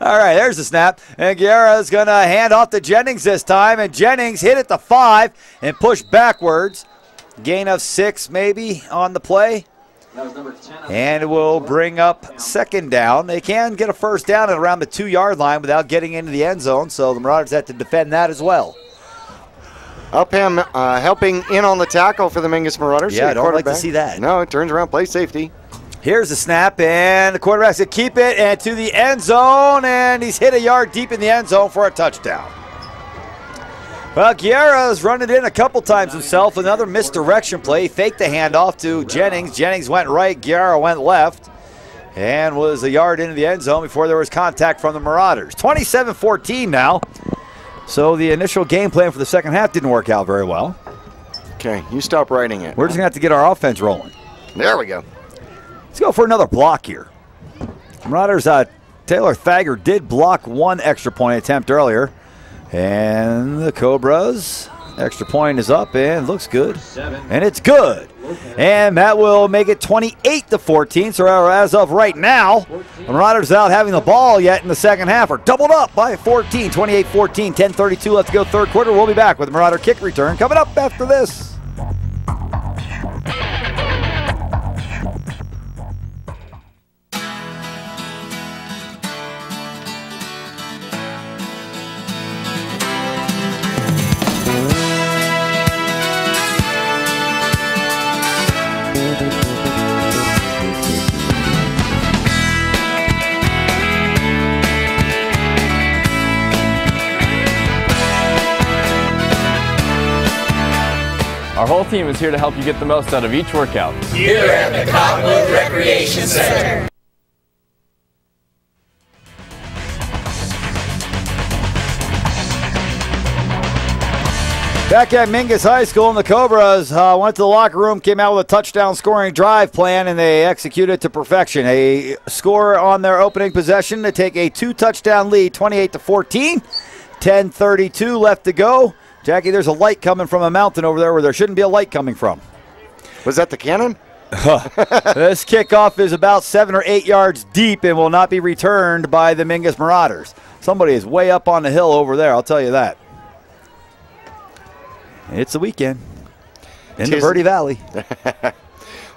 All right, there's the snap. And Guerra's going to hand off to Jennings this time, and Jennings hit at the 5 and pushed backwards. Gain of 6 maybe on the play. And we'll bring up second down. They can get a first down at around the 2-yard line without getting into the end zone, so the Marauders have to defend that as well. Upham helping in on the tackle for the Mingus Marauders. Yeah, I don't like to see that. No, it turns around, play safety. Here's the snap, and the quarterback's going to keep it and to the end zone, and he's hit a yard deep in the end zone for a touchdown. Well, Guerra's run it in a couple times himself. Another misdirection play. He faked the handoff to Jennings. Jennings went right. Guerra went left and was a yard into the end zone before there was contact from the Marauders. 27-14 now. So the initial game plan for the second half didn't work out very well. Okay, you stop writing it. We're just going to have to get our offense rolling. There we go. Let's go for another block here. Marauders, Taylor Thager did block one extra point attempt earlier. And the Cobras, extra point is up and looks good. And it's good. And that will make it 28-14. So as of right now, the Marauders without having the ball yet in the second half are doubled up by 14, 28-14, 10:32 left to go third quarter. We'll be back with the Marauder kick return coming up after this. Our whole team is here to help you get the most out of each workout. Here at the Cottonwood Recreation Center. Back at Mingus High School, and the Cobras went to the locker room, came out with a touchdown scoring drive plan, and they executed it to perfection. A score on their opening possession to take a 2-touchdown lead, 28-14. 10:32 left to go. Jackie, there's a light coming from a mountain over there where there shouldn't be a light coming from. Was that the cannon? This kickoff is about 7 or 8 yards deep and will not be returned by the Mingus Marauders. Somebody is way up on the hill over there, I'll tell you that. It's the weekend in the Verde Valley.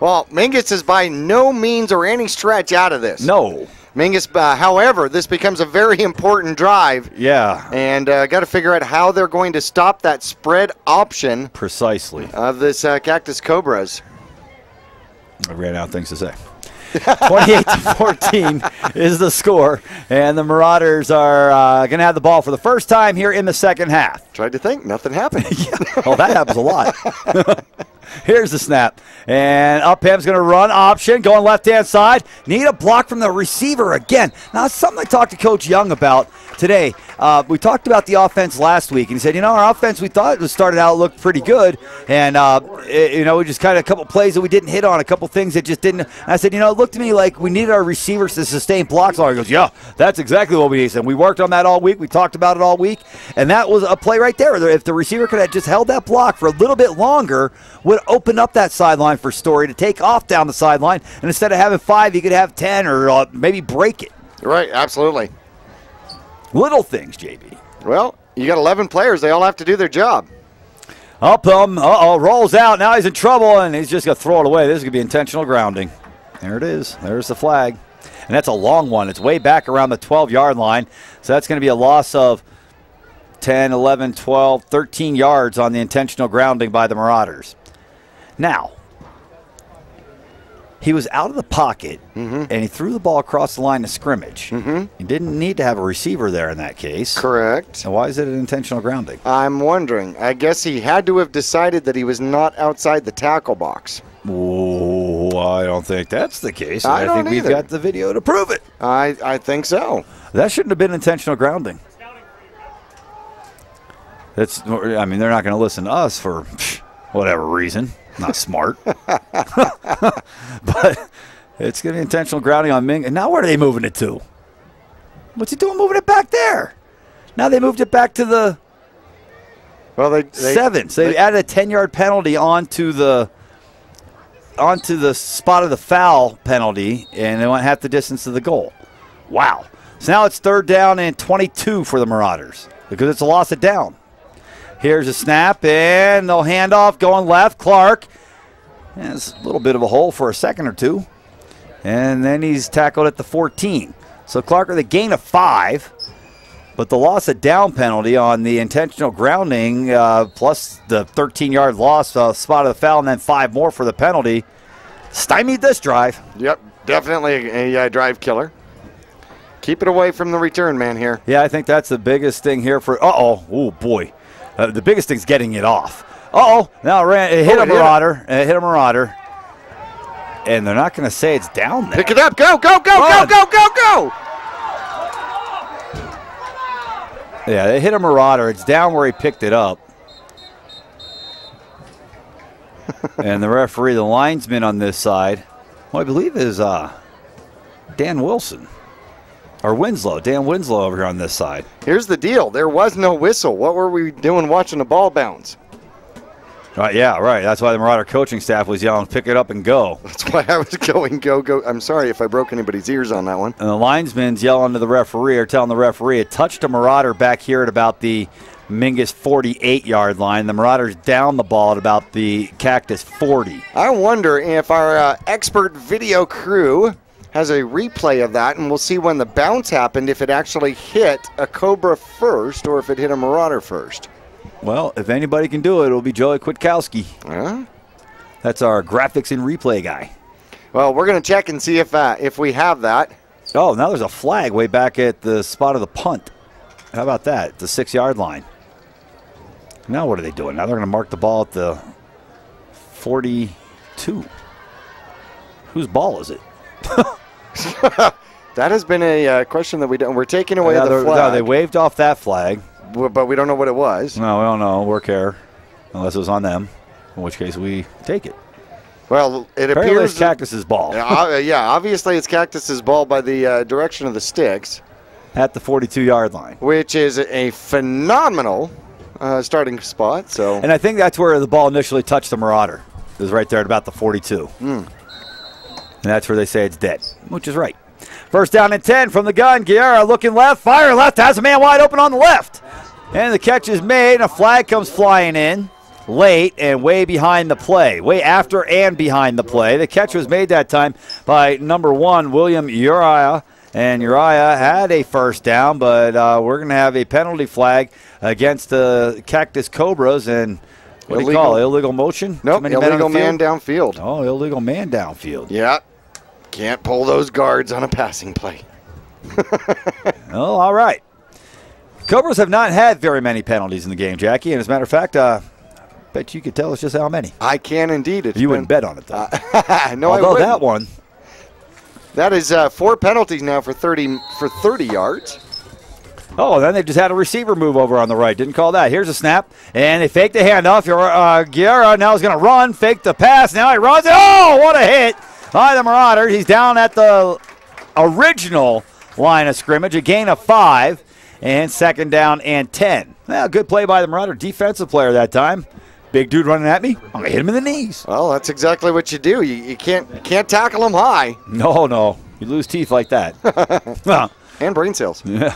Well, Mingus is by no means or any stretch out of this. No. Mingus, however, this becomes a very important drive. Yeah. And got to figure out how they're going to stop that spread option. Precisely. Of this Cactus Cobras. I ran out of things to say. 28-14 is the score, and the Marauders are going to have the ball for the first time here in the second half. Tried to think, nothing happened. Yeah. Well, that happens a lot. Here's the snap, and Upham's going to run option, going left-hand side. Need a block from the receiver again. Now, it's something I talked to Coach Young about today. We talked about the offense last week, and he said, our offense, we thought it was started out looked pretty good, and, we just kind of a couple plays that we didn't hit on, a couple things that just didn't. I said, it looked to me like we needed our receivers to sustain blocks. He goes, yeah, that's exactly what we need. And we worked on that all week. We talked about it all week, and that was a play right there. If the receiver could have just held that block for a little bit longer, would open up that sideline for Story to take off down the sideline, and instead of having 5, you could have 10 or maybe break it. Right, absolutely. Little things, JB. Well, you got 11 players. They all have to do their job. Upham, rolls out. Now he's in trouble, and he's just going to throw it away. This is going to be intentional grounding. There it is. There's the flag. And that's a long one. It's way back around the 12-yard line. So that's going to be a loss of 10, 11, 12, 13 yards on the intentional grounding by the Marauders. Now, he was out of the pocket, and he threw the ball across the line of scrimmage. He didn't need to have a receiver there in that case. Correct. And why is it an intentional grounding? I'm wondering. I guess he had to have decided that he was not outside the tackle box. Oh, I don't think that's the case. I don't think we've either. got the video to prove it. I think so. That shouldn't have been intentional grounding. I mean, they're not going to listen to us for whatever reason. Not smart. But it's going to be intentional grounding on Ming. And now where are they moving it to? What's he doing moving it back there? Now they moved it back to the 7. So they added a 10-yard penalty onto the spot of the foul penalty, and they went half the distance to the goal. Wow. So now it's 3rd down and 22 for the Marauders because it's a loss of down. Here's a snap, and they'll hand off going left. Clark has a little bit of a hole for a second or two, and then he's tackled at the 14. So Clark with a gain of 5, but the loss of down penalty on the intentional grounding plus the 13-yard loss spot of the foul and then 5 more for the penalty stymied this drive. Yep, definitely a drive killer. Keep it away from the return man here. Yeah, I think that's the biggest thing here for – oh boy. The biggest thing's getting it off. Now it hit a Marauder. It hit a Marauder. And they're not going to say it's down there. Pick it up. Go. Yeah, they hit a Marauder. It's down where he picked it up. And the referee, the linesman on this side, I believe is Dan Wilson. Or Winslow. Dan Winslow over here on this side. Here's the deal. There was no whistle. What were we doing watching the ball bounce? Right, yeah, right. That's why the Marauder coaching staff was yelling, pick it up and go. That's why I was going, go. I'm sorry if I broke anybody's ears on that one. And the linesman's yelling to the referee or telling the referee it touched a Marauder back here at about the Mingus 48-yard line. The Marauders down the ball at about the Cactus 40. I wonder if our expert video crew has a replay of that, and we'll see when the bounce happened, if it actually hit a Cobra first or if it hit a Marauder first. Well, if anybody can do it, it'll be Joey Kwiatkowski. Yeah. That's our graphics and replay guy. Well, we're going to check and see if we have that. Oh, now there's a flag way back at the spot of the punt. How about that? The 6-yard line. Now what are they doing? Now they're going to mark the ball at the 42. Whose ball is it? That has been a question that we're taking away the flag. No, they waved off that flag. But we don't know what it was. No, we don't know. We're care. Unless it was on them, in which case we take it. Well, it apparently appears it's Cactus's ball. Yeah, obviously it's Cactus's ball by the direction of the sticks. At the 42-yard line. Which is a phenomenal starting spot. And I think that's where the ball initially touched the Marauder. It was right there at about the 42. And that's where they say it's dead, which is right. 1st down and 10 from the gun. Guerra looking left, fire left, has a man wide open on the left. And the catch is made, and a flag comes flying in late and way behind the play, way after and behind the play. The catch was made that time by number 1, William Uriah. And Uriah had a 1st down, but we're going to have a penalty flag against the Cactus Cobras. And what do you call it? Illegal motion? Nope, illegal man downfield. Oh, illegal man downfield. Yeah. Can't pull those guards on a passing play. Oh, all right. Cobras have not had very many penalties in the game, Jackie. And as a matter of fact, bet you could tell us just how many. I can indeed. You wouldn't bet on it, though. No, although that one. That is 4 penalties now for 30 yards. Oh, then they just had a receiver move over on the right. Didn't call that. Here's a snap, and they faked the handoff. Guerra now is going to run, fake the pass. Now he runs it. Oh, what a hit by the Marauder. He's down at the original line of scrimmage, a gain of 5, and 2nd down and 10. Well, good play by the Marauder defensive player that time. Big dude running at me. I'm going to hit him in the knees. Well, that's exactly what you do. You can't tackle him high. No. You lose teeth like that. And brain cells. Yeah.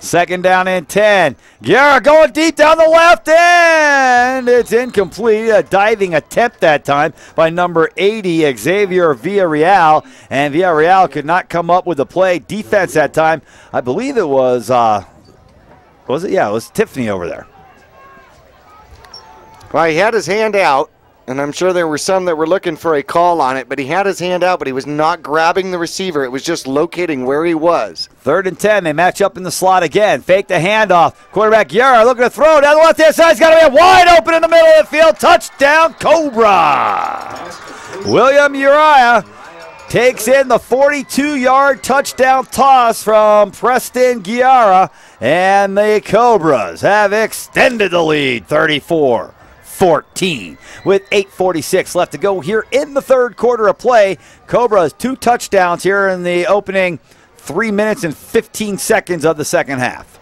2nd down and 10. Guerra going deep down the left end. It's incomplete. A diving attempt that time by number 80, Xavier Villarreal. And Villarreal could not come up with a play. Defense that time, I believe it was it? Yeah, it was Tiffany over there. Well, he had his hand out, and I'm sure there were some that were looking for a call on it, but he had his hand out, but he was not grabbing the receiver. It was just locating where he was. 3rd and 10. They match up in the slot again. Fake the handoff. Quarterback Guerra looking to throw down the left-hand side. He's got to be wide open in the middle of the field. Touchdown, Cobra. William Uriah takes in the 42-yard touchdown toss from Preston Giara, and the Cobras have extended the lead 34-14 with 8:46 left to go here in the third quarter of play. Cobras 2 touchdowns here in the opening 3 minutes and 15 seconds of the second half.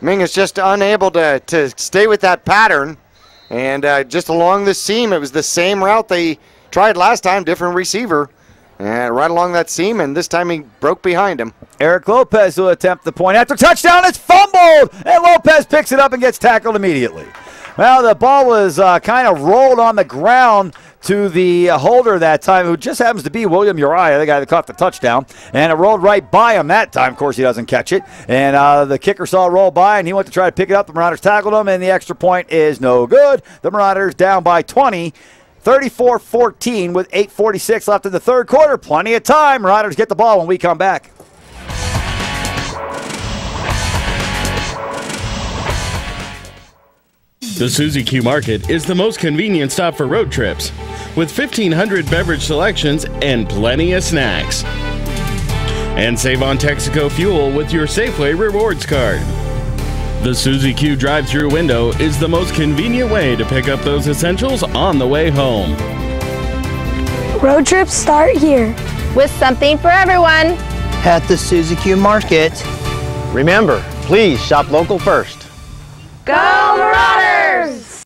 Mingus just unable to stay with that pattern, and just along the seam, it was the same route they tried last time, different receiver. And right along that seam, and this time he broke behind him. Eric Lopez will attempt the point after touchdown. It's fumbled, and Lopez picks it up and gets tackled immediately. Well, the ball was kind of rolled on the ground to the holder that time, who just happens to be William Uriah, the guy that caught the touchdown, and it rolled right by him that time. Of course, he doesn't catch it, and the kicker saw it roll by, and he went to try to pick it up. The Marauders tackled him, and the extra point is no good. The Marauders down by 20. 34-14 with 8:46 left in the third quarter. Plenty of time. Marauders get the ball when we come back. The Suzy Q Market is the most convenient stop for road trips, with 1,500 beverage selections and plenty of snacks. And save on Texaco fuel with your Safeway Rewards card. The Suzy Q drive-thru window is the most convenient way to pick up those essentials on the way home. Road trips start here. With something for everyone. At the Suzy Q Market. Remember, please shop local first. Go Marauders!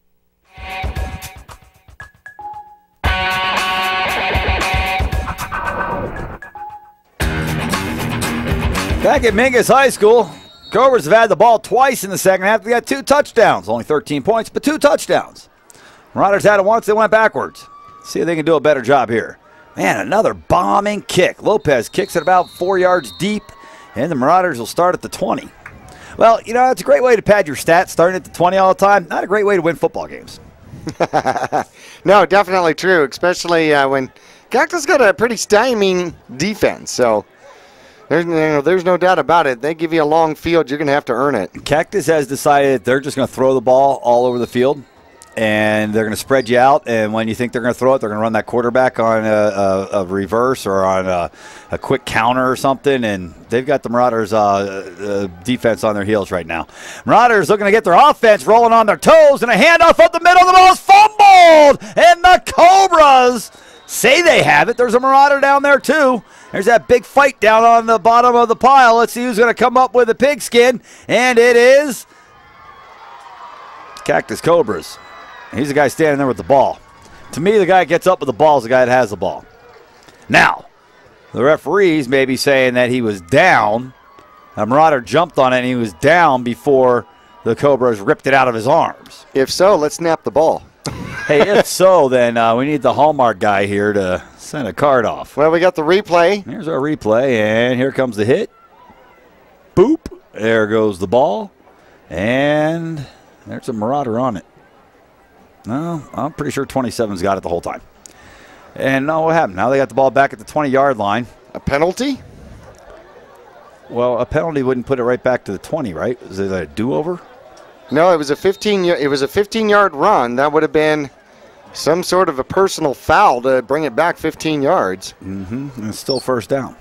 Back at Mingus High School, Cobras have had the ball twice in the second half. They got 2 touchdowns, only 13 points, but 2 touchdowns. Marauders had it once, they went backwards. See if they can do a better job here. Man, another bombing kick. Lopez kicks it about 4 yards deep, and the Marauders will start at the 20. Well, you know, it's a great way to pad your stats, starting at the 20 all the time. Not a great way to win football games. No, definitely true, especially when Cactus got a pretty stymied defense, so there's no doubt about it. They give you a long field, you're going to have to earn it. Cactus has decided they're just going to throw the ball all over the field, and they're going to spread you out, and when you think they're going to throw it, they're going to run that quarterback on a reverse or on a quick counter or something, and they've got the Marauders' defense on their heels right now. Marauders looking to get their offense rolling on their toes, and a handoff up the middle. The ball is fumbled, and the Cobras say they have it. There's a Marauder down there, too. There's that big fight down on the bottom of the pile. Let's see who's going to come up with a pigskin, and it is Cactus Cobras. He's the guy standing there with the ball. To me, the guy that gets up with the ball is the guy that has the ball. Now, the referees may be saying that he was down. A Marauder jumped on it, and he was down before the Cobras ripped it out of his arms. If so, let's snap the ball. Hey, if so, then we need the Hallmark guy here to send a card off. Well, we got the replay. Here's our replay, and here comes the hit. Boop. There goes the ball. And there's a Marauder on it. No, I'm pretty sure 27's got it the whole time. And no, what happened? Now they got the ball back at the 20-yard line. A penalty? Well, a penalty wouldn't put it right back to the 20, right? Is it a do-over? No, it was a 15-yard run. That would have been some sort of a personal foul to bring it back 15 yards. And it's still first down.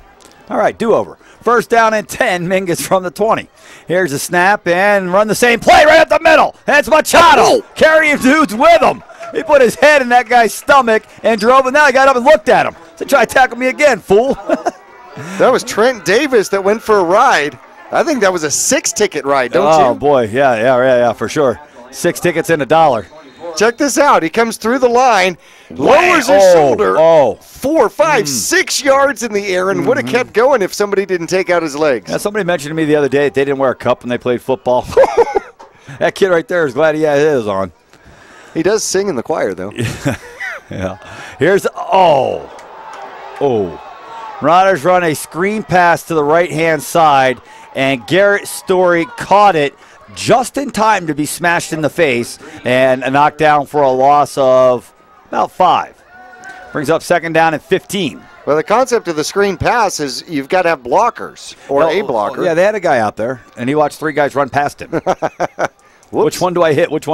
All right, do-over. First down and 10, Mingus from the 20. Here's a snap and run the same play right up the middle. That's Machado carrying dudes with him. He put his head in that guy's stomach and drove, and now he got up and looked at him. So try to tackle me again, fool. That was Trent Davis that went for a ride. I think that was a 6-ticket ride, don't you? Oh, boy, yeah, for sure. 6 tickets and $1. Check this out. He comes through the line, lowers his shoulder, 4, 5, 6 yards in the air, and would have kept going if somebody didn't take out his legs. Yeah, somebody mentioned to me the other day that they didn't wear a cup when they played football. That kid right there is glad he had his on. He does sing in the choir, though. Yeah. Here's Marauders run a screen pass to the right-hand side, and Garrett Story caught it just in time to be smashed in the face and a knockdown for a loss of about 5. Brings up second down and 15. Well, the concept of the screen pass is you've got to have blockers or a blocker. Yeah, they had a guy out there, and he watched 3 guys run past him. Which one do I hit? Which,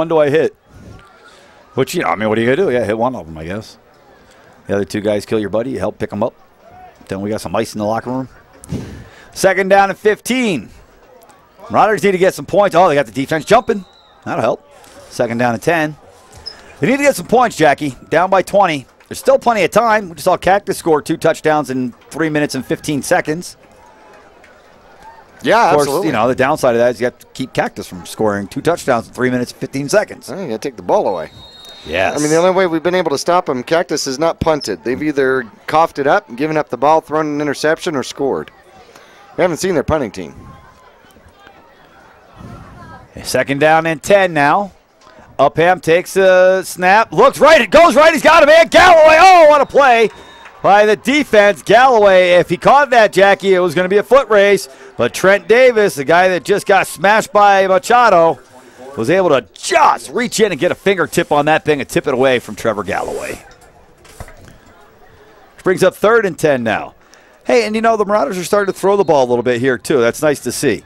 you know, I mean, what are you going to do? Yeah, hit one of them, I guess. The other two guys kill your buddy. You help pick them up. Then we got some ice in the locker room. 2nd down and 15. Marauders need to get some points. Oh, they got the defense jumping. That'll help. 2nd down and 10. They need to get some points, Jackie. Down by 20. There's still plenty of time. We just saw Cactus score 2 touchdowns in 3 minutes and 15 seconds. Yeah, of course, absolutely. You know, the downside of that is you have to keep Cactus from scoring 2 touchdowns in 3 minutes and 15 seconds. You got to take the ball away. Yes. I mean, the only way we've been able to stop them, Cactus has not punted. They've either coughed it up, given up the ball, thrown an interception, or scored. We haven't seen their punting team. 2nd down and 10 now. Upham takes a snap, looks right, it goes right, he's got him, and Galloway, oh, what a play by the defense. Galloway, if he caught that, Jackie, it was going to be a foot race, but Trent Davis, the guy that just got smashed by Machado, was able to just reach in and get a fingertip on that thing and tip it away from Trevor Galloway. Which brings up 3rd and 10 now. Hey, and you know, the Marauders are starting to throw the ball a little bit here, too. That's nice to see.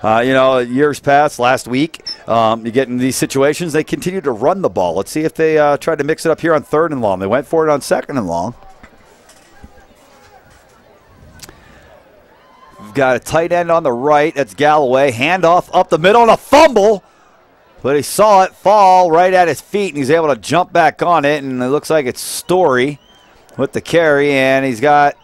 You know, years past, last week, you get in these situations, they continue to run the ball. Let's see if they try to mix it up here on 3rd and long. They went for it on 2nd and long. We've got a tight end on the right. That's Galloway. Handoff up the middle and a fumble. But he saw it fall right at his feet, and he's able to jump back on it, and it looks like it's Story with the carry, and he's got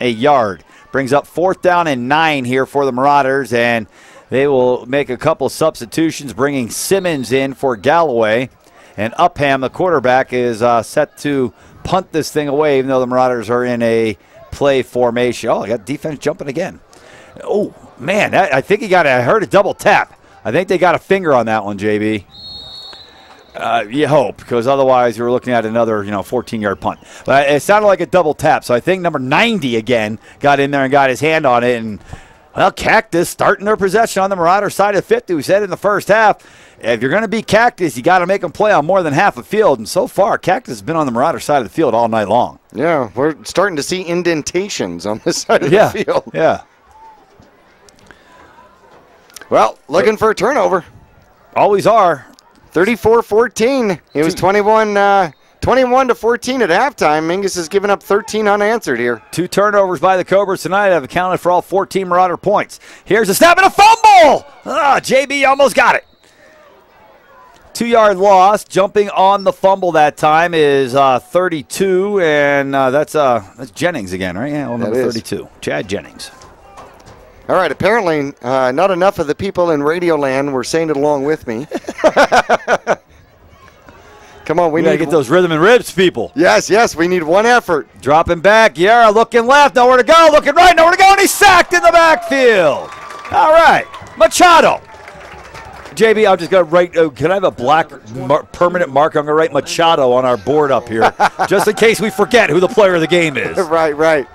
a yard. Brings up 4th down and 9 here for the Marauders, and they will make a couple substitutions, bringing Simmons in for Galloway. And Upham, the quarterback, is set to punt this thing away, even though the Marauders are in a play formation. Oh, I got defense jumping again. Oh, man, I think I heard a double tap. I think they got a finger on that one, JB. You hope, because otherwise you're looking at another, 14-yard punt. But it sounded like a double tap, so I think number 90 again got in there and got his hand on it. And, well, Cactus starting their possession on the Marauder side of 50. We said in the first half, if you're going to beat Cactus, you got to make them play on more than half the field. And so far, Cactus has been on the Marauder side of the field all night long. Yeah, we're starting to see indentations on this side of the field. Yeah. Well, looking for a turnover. Always are. 34-14. It was 21 to 14 at halftime. Mingus has given up 13 unanswered here. 2 turnovers by the Cobras tonight have accounted for all 14 Marauder points. Here's a snap and a fumble. JB almost got it. 2-yard loss. Jumping on the fumble that time is 32, and that's Jennings again, right? Yeah, number 32, Chad Jennings. All right, apparently not enough of the people in Radioland were saying it along with me. Come on, we need to get those rhythm and ribs, people. Yes, we need one effort. Dropping back, Yara looking left, nowhere to go, looking right, nowhere to go, and he's sacked in the backfield. All right, Machado. JB, I'm just going to write, can I have a black permanent mark? I'm going to write Machado on our board up here, just in case we forget who the player of the game is. Right.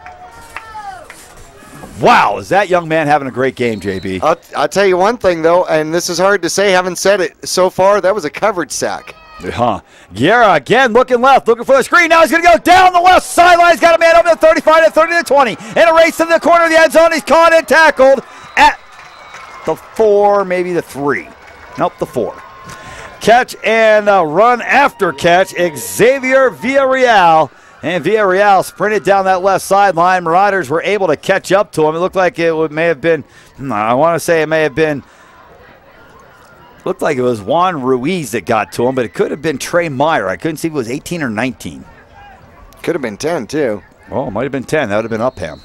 Wow, is that young man having a great game, JB? I'll tell you one thing, though, and this is hard to say, haven't said it so far, that was a coverage sack. Guerra again looking left, looking for the screen. Now he's going to go down the left sideline. He's got a man over the 35 to 30 to 20. And a race to the corner of the end zone. He's caught and tackled at the 4, maybe the 3. Nope, the 4. Catch and run after catch, Xavier Villarreal. And Villarreal sprinted down that left sideline. Marauders were able to catch up to him. It looked like may have been, looked like it was Juan Ruiz that got to him, but it could have been Trey Meyer. I couldn't see if it was 18 or 19. Could have been 10, too. Oh, it might have been 10. That would have been Upham.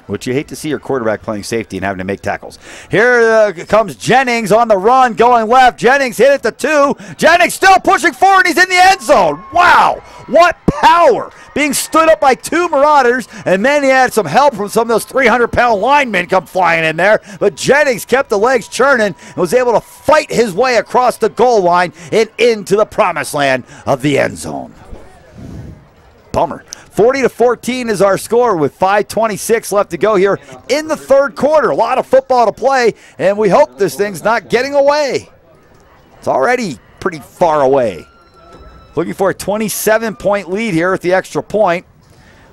Which you hate to see your quarterback playing safety and having to make tackles. Here comes Jennings on the run, going left. Jennings hit it to 2. Jennings still pushing forward. He's in the end zone. Wow, what power. Being stood up by 2 Marauders, and then he had some help from some of those 300-pound linemen come flying in there. But Jennings kept the legs churning and was able to fight his way across the goal line and into the promised land of the end zone. Bummer. 40-14 is our score with 5:26 left to go here in the third quarter. A lot of football to play, and we hope this thing's not getting away. It's already pretty far away. Looking for a 27-point lead here with the extra point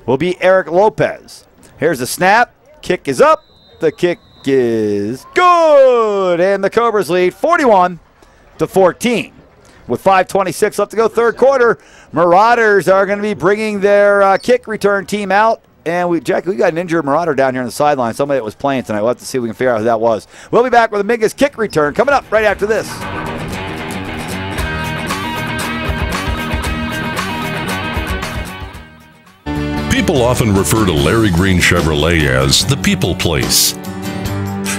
will be Eric Lopez. Here's the snap. Kick is up. The kick is good, and the Cobras lead 41-14. with 5:26 left to go, third quarter. Marauders are going to be bringing their kick return team out. And Jackie, we got an injured Marauder down here on the sideline. Somebody that was playing tonight. We'll have to see if we can figure out who that was. We'll be back with a Mingus kick return coming up right after this. People often refer to Larry Green Chevrolet as the people place.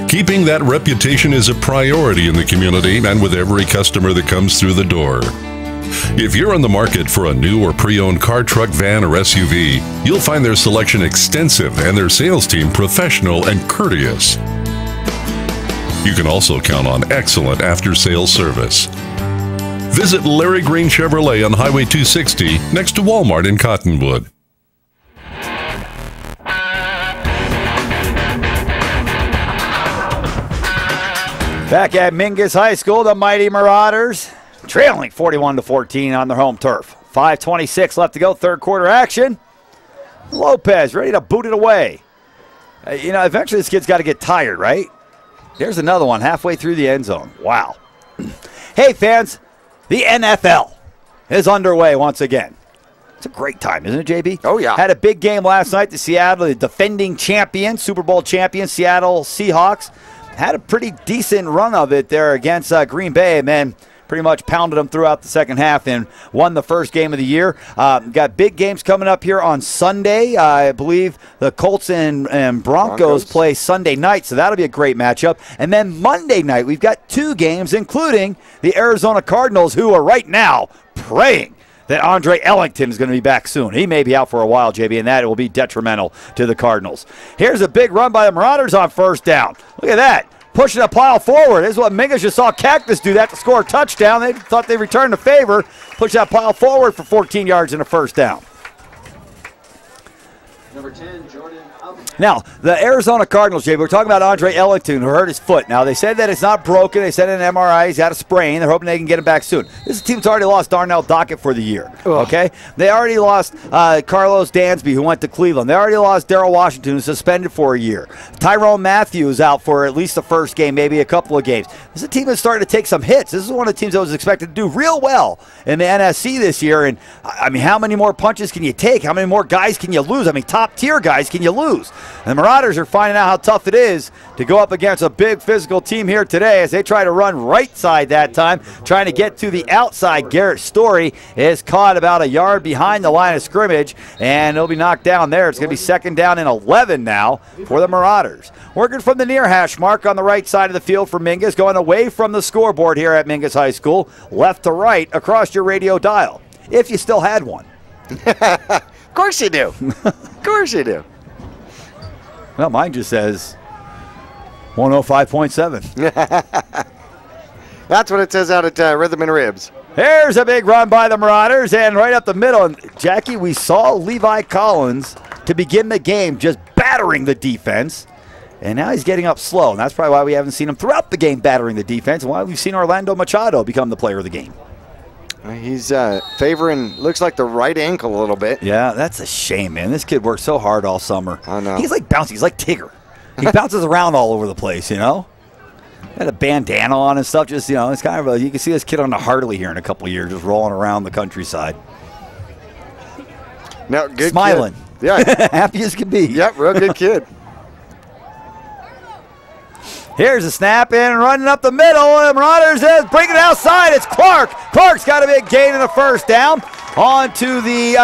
Keeping that reputation is a priority in the community and with every customer that comes through the door. If you're on the market for a new or pre-owned car, truck, van, or SUV, you'll find their selection extensive and their sales team professional and courteous. You can also count on excellent after-sales service. Visit Larry Green Chevrolet on Highway 260 next to Walmart in Cottonwood. Back at Mingus High School, the mighty Marauders trailing 41-14 on their home turf. 5:26 left to go, third quarter action. Lopez ready to boot it away. Eventually this kid's got to get tired, right? There's another one halfway through the end zone. Wow. Hey, fans, the NFL is underway once again. It's a great time, isn't it, JB? Oh, yeah. Had a big game last night. The Seattle, the defending champion, Super Bowl champion, Seattle Seahawks, had a pretty decent run of it there against Green Bay, and then pretty much pounded them throughout the second half and won the first game of the year. Got big games coming up here on Sunday. I believe the Colts and Broncos play Sunday night, so that'll be a great matchup. And then Monday night, we've got two games, including the Arizona Cardinals, who are right now praying that Andre Ellington is going to be back soon. He may be out for a while, JB, and that will be detrimental to the Cardinals. Here's a big run by the Marauders on first down. Look at that. Pushing a pile forward. This is what Mingus just saw Cactus do that to score a touchdown. They thought they returned the favor. Push that pile forward for 14 yards and a first down. Number 10, Jordan. Now, the Arizona Cardinals, Jay, we're talking about Andre Ellington, who hurt his foot. Now, they said that it's not broken. They said in an MRI he's got a sprain. They're hoping they can get him back soon. This is a team that's already lost Darnell Dockett for the year, okay? They already lost Carlos Dansby, who went to Cleveland. They already lost Darrell Washington, who's suspended for a year. Tyrone Matthew is out for at least the first game, maybe a couple of games. This is a team that's starting to take some hits. This is one of the teams that was expected to do real well in the NFC this year. And, I mean, how many more punches can you take? How many more guys can you lose? I mean, top-tier guys can you lose? And the Marauders are finding out how tough it is to go up against a big physical team here today as they try to run right side that time, trying to get to the outside. Garrett Story is caught about a yard behind the line of scrimmage, and he'll be knocked down there. It's going to be second down and 11 now for the Marauders. Working from the near hash mark on the right side of the field for Mingus, going away from the scoreboard here at Mingus High School, left to right across your radio dial, if you still had one. Of course you do. Of course you do. Well, mine just says 105.7. That's what it says out at Rhythm and Ribs. Here's a big run by the Marauders, and right up the middle. And Jackie, we saw Levi Collins to begin the game just battering the defense, and now he's getting up slow. And that's probably why we haven't seen him throughout the game battering the defense, and why we've seen Orlando Machado become the player of the game. He's favoring, looks like the right ankle a little bit. Yeah, that's a shame, man. This kid worked so hard all summer. I know. He's like bouncy. He's like Tigger. He bounces around all over the place, you know? Had a bandana on and stuff. Just, it's kind of you can see this kid on the Harley here in a couple of years, just rolling around the countryside. No, good smiling. Kid. Yeah. Happy as can be. Yep, real good kid. Here's a snap in and running up the middle. And Marauders is bringing it outside. It's Clark. Clark's got a big gain in the first down. On to the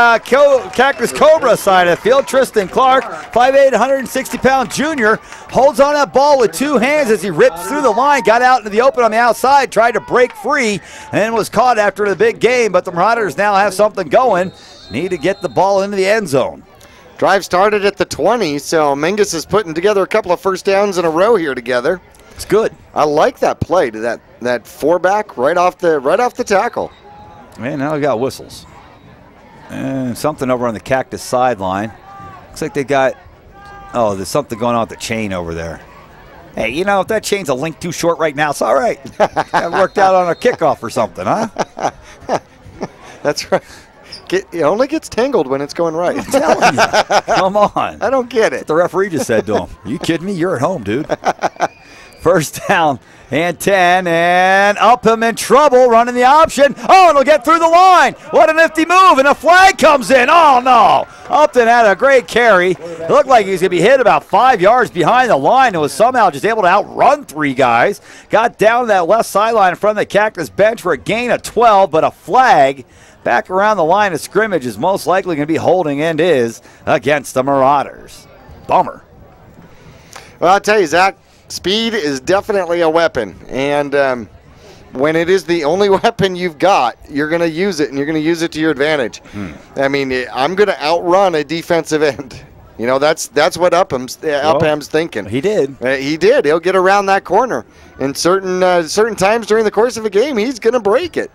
Cactus Cobra side of the field. Tristan Clark, 5'8", 160-pound junior, holds on that ball with two hands as he rips through the line, got out into the open on the outside, tried to break free, and was caught after the big game. But the Marauders now have something going. Need to get the ball into the end zone. Drive started at the 20, so Mingus is putting together a couple of first downs in a row here together. It's good. I like that play to that four-back right off the tackle. Man, now we got whistles. And something over on the Cactus sideline. Looks like they got, there's something going on with the chain over there. Hey, if that chain's a link too short right now, it's all right. That worked out on a kickoff or something, huh? That's right. It only gets tangled when it's going right. I'm telling you. Come on. I don't get it. That's what the referee just said to him. Are you kidding me? You're at home, dude. First down and 10, and Upham in trouble, running the option. Oh, and he'll get through the line. What a nifty move, and a flag comes in. Oh, no. Upton had a great carry. It looked like he was going to be hit about 5 yards behind the line and was somehow just able to outrun 3 guys. Got down that left sideline in front of the Cactus bench for a gain of 12, but a flag back around the line of scrimmage is most likely going to be holding, and is against the Marauders. Bummer. Well, I'll tell you, Zach, speed is definitely a weapon, and when it is the only weapon you've got, you're going to use it, and you're going to use it to your advantage. I mean, I'm going to outrun a defensive end. You know, that's what Upham's thinking. He did. He did. He'll get around that corner. And certain times during the course of a game, he's going to break it.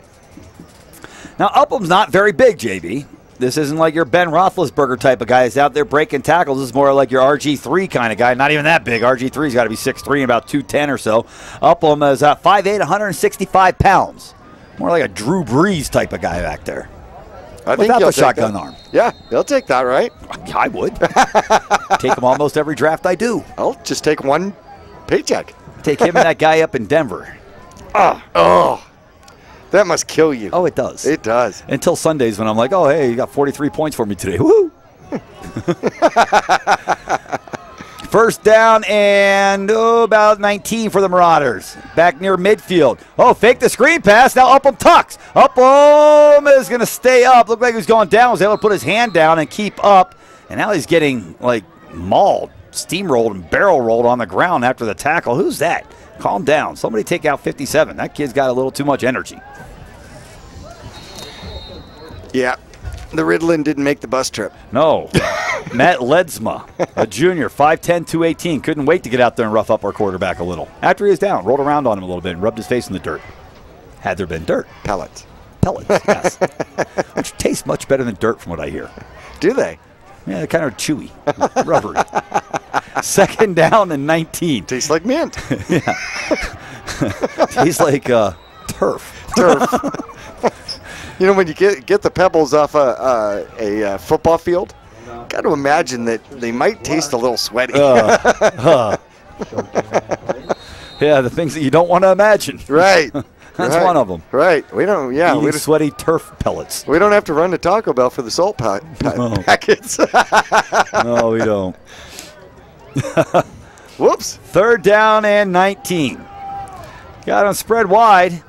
Now, Upham's not very big, JB. This isn't like your Ben Roethlisberger type of guy that's out there breaking tackles. This is more like your RG3 kind of guy. Not even that big. RG3's got to be 6'3", and about 210 or so. Upham is 5'8", 165 pounds. More like a Drew Brees type of guy back there. I think without he'll the take shotgun that. arm. Yeah, he'll take that, right? I would. Take him almost every draft I do. I'll just take one paycheck. Take him and that guy up in Denver. Oh. That must kill you. Oh, it does. It does. Until Sundays when I'm like, oh, hey, you got 43 points for me today. Woo! First down and about 19 for the Marauders. Back near midfield. Oh, fake the screen pass. Now Upham tucks. Upham is going to stay up. Looked like he was going down. Was able to put his hand down and keep up. And now he's getting, like, mauled, steamrolled, and barrel rolled on the ground after the tackle. Who's that? Calm down. Somebody take out 57. That kid's got a little too much energy. Yeah. The Ritalin didn't make the bus trip. No. Matt Ledsma, a junior, 5'10", 218. Couldn't wait to get out there and rough up our quarterback a little. After he was down, rolled around on him a little bit and rubbed his face in the dirt. Had there been dirt. Pellets. Pellets, yes. Which tastes much better than dirt from what I hear. Do they? Yeah, they're kind of chewy, rubbery. Second down and 19. Tastes like mint. Yeah. Tastes like turf. You know, when you get the pebbles off a football field, got to imagine that they might taste a little sweaty. Yeah, the things that you don't want to imagine. Right. That's one of them. Right. We don't. Yeah. Eating sweaty turf pellets. We don't have to run to Taco Bell for the salt packets. No, we don't. Whoops. Third down and 19. Got him spread wide.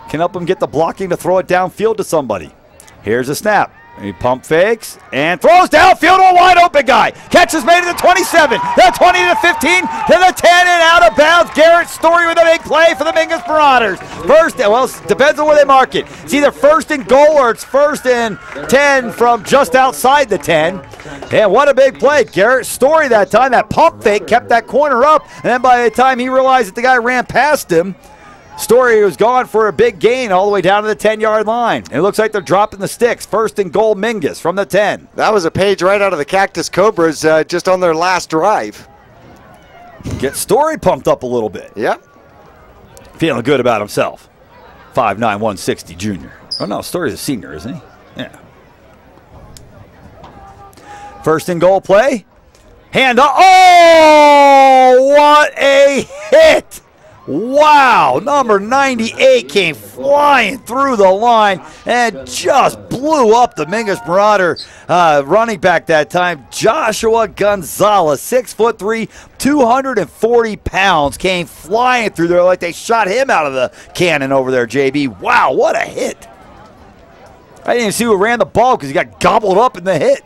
Can help him get the blocking to throw it downfield to somebody. Here's a snap. He pump fakes and throws downfield to a wide open guy. Catch is made to the 27, the 20 to the 15, to the 10 and out of bounds. Garrett Story with a big play for the Mingus Marauders. First, well, it depends on where they mark it. It's either first and goal or it's first and 10 from just outside the 10. And what a big play. Garrett Story that time. That pump fake kept that corner up. And then by the time he realized that the guy ran past him, Story was gone for a big gain all the way down to the 10-yard line. It looks like they're dropping the sticks. First and goal, Mingus from the 10. That was a page right out of the Cactus Cobras just on their last drive. Get Story pumped up a little bit. Yep. Feeling good about himself. 5'9", 160 junior. Oh, no, Story's a senior, isn't he? Yeah. First and goal play. Hand up. Oh, what a hit. Wow, number 98 came flying through the line and just blew up the Mingus Marauder running back that time. Joshua Gonzalez, 6'3", 240 pounds, came flying through there like they shot him out of the cannon over there, JB. Wow, what a hit. I didn't even see who ran the ball because he got gobbled up in the hit.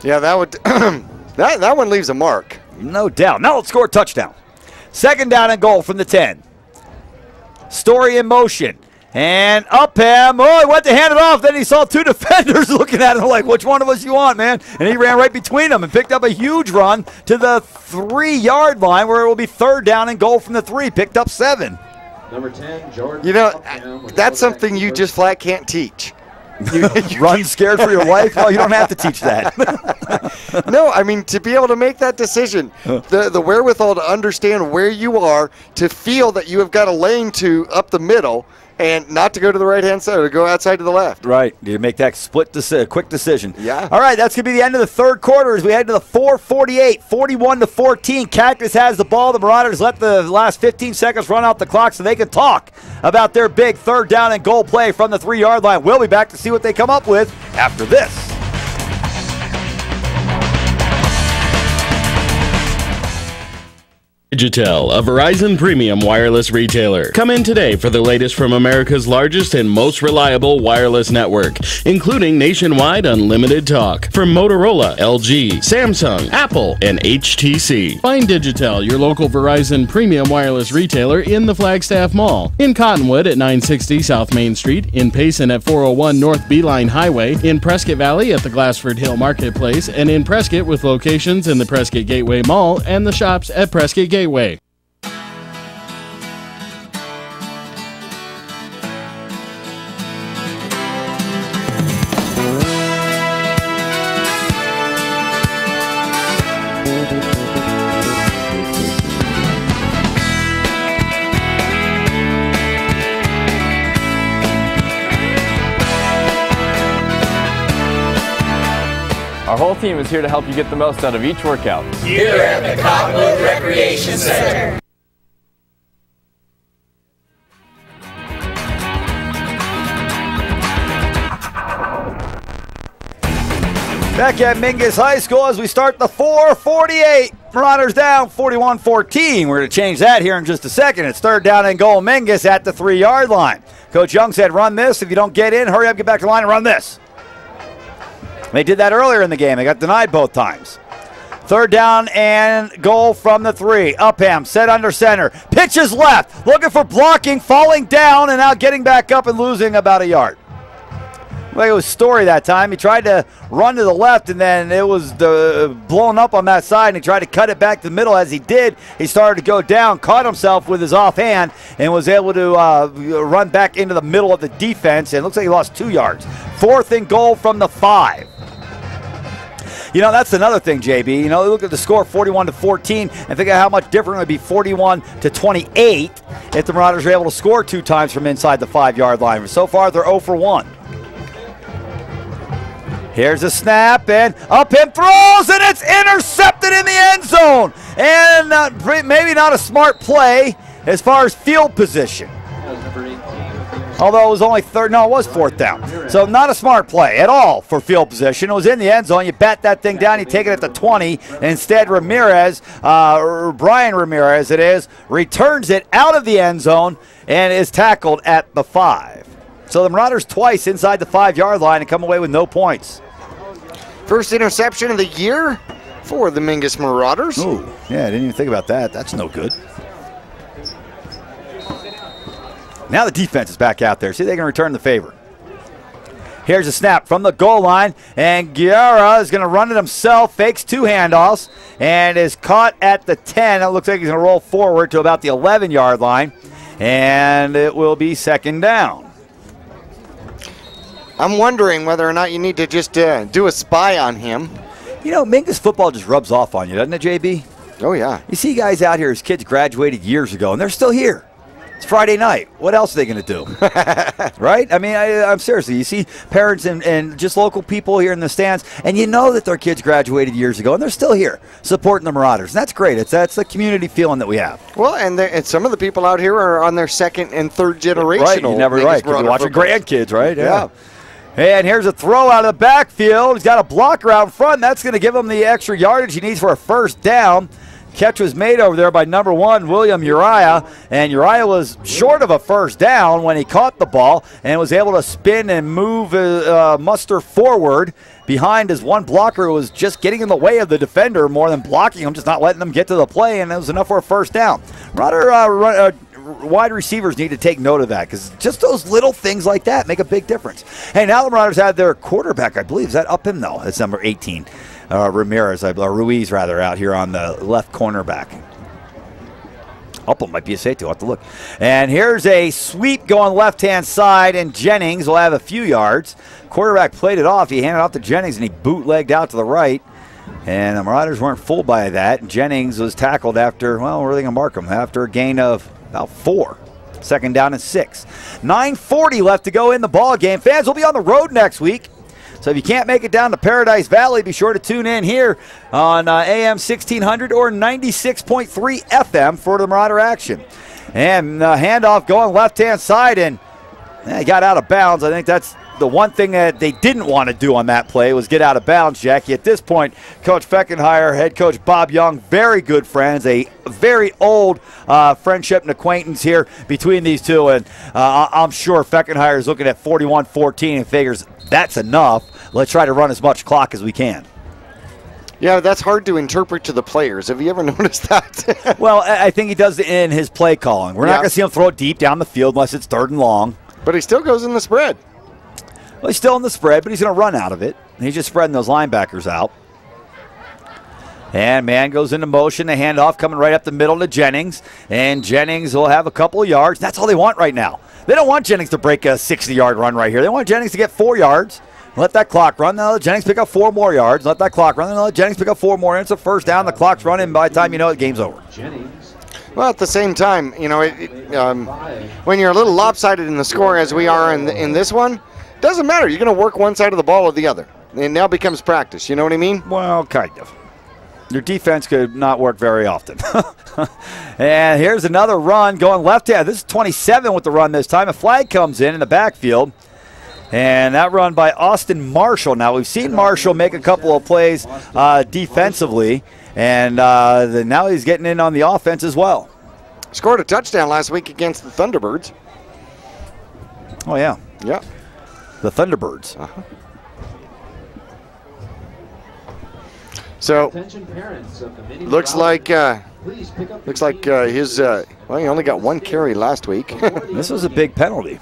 Yeah, that would that one leaves a mark. No doubt. Now let's score a touchdown. Second down and goal from the 10. Story in motion. And Upham. Oh, he went to hand it off. Then he saw two defenders looking at him like, which one of us you want, man? And he ran right between them and picked up a huge run to the 3-yard line where it will be third down and goal from the 3. Picked up 7. Number 10, Jordan. You know, that's something you just flat can't teach. You run scared for your life? Well, you don't have to teach that. No, I mean, to be able to make that decision, the wherewithal to understand where you are, to feel that you have got a lane to up the middle, and not to go to the right-hand side, to go outside to the left. Right. You make that quick decision. Yeah. All right, that's going to be the end of the third quarter as we head to the 4:48, 41-14. Cactus has the ball. The Marauders let the last 15 seconds run out the clock so they can talk about their big third down and goal play from the 3-yard line. We'll be back to see what they come up with after this. Digitel, a Verizon premium wireless retailer. Come in today for the latest from America's largest and most reliable wireless network, including nationwide unlimited talk from Motorola, LG, Samsung, Apple, and HTC. Find Digitel, your local Verizon premium wireless retailer, in the Flagstaff Mall, in Cottonwood at 960 South Main Street, in Payson at 401 North Beeline Highway, in Prescott Valley at the Glassford Hill Marketplace, and in Prescott with locations in the Prescott Gateway Mall and the shops at Prescott Gateway. Our whole team is here to help you get the most out of each workout. Here at the Cottonwood Recreation Center. Back at Mingus High School as we start the 4:48. Marauders down 41-14. We're going to change that here in just a second. It's third down and goal. Mingus at the 3-yard line. Coach Young said, run this. If you don't get in, hurry up, get back to the line and run this. They did that earlier in the game. They got denied both times. Third down and goal from the 3. Upham set under center. Pitches left. Looking for blocking, falling down, and now getting back up and losing about a yard. Like it was Story that time. He tried to run to the left, and then it was blown up on that side, and he tried to cut it back to the middle. As he did, he started to go down, caught himself with his offhand, and was able to run back into the middle of the defense, and it looks like he lost 2 yards. 4th and goal from the 5. You know, that's another thing, JB. You know, look at the score, 41-14, and think of how much different it would be 41-28 if the Marauders are able to score 2 times from inside the 5-yard line. So far, they're 0 for 1. Here's a snap, and Upham throws, and it's intercepted in the end zone. And maybe not a smart play as far as field position. Although it was only it was 4th down. So not a smart play at all for field position. It was in the end zone. You bat that thing down, you take it at the 20. And instead, Brian Ramirez, returns it out of the end zone and is tackled at the 5. So the Marauders twice inside the 5-yard line and come away with no points. First interception of the year for the Mingus Marauders. Ooh, yeah, I didn't even think about that. That's no good. Now the defense is back out there. See if they can return the favor. Here's a snap from the goal line, and Guerra is going to run it himself, fakes 2 handoffs, and is caught at the 10. It looks like he's going to roll forward to about the 11-yard line, and it will be 2nd down. I'm wondering whether or not you need to just do a spy on him. You know, Mingus football just rubs off on you, doesn't it, JB? Oh, yeah. You see guys out here, his kids graduated years ago, and they're still here. It's Friday night. What else are they going to do? Right? I mean, I'm seriously. You see parents and just local people here in the stands, and you know that their kids graduated years ago, and they're still here supporting the Marauders. And that's great. That's the community feeling that we have. Well, and some of the people out here are on their 2nd and 3rd generational. Right, you're never right. You're watching grandkids, right? Yeah. And here's a throw out of the backfield. He's got a blocker out front. That's going to give him the extra yardage he needs for a 1st down. Catch was made over there by number 1, William Uriah, and Uriah was short of a 1st down when he caught the ball and was able to spin and move Muster forward behind his one blocker who was just getting in the way of the defender more than blocking him, just not letting them get to the play, and it was enough for a 1st down. Wide receivers need to take note of that because just those little things like that make a big difference. Hey, now the Marauders have their quarterback, I believe. Is that Upham? No, it's number 18. Ruiz, out here on the left cornerback. Upham might be a safety. We'll have to look. And here's a sweep going left-hand side, and Jennings will have a few yards. Quarterback played it off. He handed off to Jennings, and he bootlegged out to the right. And the Marauders weren't fooled by that. Jennings was tackled after, well, where are they going to mark him? After a gain of about 4. Second down and 6. 9:40 left to go in the ball game. Fans will be on the road next week. So if you can't make it down to Paradise Valley, be sure to tune in here on AM 1600 or 96.3 FM for the Marauder action. And handoff going left-hand side, and he got out of bounds. I think that's the one thing that they didn't want to do on that play was get out of bounds, Jackie. At this point, Coach Feckenheyer, head coach Bob Young, very good friends, a very old friendship and acquaintance here between these two. And I'm sure Feckenheyer is looking at 41-14 and figures that's enough. Let's try to run as much clock as we can. Yeah, that's hard to interpret to the players. Have you ever noticed that? Well, I think he does it in his play calling. We're not going to see him throw it deep down the field unless it's 3rd and long. But he still goes in the spread. Well, he's still in the spread, but he's going to run out of it. He's just spreading those linebackers out. And man goes into motion. The handoff coming right up the middle to Jennings. And Jennings will have a couple of yards. That's all they want right now. They don't want Jennings to break a 60-yard run right here. They want Jennings to get 4 yards. Let that clock run. Then let Jennings pick up 4 more yards. Let that clock run. Then let Jennings pick up 4 more. And it's a first down. The clock's running. By the time you know it, game's over. Well, at the same time, you know, when you're a little lopsided in the score as we are in this one, it doesn't matter. You're going to work one side of the ball or the other. It now becomes practice. You know what I mean? Well, kind of. Your defense could not work very often. And here's another run going left hand. This is 27 with the run this time. A flag comes in the backfield. And that run by Austin Marshall. Now, we've seen Marshall make a couple of plays defensively. And now he's getting in on the offense as well. Scored a touchdown last week against the Thunderbirds. Oh, yeah. Yeah. The Thunderbirds. Uh-huh. So, looks like his well, he only got 1 carry last week. This was a big penalty.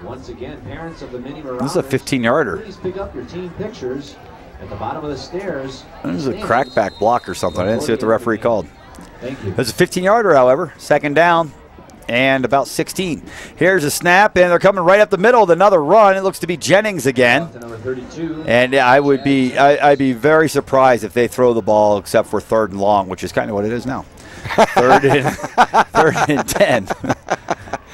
Once again, parents of the mini This is a 15-yarder. Please pick up your team pictures at the bottom of the stairs. This is a crackback block or something. I didn't see what the referee called. Thank you. It's a 15-yarder, however. Second down and about 16. Here's a snap, and they're coming right up the middle with another run. It looks to be Jennings again. And I'd be very surprised if they throw the ball except for 3rd and long, which is kind of what it is now. 3rd and 10.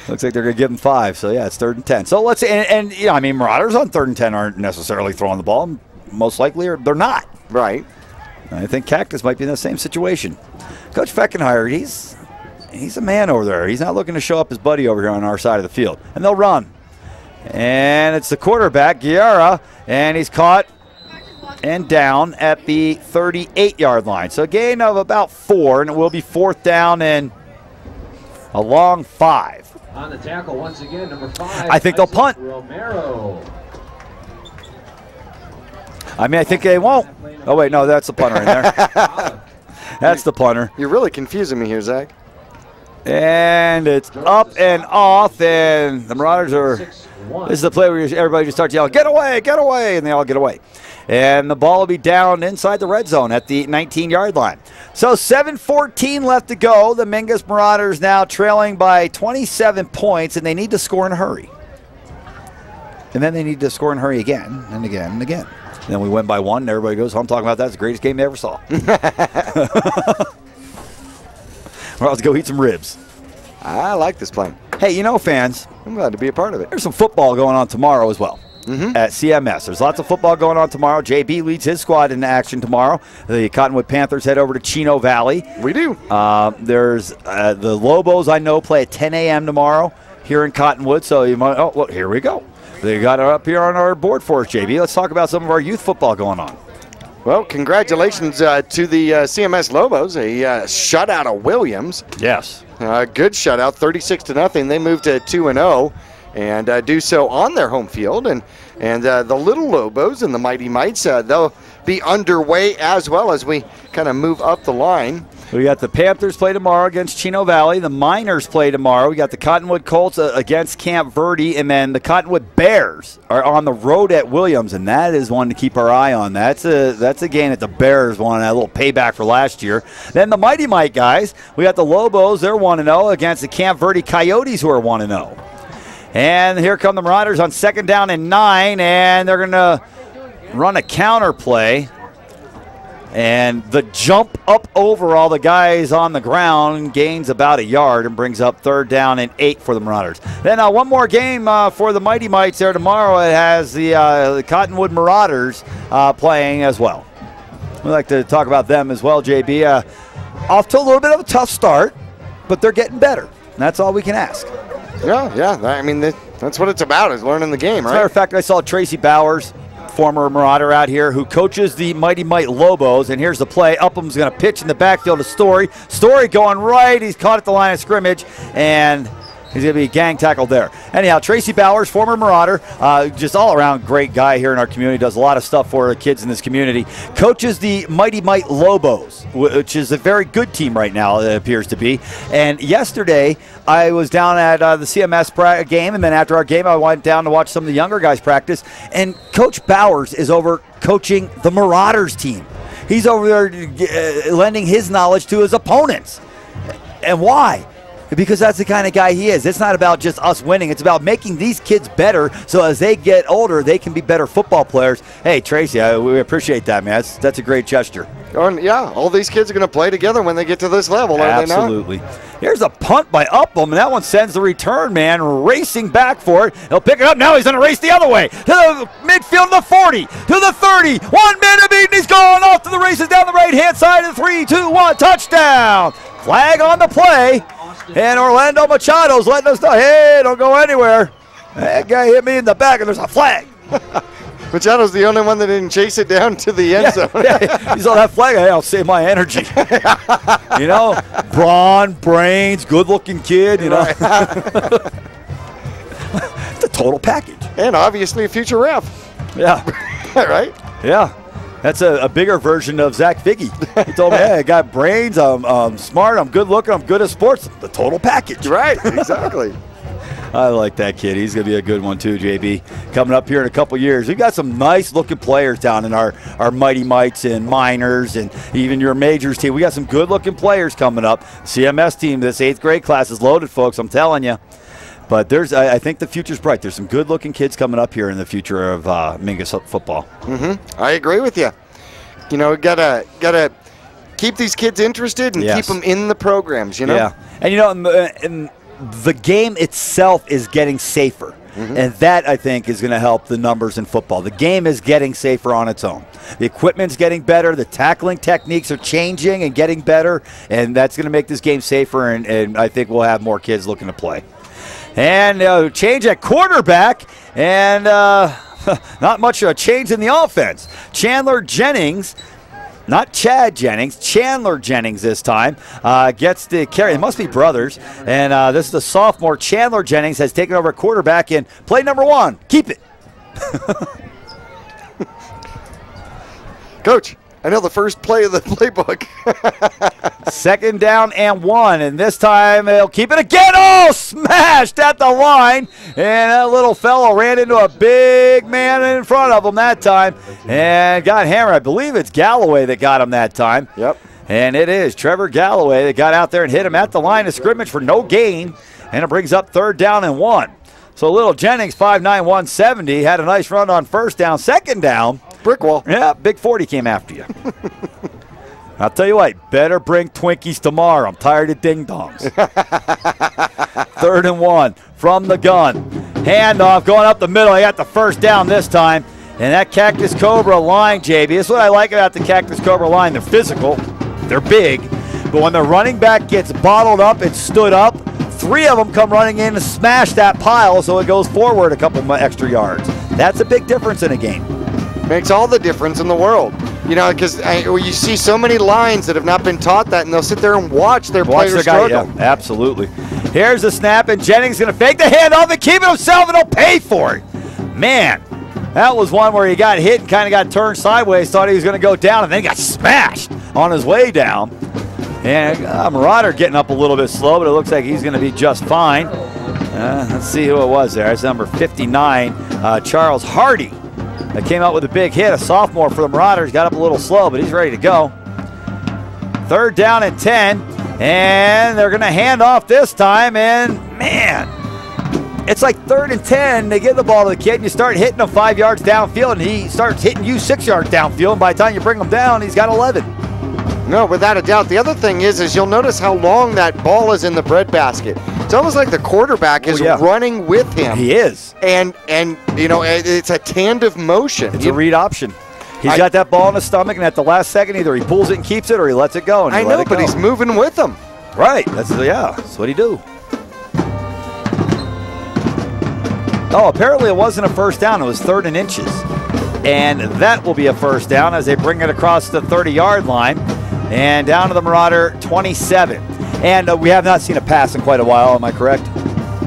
Looks like they're going to give them 5. So, yeah, it's 3rd and 10. So, let's and you know, I mean, Marauders on 3rd and 10 aren't necessarily throwing the ball. Most likely, they're not. Right. I think Cactus might be in the same situation. Coach Feckenheyer, he's a man over there. He's not looking to show up his buddy over here on our side of the field. And they'll run. And it's the quarterback, Guerra, and he's caught and down at the 38-yard line. So a gain of about 4, and it will be 4th down and a long 5. On the tackle once again, number 5. I think they'll punt. Romero. I mean, I think they won't. Oh, wait, no, that's the punter in there. That's the punter. You're really confusing me here, Zach. And it's up and off, and the Marauders are – this is the play where everybody just starts yelling, get away, and they all get away. And the ball will be down inside the red zone at the 19-yard line. So 7:14 left to go. The Mingus Marauders now trailing by 27 points, and they need to score in a hurry. And then they need to score in a hurry again and again and again. And then we win by 1, and everybody goes home talking about that's the greatest game they ever saw. Well, let's go eat some ribs. I like this plan. Hey, you know, fans, I'm glad to be a part of it. There's some football going on tomorrow as well. At CMS. There's lots of football going on tomorrow. JB leads his squad into action tomorrow. The Cottonwood Panthers head over to Chino Valley. We do. There's the Lobos, I know, play at 10 a.m. tomorrow here in Cottonwood. So you might, oh, look, here we go. They got it up here on our board for us, JB. Let's talk about some of our youth football going on. Well, congratulations to the CMS Lobos, a shutout of Williams. Yes. Good shutout, 36-0. They moved to 2-0. And do so on their home field. And the Little Lobos and the Mighty Mites, they'll be underway as well as we kind of move up the line. We got the Panthers play tomorrow against Chino Valley. The Miners play tomorrow. We got the Cottonwood Colts against Camp Verde. And then the Cottonwood Bears are on the road at Williams. And that is one to keep our eye on. That's a game that the Bears won, a little payback for last year. Then the Mighty Mite guys, we got the Lobos. They're 1-0 against the Camp Verde Coyotes, who are 1-0. And here come the Marauders on 2nd down and 9, and they're going to run a counter play. And the jump up over all the guys on the ground gains about a yard and brings up 3rd down and 8 for the Marauders. Then one more game for the Mighty Mites there tomorrow. It has the Cottonwood Marauders playing as well. We'd like to talk about them as well, JB. Off to a little bit of a tough start, but they're getting better. And that's all we can ask. Yeah. I mean, that's what it's about, is learning the game, right? As a matter of fact, I saw Tracy Bowers, former Marauder out here, who coaches the Mighty Mite Lobos, and here's the play. Upham's going to pitch in the backfield to Story. Story going right. He's caught at the line of scrimmage, and he's going to be gang tackled there. Anyhow, Tracy Bowers, former Marauder, just all-around great guy here in our community, does a lot of stuff for the kids in this community, coaches the Mighty Mite Lobos, which is a very good team right now, it appears to be. And yesterday, I was down at the CMS game, and then after our game, I went down to watch some of the younger guys practice, and Coach Bowers is over coaching the Marauders team. He's over there lending his knowledge to his opponents. And why? Because that's the kind of guy he is. It's not about just us winning. It's about making these kids better so as they get older, they can be better football players. Hey, Tracy, we appreciate that, man. That's a great gesture. Yeah, all these kids are going to play together when they get to this level, are they not? Absolutely. Here's a punt by Upham, and that one sends the return man racing back for it. He'll pick it up. Now he's going to race the other way. To the midfield, to the 40, to the 30. 1 minute beat, and he's going off to the races down the right-hand side of the 3, 2, 1. Touchdown. Flag on the play. And Orlando Machado's letting us know, hey, don't go anywhere. That guy hit me in the back, and there's a flag. Machado's the only one that didn't chase it down to the end zone. Yeah, he's on that flag. Hey, I'll save my energy. You know, brawn, brains, good-looking kid, you know. Right. It's a total package. And obviously a future ref. Yeah. Right? Yeah. That's a bigger version of Zach Figge. He told me, hey, I got brains, I'm smart, I'm good looking, I'm good at sports. The total package. Right, exactly. I like that kid. He's going to be a good one too, JB. Coming up here in a couple years. We've got some nice looking players down in our Mighty Mites and minors and even your majors team. We got some good looking players coming up. CMS team, this 8th grade class is loaded, folks, I'm telling you. But I think the future's bright. There's some good-looking kids coming up here in the future of Mingus football. I agree with you. You know, gotta keep these kids interested and keep them in the programs. You know. Yeah, and you know, and the game itself is getting safer, and that I think is going to help the numbers in football. The game is getting safer on its own. The equipment's getting better. The tackling techniques are changing and getting better, and that's going to make this game safer. And I think we'll have more kids looking to play. And change at quarterback, and not much of a change in the offense. Chandler Jennings, not Chad Jennings, Chandler Jennings this time, gets the carry. It must be brothers. And this is the sophomore. Chandler Jennings has taken over quarterback in play number 1. Keep it. Coach, I know the first play of the playbook. 2nd down and 1, and this time they'll keep it again. Oh, smashed at the line, and that little fellow ran into a big man in front of him that time and got hammered. I believe it's Galloway that got him that time. Yep. And it is Trevor Galloway that got out there and hit him at the line of scrimmage for no gain, and it brings up 3rd down and 1. So little Jennings, 5'9", 170, had a nice run on 1st down. 2nd down. Brick wall. Yeah, big 40 came after you. I'll tell you what, better bring Twinkies tomorrow. I'm tired of ding-dongs. 3rd and 1 from the gun. Handoff going up the middle. He got the 1st down this time. And that Cactus Cobra line, JB, this is what I like about the Cactus Cobra line. They're physical. They're big. But when the running back gets bottled up and stood up, 3 of them come running in and smash that pile so it goes forward a couple extra yards. That's a big difference in a game. Makes all the difference in the world. You know, because you see so many lines that have not been taught that, and they'll sit there and watch their players struggle. Yeah, absolutely. Here's the snap, and Jennings going to fake the handoff and keep it himself, and he'll pay for it. Man, that was one where he got hit and kind of got turned sideways, thought he was going to go down, and then he got smashed on his way down. And Marauder getting up a little bit slow, but it looks like he's going to be just fine. Let's see who it was there. It's number 59, Charles Hardy. That came out with a big hit, a sophomore for the Marauders. Got up a little slow, but he's ready to go. 3rd down and 10, and they're going to hand off this time. And, man, it's like 3rd and 10. They give the ball to the kid, and you start hitting him 5 yards downfield, and he starts hitting you 6 yards downfield. And by the time you bring him down, he's got 11. No, without a doubt. The other thing is you'll notice how long that ball is in the breadbasket. It's almost like the quarterback is running with him. He is. And you know, it's a tandem motion. It's a read option. He's got that ball in his stomach, and at the last second, either he pulls it and keeps it, or he lets it go. And I know, but he's moving with him. Right. That's what he do. Oh, apparently it wasn't a first down. It was 3rd and inches. And that will be a first down as they bring it across the 30-yard line and down to the Marauder 27. And we have not seen a pass in quite a while. Am I correct?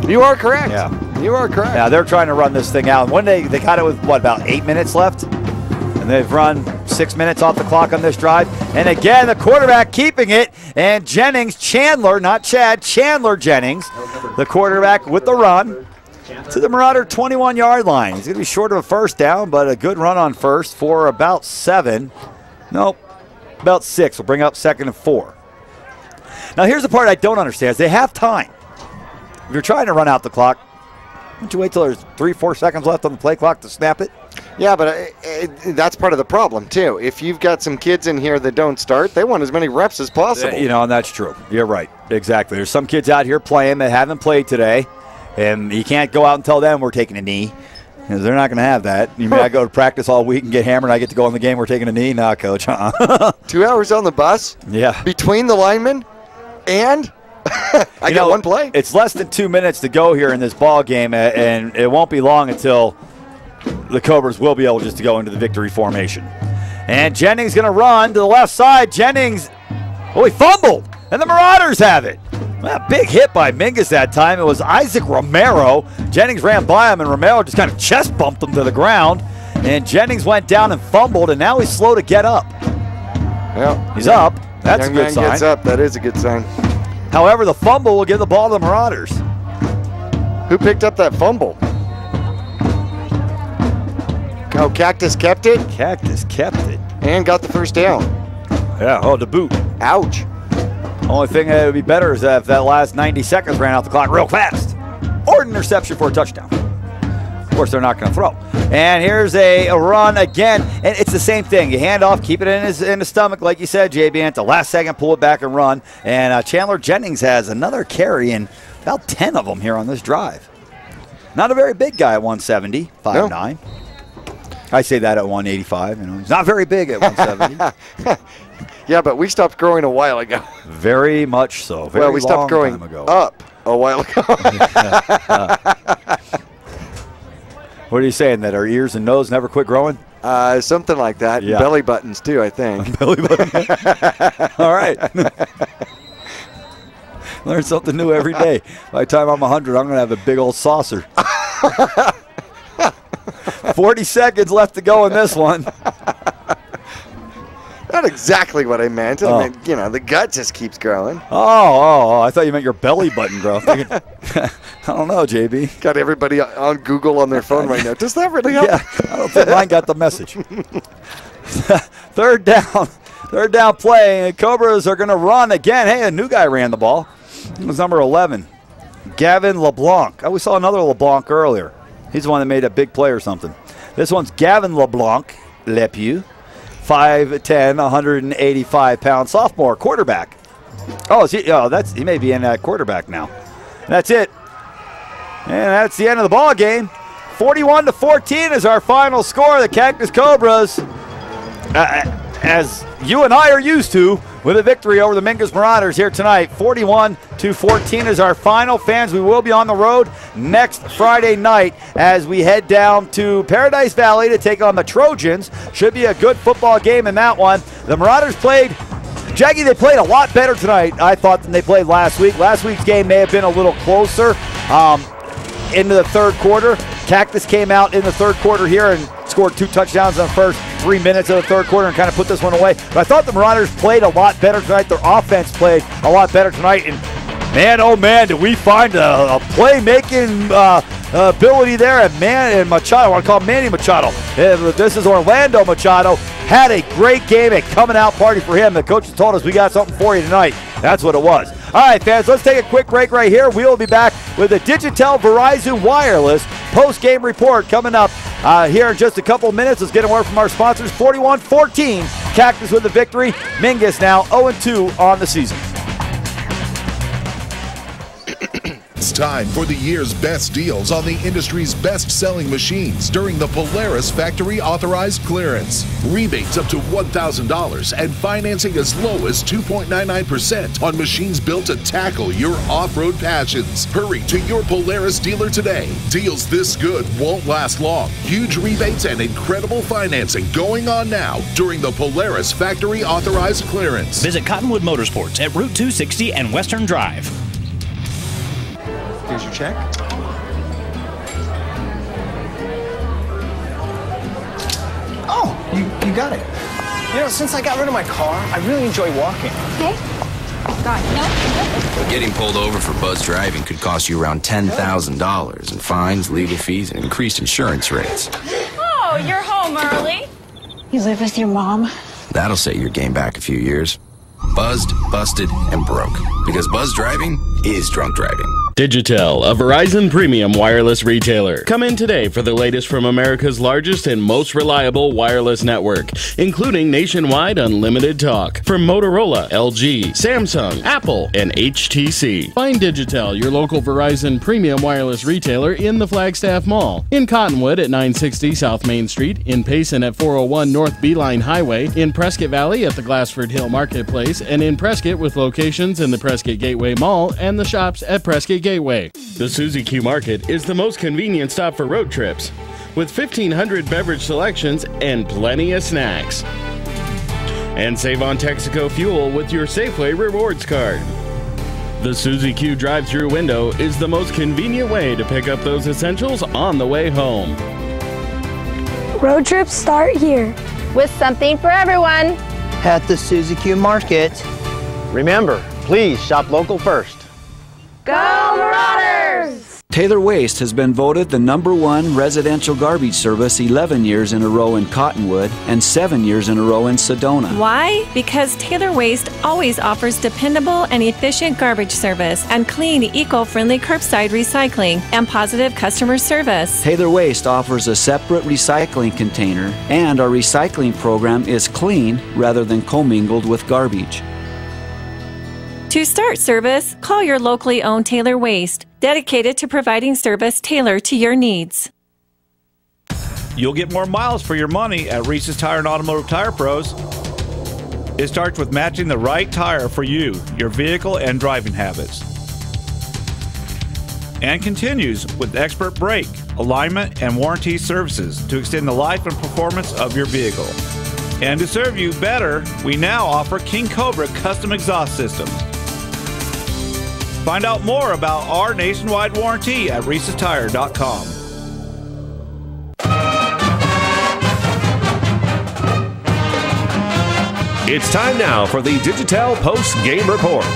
You are correct. Yeah. You are correct. Yeah, they're trying to run this thing out. And when they got it with, about 8 minutes left? And they've run 6 minutes off the clock on this drive. And again, the quarterback keeping it. And Chandler Jennings, the quarterback with the run to the Marauder 21-yard line. He's going to be short of a first down, but a good run on first for about 7. Nope, about 6. We'll bring up 2nd and 4. Now, here's the part I don't understand. Is they have time. If you're trying to run out the clock, don't you wait till there's 3-4 seconds left on the play clock to snap it? Yeah, but that's part of the problem, too. If you've got some kids in here that don't start, they want as many reps as possible. You know, and that's true. You're right. Exactly. There's some kids out here playing that haven't played today, and you can't go out and tell them we're taking a knee. Because they're not going to have that. You mean I go to practice all week and get hammered and I get to go in the game, we're taking a knee? Nah, Coach. 2 hours on the bus? Yeah. Between the linemen? And I got one play. It's less than 2 minutes to go here in this ball game, and it won't be long until the Cobras will be able just to go into the victory formation. And Jennings going to run to the left side. Jennings, he fumbled, and the Marauders have it. Well, big hit by Mingus that time. It was Isaac Romero. Jennings ran by him, and Romero just kind of chest bumped him to the ground. And Jennings went down and fumbled, and now he's slow to get up. Well, he's up. That's a good sign. Young man gets up. That is a good sign. However, the fumble will give the ball to the Marauders. Who picked up that fumble? Oh, Cactus kept it? Cactus kept it. And got the first down. Yeah, to boot. Ouch. Only thing that would be better is that if that last 90 seconds ran out the clock real fast. Or an interception for a touchdown. Of course, they're not going to throw. And here's a run again. And it's the same thing. You hand off, keep it in his stomach, like you said, JB. And at the last second, pull it back and run. And Chandler Jennings has another carry and about 10 of them here on this drive. Not a very big guy at 170, 5'9". No. I say that at 185. You know, he's not very big at 170. Yeah, but we stopped growing a while ago. Very much so. Well, we stopped growing up a while ago. What are you saying, that our ears and nose never quit growing? Something like that. Yeah. Belly buttons, too, I think. Belly button. All right. Learn something new every day. By the time I'm 100, I'm going to have a big old saucer. 40 seconds left to go in this one. Not exactly what I meant. I mean, you know, the gut just keeps growing. Oh, I thought you meant your belly button growth. I don't know, JB. Got everybody on Google on their phone right now. Does that really help? Yeah, I don't think mine got the message. Third down play, and Cobras are going to run again. Hey, a new guy ran the ball. It was number 11, Gavin LeBlanc. We saw another LeBlanc earlier. He's the one that made a big play or something. This one's Gavin LeBlanc, 5'10", 185-pound sophomore quarterback. He may be in that quarterback now. That's it. And that's the end of the ball game. 41-14 is our final score. The Cactus Cobras, as you and I are used to, with a victory over the Mingus Marauders here tonight. 41-14 is our final. Fans, we will be on the road next Friday night as we head down to Paradise Valley to take on the Trojans. Should be a good football game in that one. The Marauders played, Jackie, they played a lot better tonight, I thought, than they played last week. Last week's game may have been a little closer into the third quarter. Cactus came out in the third quarter here and scored 2 touchdowns in the first 3 minutes of the third quarter and kind of put this one away. But I thought the Marauders played a lot better tonight. Their offense played a lot better tonight. And man, oh man, did we find a playmaking ability there at Machado. I want to call him Manny Machado. This is Orlando Machado. Had a great game, a coming out party for him. The coaches told us we got something for you tonight. That's what it was. All right, fans, let's take a quick break right here. We will be back with a Digitel Verizon Wireless post-game report coming up here in just a couple of minutes. Let's get a word from our sponsors. 41-14, Cactus with the victory. Mingus now 0-2 on the season. It's time for the year's best deals on the industry's best-selling machines during the Polaris Factory Authorized Clearance. Rebates up to $1,000 and financing as low as 2.99% on machines built to tackle your off-road passions. Hurry to your Polaris dealer today. Deals this good won't last long. Huge rebates and incredible financing going on now during the Polaris Factory Authorized Clearance. Visit Cottonwood Motorsports at Route 260 and Western Drive. Here's your check. Oh, you got it. You know, since I got rid of my car, I really enjoy walking. Okay. Got it. No. Getting pulled over for buzz driving could cost you around $10,000 in fines, legal fees, and increased insurance rates. Oh, you're home early. You live with your mom? That'll set your game back a few years. Buzzed, busted, and broke. Because buzz driving is drunk driving. Digitel, a Verizon premium wireless retailer. Come in today for the latest from America's largest and most reliable wireless network, including nationwide unlimited talk from Motorola, LG, Samsung, Apple, and HTC. Find Digitel, your local Verizon premium wireless retailer, in the Flagstaff Mall, in Cottonwood at 960 South Main Street, in Payson at 401 North Beeline Highway, in Prescott Valley at the Glassford Hill Marketplace, and in Prescott with locations in the Prescott Gateway Mall and the shops at Prescott Gateway. The Suzy Q Market is the most convenient stop for road trips, with 1,500 beverage selections and plenty of snacks. And save on Texaco fuel with your Safeway Rewards card. The Suzy Q drive-thru window is the most convenient way to pick up those essentials on the way home. Road trips start here. With something for everyone. At the Suzy Q Market. Remember, please shop local first. Go Marauders! Taylor Waste has been voted the #1 residential garbage service 11 years in a row in Cottonwood and 7 years in a row in Sedona. Why? Because Taylor Waste always offers dependable and efficient garbage service and clean, eco-friendly curbside recycling and positive customer service. Taylor Waste offers a separate recycling container, and our recycling program is clean rather than commingled with garbage. To start service, call your locally owned Taylor Waste, dedicated to providing service tailored to your needs. You'll get more miles for your money at Reese's Tire and Automotive Tire Pros. It starts with matching the right tire for you, your vehicle, and driving habits. And continues with expert brake, alignment, and warranty services to extend the life and performance of your vehicle. And to serve you better, we now offer King Cobra custom exhaust systems. Find out more about our nationwide warranty at reesestire.com. It's time now for the Digitel post-game report.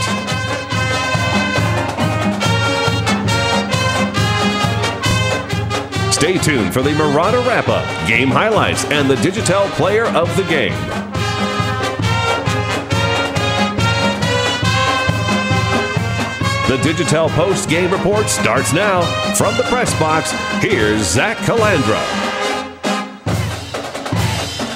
Stay tuned for the Marauder wrap-up, game highlights, and the Digitel player of the game. The Digitel post-game report starts now. From the press box, here's Zach Calandra.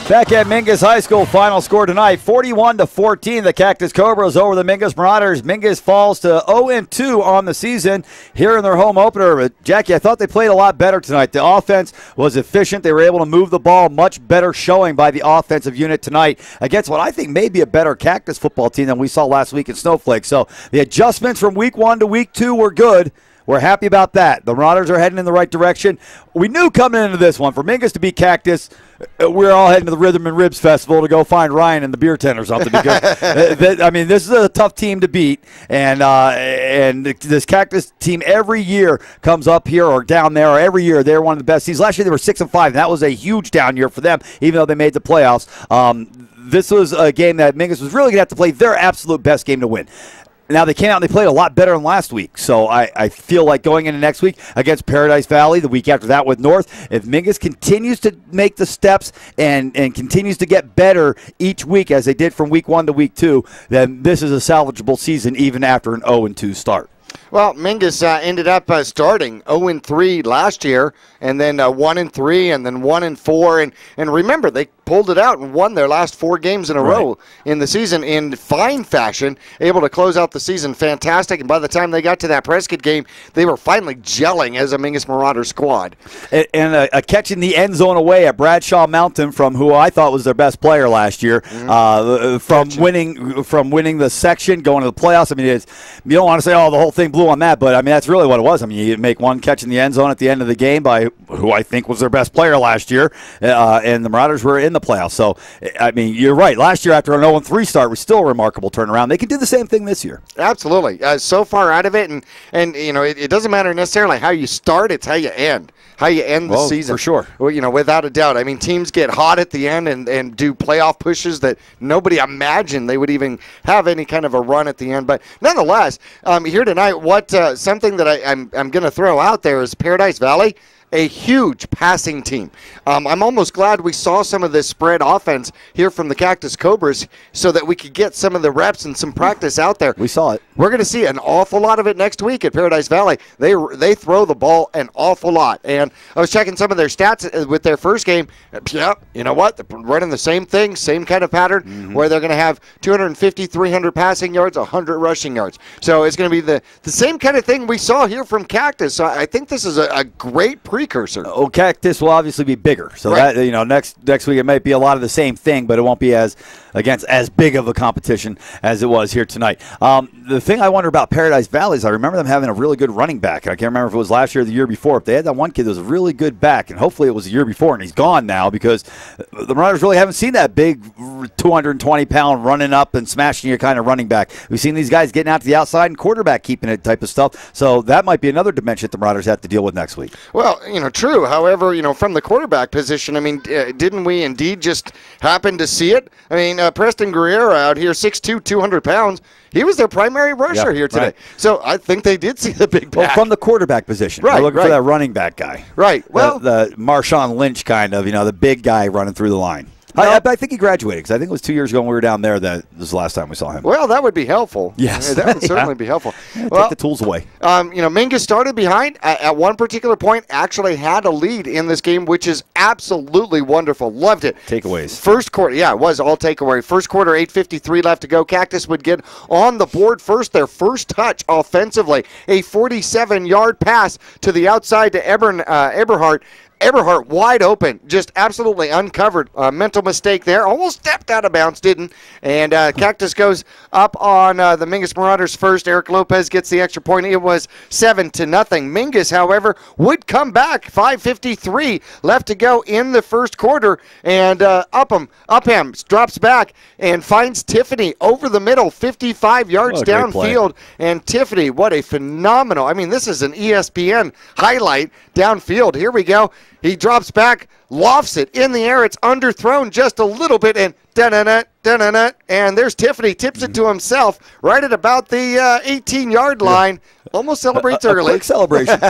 Back at Mingus High School, final score tonight, 41-14. The Cactus Cobras over the Mingus Marauders. Mingus falls to 0-2 on the season here in their home opener. But Jackie, I thought they played a lot better tonight. The offense was efficient. They were able to move the ball. Much better showing by the offensive unit tonight against what I think may be a better Cactus football team than we saw last week in Snowflake. So the adjustments from week 1 to week 2 were good. We're happy about that. The Marauders are heading in the right direction. We knew coming into this one, for Mingus to beat Cactus, we're all heading to the Rhythm and Ribs Festival to go find Ryan in the beer tent or something. Because I mean, this is a tough team to beat, and this Cactus team every year comes up here or down there, or every year they're one of the best teams. Last year they were 6-5, and that was a huge down year for them, even though they made the playoffs. This was a game that Mingus was really going to have to play their absolute best game to win. Now, they came out and they played a lot better than last week. So I feel like going into next week against Paradise Valley, the week after that with North, if Mingus continues to make the steps and continues to get better each week as they did from week 1 to week 2, then this is a salvageable season even after an 0-2 start. Well, Mingus ended up starting 0-3 last year, and then 1-3, and then 1-4, and remember, they pulled it out and won their last 4 games in a row in the season in fine fashion, able to close out the season fantastic, and by the time they got to that Prescott game, they were finally gelling as a Mingus Marauders squad. And a catch in the end zone away at Bradshaw Mountain from who I thought was their best player last year, from winning the section, going to the playoffs. I mean, you don't want to say, oh, the whole thing blew on that, but I mean, that's really what it was. I mean, you make one catch in the end zone at the end of the game by who I think was their best player last year, and the Marauders were in the playoffs. So, I mean, you're right. Last year, after an 0-3 start, was still a remarkable turnaround. They can do the same thing this year. Absolutely. So far out of it, and you know, it doesn't matter necessarily how you start, it's how you end. How you end the season. For sure. Well, you know, without a doubt. I mean, teams get hot at the end and do playoff pushes that nobody imagined they would even have any kind of a run at the end. But nonetheless, here tonight, something that I'm going to throw out there is Paradise Valley, a huge passing team. I'm almost glad we saw some of this spread offense here from the Cactus Cobras so that we could get some of the reps and some practice out there. We saw it. We're going to see an awful lot of it next week at Paradise Valley. They throw the ball an awful lot. And I was checking some of their stats with their first game. Yeah, you know what? They're running the same thing, same kind of pattern, where they're going to have 250, 300 passing yards, 100 rushing yards. So it's going to be the same kind of thing we saw here from Cactus. So I think this is a great precursor. Oh, Cactus will obviously be bigger. So that, you know, next week it might be a lot of the same thing, but it won't be as big of a competition as it was here tonight. The thing I wonder about Paradise Valley is I remember them having a really good running back. I can't remember if it was last year or the year before. But they had that one kid that was a really good back, and hopefully it was the year before, and he's gone now because the Marauders really haven't seen that big 220-pound running up and smashing you kind of running back. We've seen these guys getting out to the outside and quarterback keeping it type of stuff. So that might be another dimension that the Marauders have to deal with next week. Well, you know, true. However, you know, from the quarterback position, I mean, didn't we indeed just happen to see it? I mean, Preston Guerrero out here, 6'2", 200 pounds. He was their primary rusher here today. Right. So I think they did see the big back. Well, from the quarterback position. Right, We're looking for that running back guy. Right. Well, the Marshawn Lynch kind of, you know, the big guy running through the line. I think he graduated because I think it was 2 years ago when we were down there that this was the last time we saw him. Well, that would be helpful. Yes. That would certainly be helpful. Yeah, take the tools away. You know, Mingus started behind at one particular point, actually had a lead in this game, which is absolutely wonderful. Loved it. Takeaways. First quarter, yeah, it was all takeaway. First quarter, 8:53 left to go. Cactus would get on the board first, their first touch offensively. A 47-yard pass to the outside to Eberhardt. Eberhardt wide open, just absolutely uncovered. Mental mistake there. Almost stepped out of bounds, didn't. And Cactus goes up on the Mingus Marauders first. Eric Lopez gets the extra point. It was 7-0. Mingus, however, would come back. 5:53 left to go in the first quarter. And Upham drops back and finds Tiffany over the middle, 55 yards downfield. And Tiffany, what a phenomenal. I mean, this is an ESPN highlight downfield. Here we go. He drops back, lofts it in the air. It's underthrown just a little bit, and da-na-na, and there's Tiffany. Tips it to himself right at about the 18-yard line. Almost celebrates early. A quick celebration.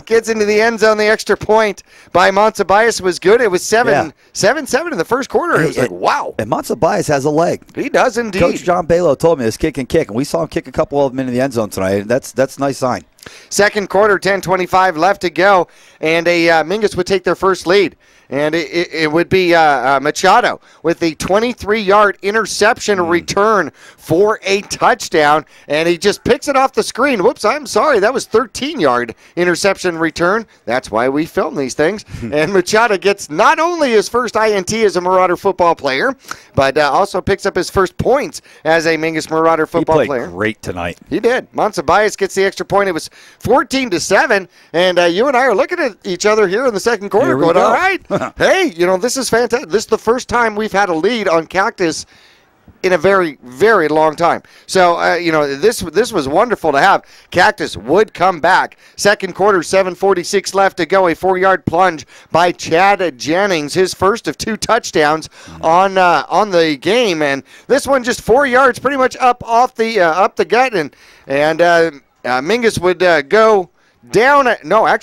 Gets into the end zone. The extra point by Montebias was good. It was 7-7 in the first quarter. It was like, wow. And Montebias has a leg. He does indeed. Coach John Balo told me this kid can kick, and we saw him kick a couple of them into the end zone tonight. That's a nice sign. Second quarter, 10:25 left to go, and Mingus would take their first lead. And it would be Machado with the 23-yard interception return for a touchdown. And he just picks it off the screen. Whoops, I'm sorry. That was 13-yard interception return. That's why we film these things. And Machado gets not only his first INT as a Marauder football player, but also picks up his first points as a Mingus Marauder football player. He played great tonight. He did. Montebias gets the extra point. It was 14-7. And you and I are looking at each other here in the second quarter going, all right. Hey, you know, this is fantastic. This is the first time we've had a lead on Cactus in a very, very long time. So, this was wonderful to have. Cactus would come back. Second quarter, 7:46 left to go. A 4-yard plunge by Chad Jennings, his first of 2 touchdowns on the game. And this one just 4 yards, pretty much up the gut. And Mingus would go down.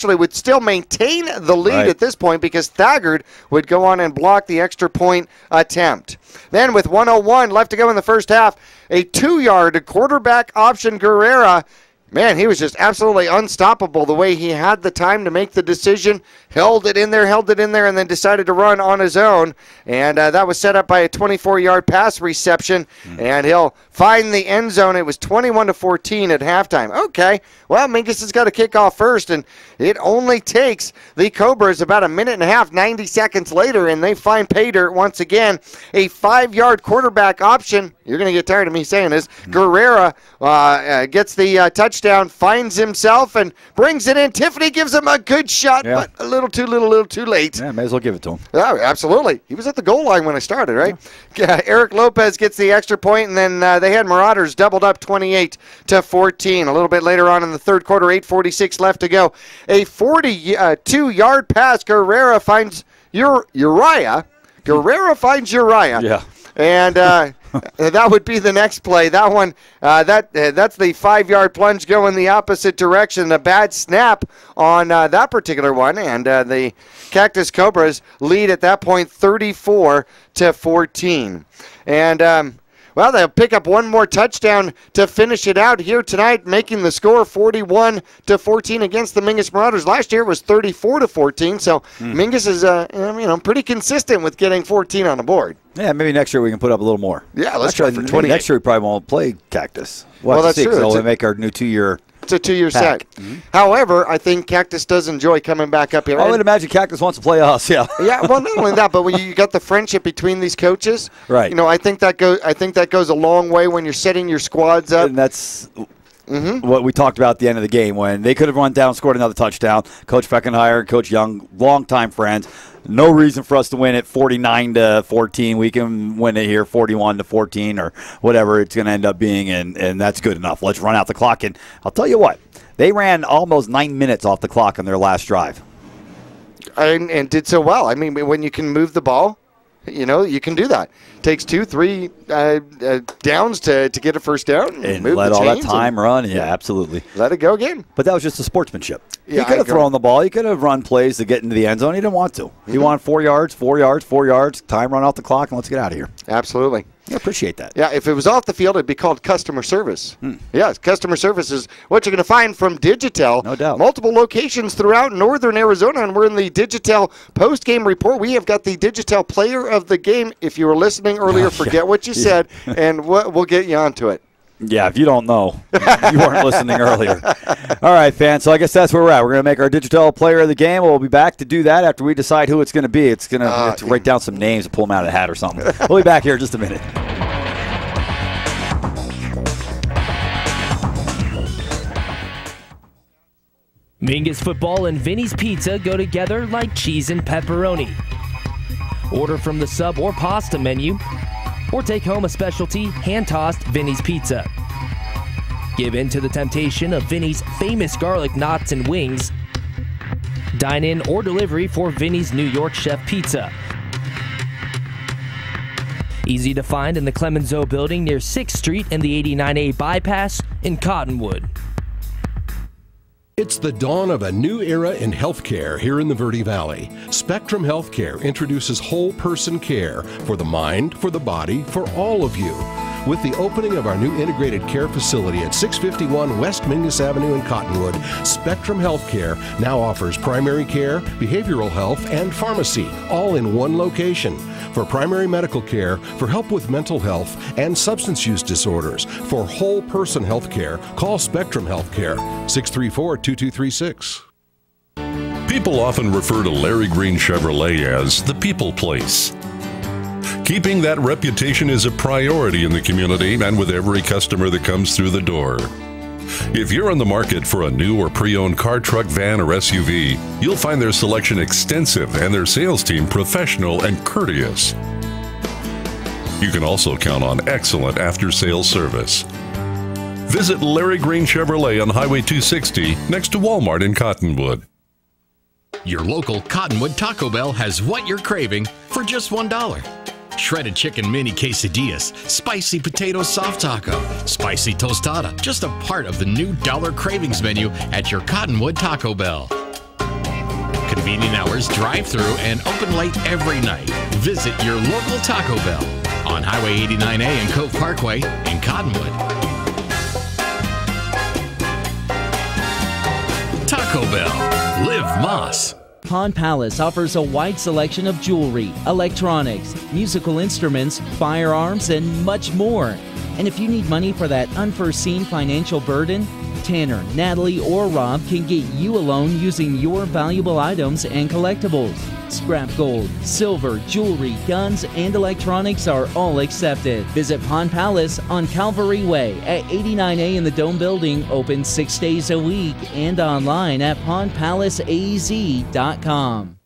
Would still maintain the lead at this point because Thagard would go on and block the extra point attempt. Then with 1:01 left to go in the first half, a 2-yard quarterback option Guerrera. Man, he was just absolutely unstoppable the way he had the time to make the decision, held it in there, and then decided to run on his own. And that was set up by a 24-yard pass reception, and he'll find the end zone. It was 21-14 at halftime. Okay, well, Mingus has got to kick off first, and it only takes the Cobras about a minute and a half, 90 seconds later, and they find pay dirt once again. A 5-yard quarterback option. You're going to get tired of me saying this. Guerrera gets the touchdown, finds himself, and brings it in. Tiffany gives him a good shot, but a little too late. Yeah, may as well give it to him. Oh, absolutely. He was at the goal line when I started, right? Yeah. Eric Lopez gets the extra point, and then they had Marauders doubled up 28-14. A little bit later on in the third quarter, 8:46 left to go. A 42-yard pass. Guerrera finds Uriah. Yeah. And that would be the next play. That one, that's the 5-yard plunge going the opposite direction. A bad snap on that particular one, and the Cactus Cobras lead at that point 34-14. And well, they'll pick up one more touchdown to finish it out here tonight, making the score 41-14 against the Mingus Marauders. Last year it was 34-14, so Mingus is pretty consistent with getting 14 on the board. Yeah, maybe next year we can put up a little more. Yeah, let's try for 20. Next year we probably won't play Cactus. Well, that's true. They'll make our new 2-year. It's a 2-year set. However, I think Cactus does enjoy coming back up here. I would imagine Cactus wants to play us. Yeah. Yeah. Well, not only that, but when you got the friendship between these coaches, right? I think that goes a long way when you're setting your squads up. And that's what we talked about at the end of the game when they could have run down, scored another touchdown. Coach Feckenheyer and Coach Young, longtime friends. No reason for us to win it 49-14. We can win it here 41-14 or whatever it's going to end up being, and that's good enough. Let's run out the clock. And I'll tell you what, they ran almost 9 minutes off the clock on their last drive. And did so well. I mean, when you can move the ball, you can do that. Takes 2-3 downs to get a first down. And let all that time run. Yeah, absolutely. Let it go again. But that was just the sportsmanship. Yeah, he could have thrown the ball. He could have run plays to get into the end zone. He didn't want to. He wanted 4 yards, time run off the clock, and let's get out of here. Absolutely. I appreciate that. Yeah, if it was off the field, it'd be called customer service. Yes, customer service is what you're going to find from Digitel. No doubt. Multiple locations throughout northern Arizona, and we're in the Digitel post-game report. We have got the Digitel player of the game. If you were listening earlier, forget what you said, and we'll get you onto it. Yeah, if you don't know, you weren't listening earlier. All right, fans, so I guess that's where we're at. We're going to make our Digital player of the game. We'll be back to do that after we decide who it's going to be. It's going to write down some names and pull them out of the hat or something. We'll be back here in just a minute. Mingus football and Vinny's Pizza go together like cheese and pepperoni. Order from the sub or pasta menu, or take home a specialty hand-tossed Vinny's Pizza. Give in to the temptation of Vinny's famous garlic knots and wings. Dine in or delivery for Vinny's New York Chef Pizza. Easy to find in the Clemenceau building near 6th Street and the 89A bypass in Cottonwood. It's the dawn of a new era in healthcare here in the Verde Valley. Spectrum Healthcare introduces whole person care for the mind, for the body, for all of you. With the opening of our new integrated care facility at 651 West Mingus Avenue in Cottonwood, Spectrum Healthcare now offers primary care, behavioral health, and pharmacy, all in one location. For primary medical care, for help with mental health and substance use disorders, for whole person health care, call Spectrum Healthcare, 634-2236. People often refer to Larry Green Chevrolet as the people place. Keeping that reputation is a priority in the community and with every customer that comes through the door. If you're on the market for a new or pre-owned car, truck, van, or SUV, you'll find their selection extensive and their sales team professional and courteous. You can also count on excellent after-sales service. Visit Larry Green Chevrolet on Highway 260 next to Walmart in Cottonwood. Your local Cottonwood Taco Bell has what you're craving for just $1. Shredded chicken mini quesadillas, spicy potato soft taco, spicy tostada, just a part of the new Dollar Cravings menu at your Cottonwood Taco Bell. Convenient hours, drive-through, and open late every night. Visit your local Taco Bell on Highway 89A and Cove Parkway in Cottonwood. Taco Bell. Live Moss. Pond Palace offers a wide selection of jewelry, electronics, musical instruments, firearms, and much more. And if you need money for that unforeseen financial burden, Tanner, Natalie, or Rob can get you a loan using your valuable items and collectibles. Scrap gold, silver, jewelry, guns, and electronics are all accepted. Visit Pond Palace on Calvary Way at 89A in the Dome Building, open 6 days a week, and online at pondpalaceaz.com.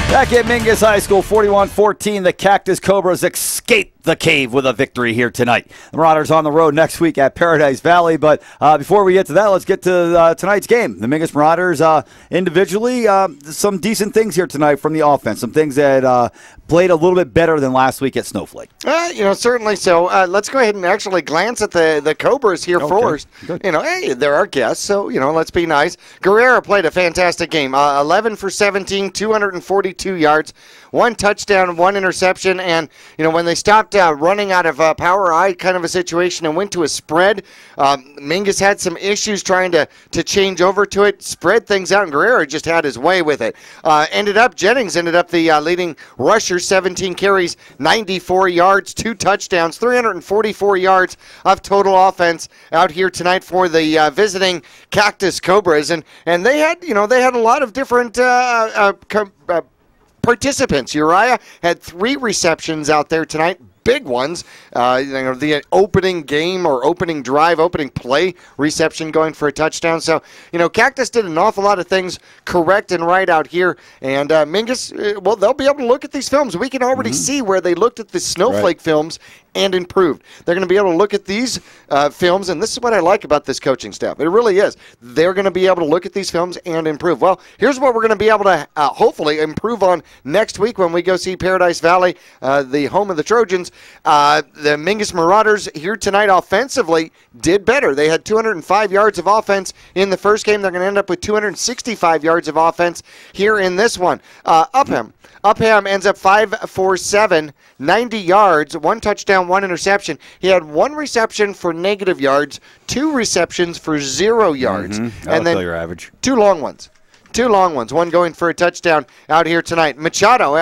Back at Mingus High School, 41-14, the Cactus Cobras escape the cave with a victory here tonight. The Marauders on the road next week at Paradise Valley. But before we get to that, let's get to tonight's game. The Mingus Marauders individually, some decent things here tonight from the offense. Some things that played a little bit better than last week at Snowflake. Certainly so. Let's go ahead and actually glance at the Cobras here first. Good. Hey, they're our guests, so, let's be nice. Guerrero played a fantastic game. 11 for 17, 242 yards, 1 touchdown, 1 interception, and, when they stopped running out of power I kind of a situation and went to a spread, Mingus had some issues trying to change over to it, spread things out, and Guerrero just had his way with it. Jennings ended up the leading rusher, 17 carries, 94 yards, 2 touchdowns, 344 yards of total offense out here tonight for the visiting Cactus Cobras, and they had a lot of different participants. Uriah had 3 receptions out there tonight. Big ones, the opening game or opening drive, opening play reception going for a touchdown. So, Cactus did an awful lot of things correct and right out here. And Mingus, they'll be able to look at these films. We can already see where they looked at the Snowflake films and improved. They're going to be able to look at these films, and this is what I like about this coaching staff. It really is. They're going to be able to look at these films and improve. Well, here's what we're going to be able to hopefully improve on next week when we go see Paradise Valley, the home of the Trojans. The Mingus Marauders here tonight offensively did better. They had 205 yards of offense in the first game. They're going to end up with 265 yards of offense here in this one. Upham ends up 5 for 7, 90 yards, 1 touchdown, 1 interception. He had 1 reception for negative yards, 2 receptions for 0 yards. And then your average. 2 long ones. 2 long ones, 1 going for a touchdown out here tonight. Machado,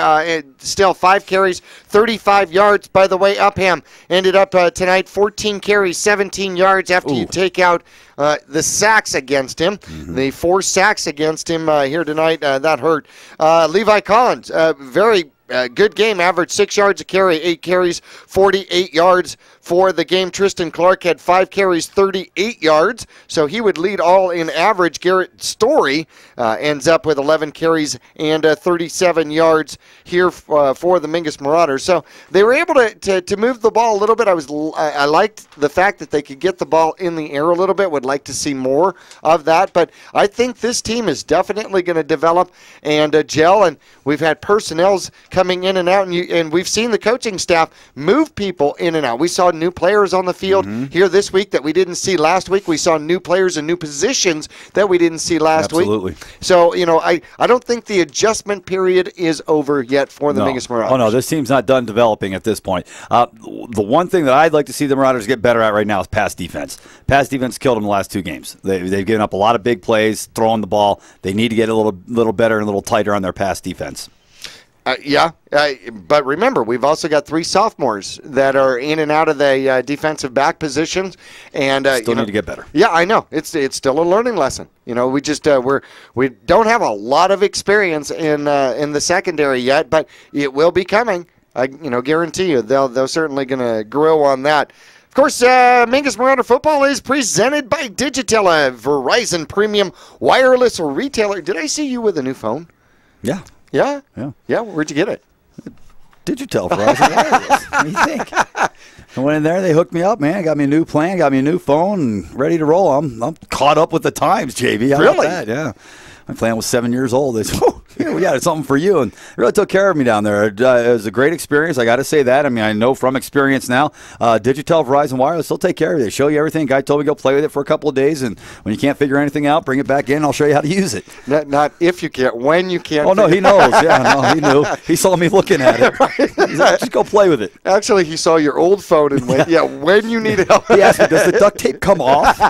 still 5 carries, 35 yards. By the way, Upham ended up tonight 14 carries, 17 yards after you take out the sacks against him. The 4 sacks against him here tonight, that hurt. Levi Collins, very good game, averaged 6 yards a carry, 8 carries, 48 yards for the game. Tristan Clark had 5 carries, 38 yards, so he would lead all in average. Garrett Story ends up with 11 carries and 37 yards here for the Mingus Marauders. So they were able to move the ball a little bit. I liked the fact that they could get the ball in the air a little bit. What would like to see more of that. But I think this team is definitely going to develop and gel. And we've had personnels coming in and out, and we've seen the coaching staff move people in and out. We saw new players on the field here this week that we didn't see last week. We saw new players in new positions that we didn't see last week. Absolutely. So, I don't think the adjustment period is over yet for the Mingus Marauders. Oh, no, this team's not done developing at this point. The one thing that I'd like to see the Marauders get better at right now is pass defense. Pass defense killed them the last 2 games. They've given up a lot of big plays, throwing the ball. They need to get a little better and a little tighter on their pass defense. But remember, we've also got 3 sophomores that are in and out of the defensive back positions, and still need to get better. Yeah, I know it's still a learning lesson. We just we don't have a lot of experience in the secondary yet, but it will be coming. I guarantee you they're certainly going to grow on that. Of course, Mingus Marauder Football is presented by Digitel, a Verizon premium wireless retailer. Did I see you with a new phone? Yeah. Yeah? Yeah. Where'd you get it? Digitel Verizon Wireless. What do you think? I went in there, they hooked me up, man. Got me a new plan, got me a new phone, and ready to roll. I'm caught up with the times, JB. How about that? Yeah. My plan was 7 years old. They said, we got something for you. And they really took care of me down there. It was a great experience. I got to say that. I mean, I know from experience now, Digitel Verizon Wireless, they'll take care of you. They show you everything. Guy told me go play with it for a couple of days, and when you can't figure anything out, bring it back in. I'll show you how to use it. Not if you can't, when you can't. Oh, no, he knows. Yeah, no, he knew. He saw me looking at it. He's like, just go play with it. Actually, he saw your old phone and went, when you need help. He asked me, does the duct tape come off?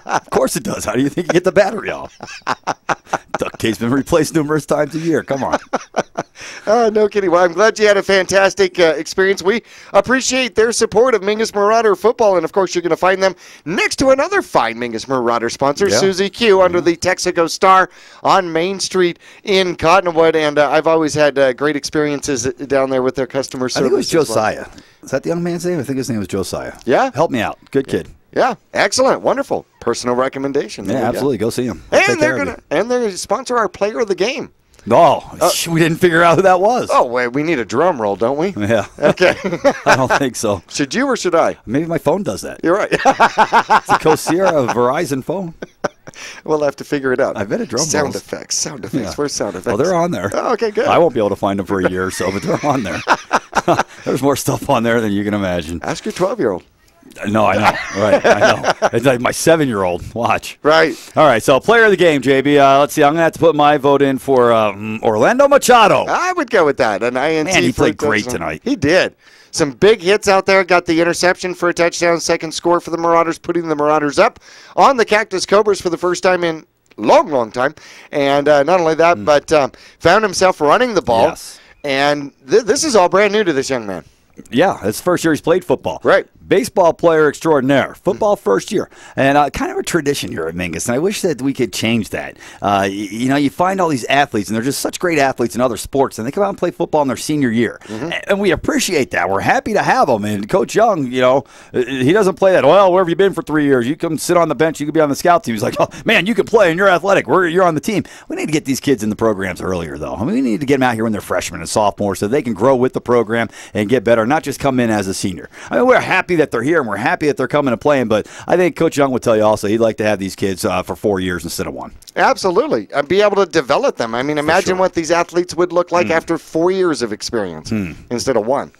Of course it does. How do you think you get the battery off? Duct tape's been replaced numerous times a year. Come on. No kidding. Well, I'm glad you had a fantastic experience. We appreciate their support of Mingus Marauder Football, and of course you're going to find them next to another fine Mingus Marauder sponsor, Suzy Q, under the Texaco Star on Main Street in Cottonwood, and I've always had great experiences down there with their customer service. I think it was Josiah. Is that the young man's name? I think his name was Josiah. Yeah? Help me out. Good kid. Yeah, excellent, wonderful, personal recommendation. Yeah, absolutely. Go see him. And they're gonna sponsor our player of the game. Oh, we didn't figure out who that was. Oh, wait, we need a drum roll, don't we? Yeah. Okay. I don't think so. Should you or should I? Maybe my phone does that. You're right. It's a Cosera Verizon phone. We'll have to figure it out. I bet a drum sound effects. Yeah. Where's sound effects? Oh, they're on there. Oh, okay, good. I won't be able to find them for a year or so, but they're on there. There's more stuff on there than you can imagine. Ask your 12-year-old. No, I know. Right, I know. It's like my 7-year-old. Watch. Right. All right, so player of the game, JB. Let's see. I'm going to have to put my vote in for Orlando Machado. I would go with that. An INT. Man, he played great tonight. He did. Some big hits out there. Got the interception for a touchdown, second score for the Marauders, putting the Marauders up on the Cactus Cobras for the first time in long time. And not only that, but found himself running the ball. Yes. And this is all brand new to this young man. Yeah, it's the first year he's played football. Right. Baseball player extraordinaire. Football first year. And kind of a tradition here at Mingus. And I wish that we could change that. You find all these athletes, and they're just such great athletes in other sports, and they come out and play football in their senior year. And we appreciate that. We're happy to have them. And Coach Young, he doesn't play that, well, where have you been for 3 years? You come sit on the bench. You could be on the scout team. He's like, oh, man, you can play, and you're athletic. You're on the team. We need to get these kids in the programs earlier, though. I mean, we need to get them out here when they're freshmen and sophomores so they can grow with the program and get better, not just come in as a senior. I mean, we're happy that they're here, and we're happy that they're coming and playing, but I think Coach Young would tell you also he'd like to have these kids for 4 years instead of 1. Absolutely. And be able to develop them. I mean, imagine what these athletes would look like after 4 years of experience instead of 1.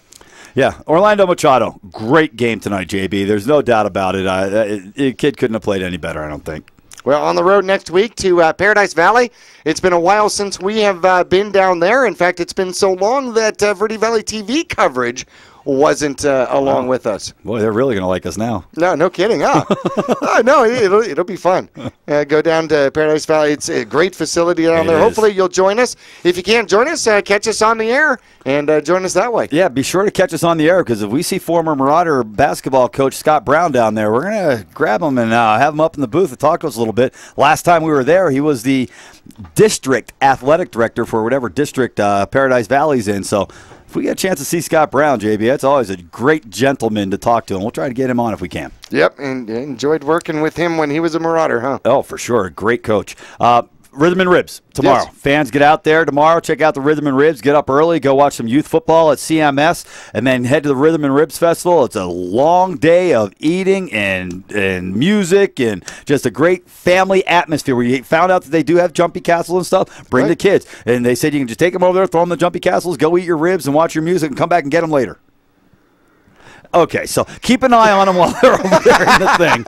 Yeah, Orlando Machado, great game tonight, JB. There's no doubt about it. The kid couldn't have played any better, I don't think. Well, on the road next week to Paradise Valley. It's been a while since we have been down there. In fact, it's been so long that Verde Valley TV coverage wasn't along with us. Boy, they're really going to like us now. No kidding. No, it'll be fun. Go down to Paradise Valley. It's a great facility down there. Hopefully you'll join us. If you can't join us, catch us on the air and join us that way. Yeah, be sure to catch us on the air, because if we see former Marauder basketball coach Scott Brown down there, we're going to grab him and have him up in the booth and talk to us a little bit. Last time we were there, he was the district athletic director for whatever district Paradise Valley's in. So if we get a chance to see Scott Brown, JB, that's always a great gentleman to talk to, and we'll try to get him on if we can. Yep, and enjoyed working with him when he was a Marauder, huh? Oh, for sure. Great coach. Rhythm and Ribs tomorrow. Yes. Fans, get out there tomorrow. Check out the Rhythm and Ribs. Get up early. Go watch some youth football at CMS, and then head to the Rhythm and Ribs Festival. It's a long day of eating and music and just a great family atmosphere. We found out that they do have jumpy castles and stuff. Bring the kids. And they said you can just take them over there, throw them the jumpy castles, go eat your ribs and watch your music and come back and get them later. Okay, so keep an eye on them while they're over there in the thing,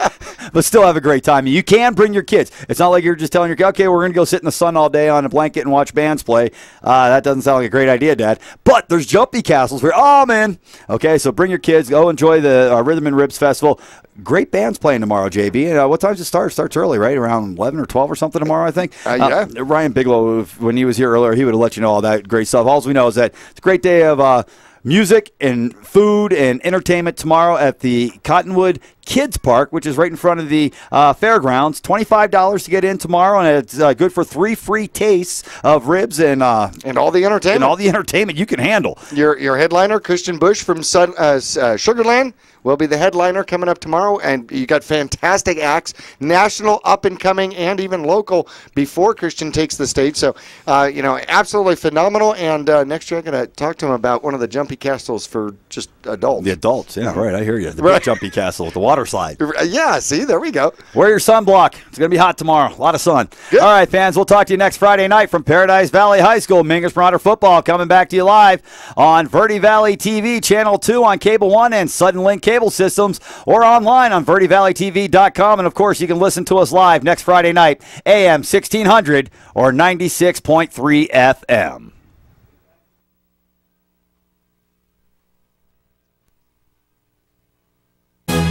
but still have a great time. You can bring your kids. It's not like you're just telling your kid, okay, we're going to go sit in the sun all day on a blanket and watch bands play. That doesn't sound like a great idea, Dad. But there's jumpy castles where, oh, man. Okay, so bring your kids. Go enjoy the Rhythm and Ribs Festival. Great bands playing tomorrow, JB. And what time does it start? It starts early, right? Around 11 or 12 or something tomorrow, I think. Yeah. Ryan Bigelow, when he was here earlier, he would have let you know all that great stuff. All we know is that it's a great day of music and food and entertainment tomorrow at the Cottonwood Kids Park, which is right in front of the fairgrounds. $25 to get in tomorrow, and it's good for 3 free tastes of ribs and all the entertainment. And all the entertainment you can handle. Your headliner, Christian Bush from Sugarland, will be the headliner coming up tomorrow, and you got fantastic acts, national, up-and-coming, and even local before Christian takes the stage. So, absolutely phenomenal, and next year I'm going to talk to him about one of the jumpy castles for just adults. The adults, yeah, right, I hear you. The big jumpy castle with the water slide. Yeah, see, there we go. Wear your sunblock. It's going to be hot tomorrow. A lot of sun. Good. All right, fans, we'll talk to you next Friday night from Paradise Valley High School. Mingus Marauder football coming back to you live on Verde Valley TV, Channel 2 on Cable 1 and Suddenlink Cable Systems, or online on VerdeValleyTV.com. And, of course, you can listen to us live next Friday night, AM 1600 or 96.3 FM.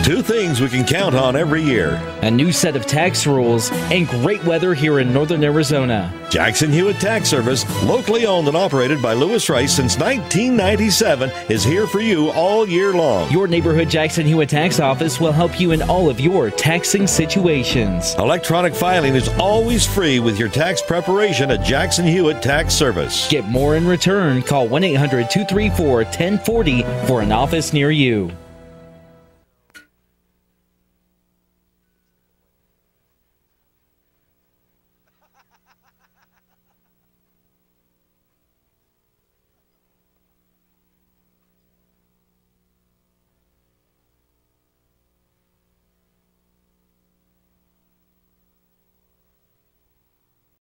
Two things we can count on every year: a new set of tax rules and great weather here in northern Arizona. Jackson Hewitt Tax Service, locally owned and operated by Lewis Rice since 1997, is here for you all year long. Your neighborhood Jackson Hewitt Tax Office will help you in all of your taxing situations. Electronic filing is always free with your tax preparation at Jackson Hewitt Tax Service. Get more in return. Call 1-800-234-1040 for an office near you.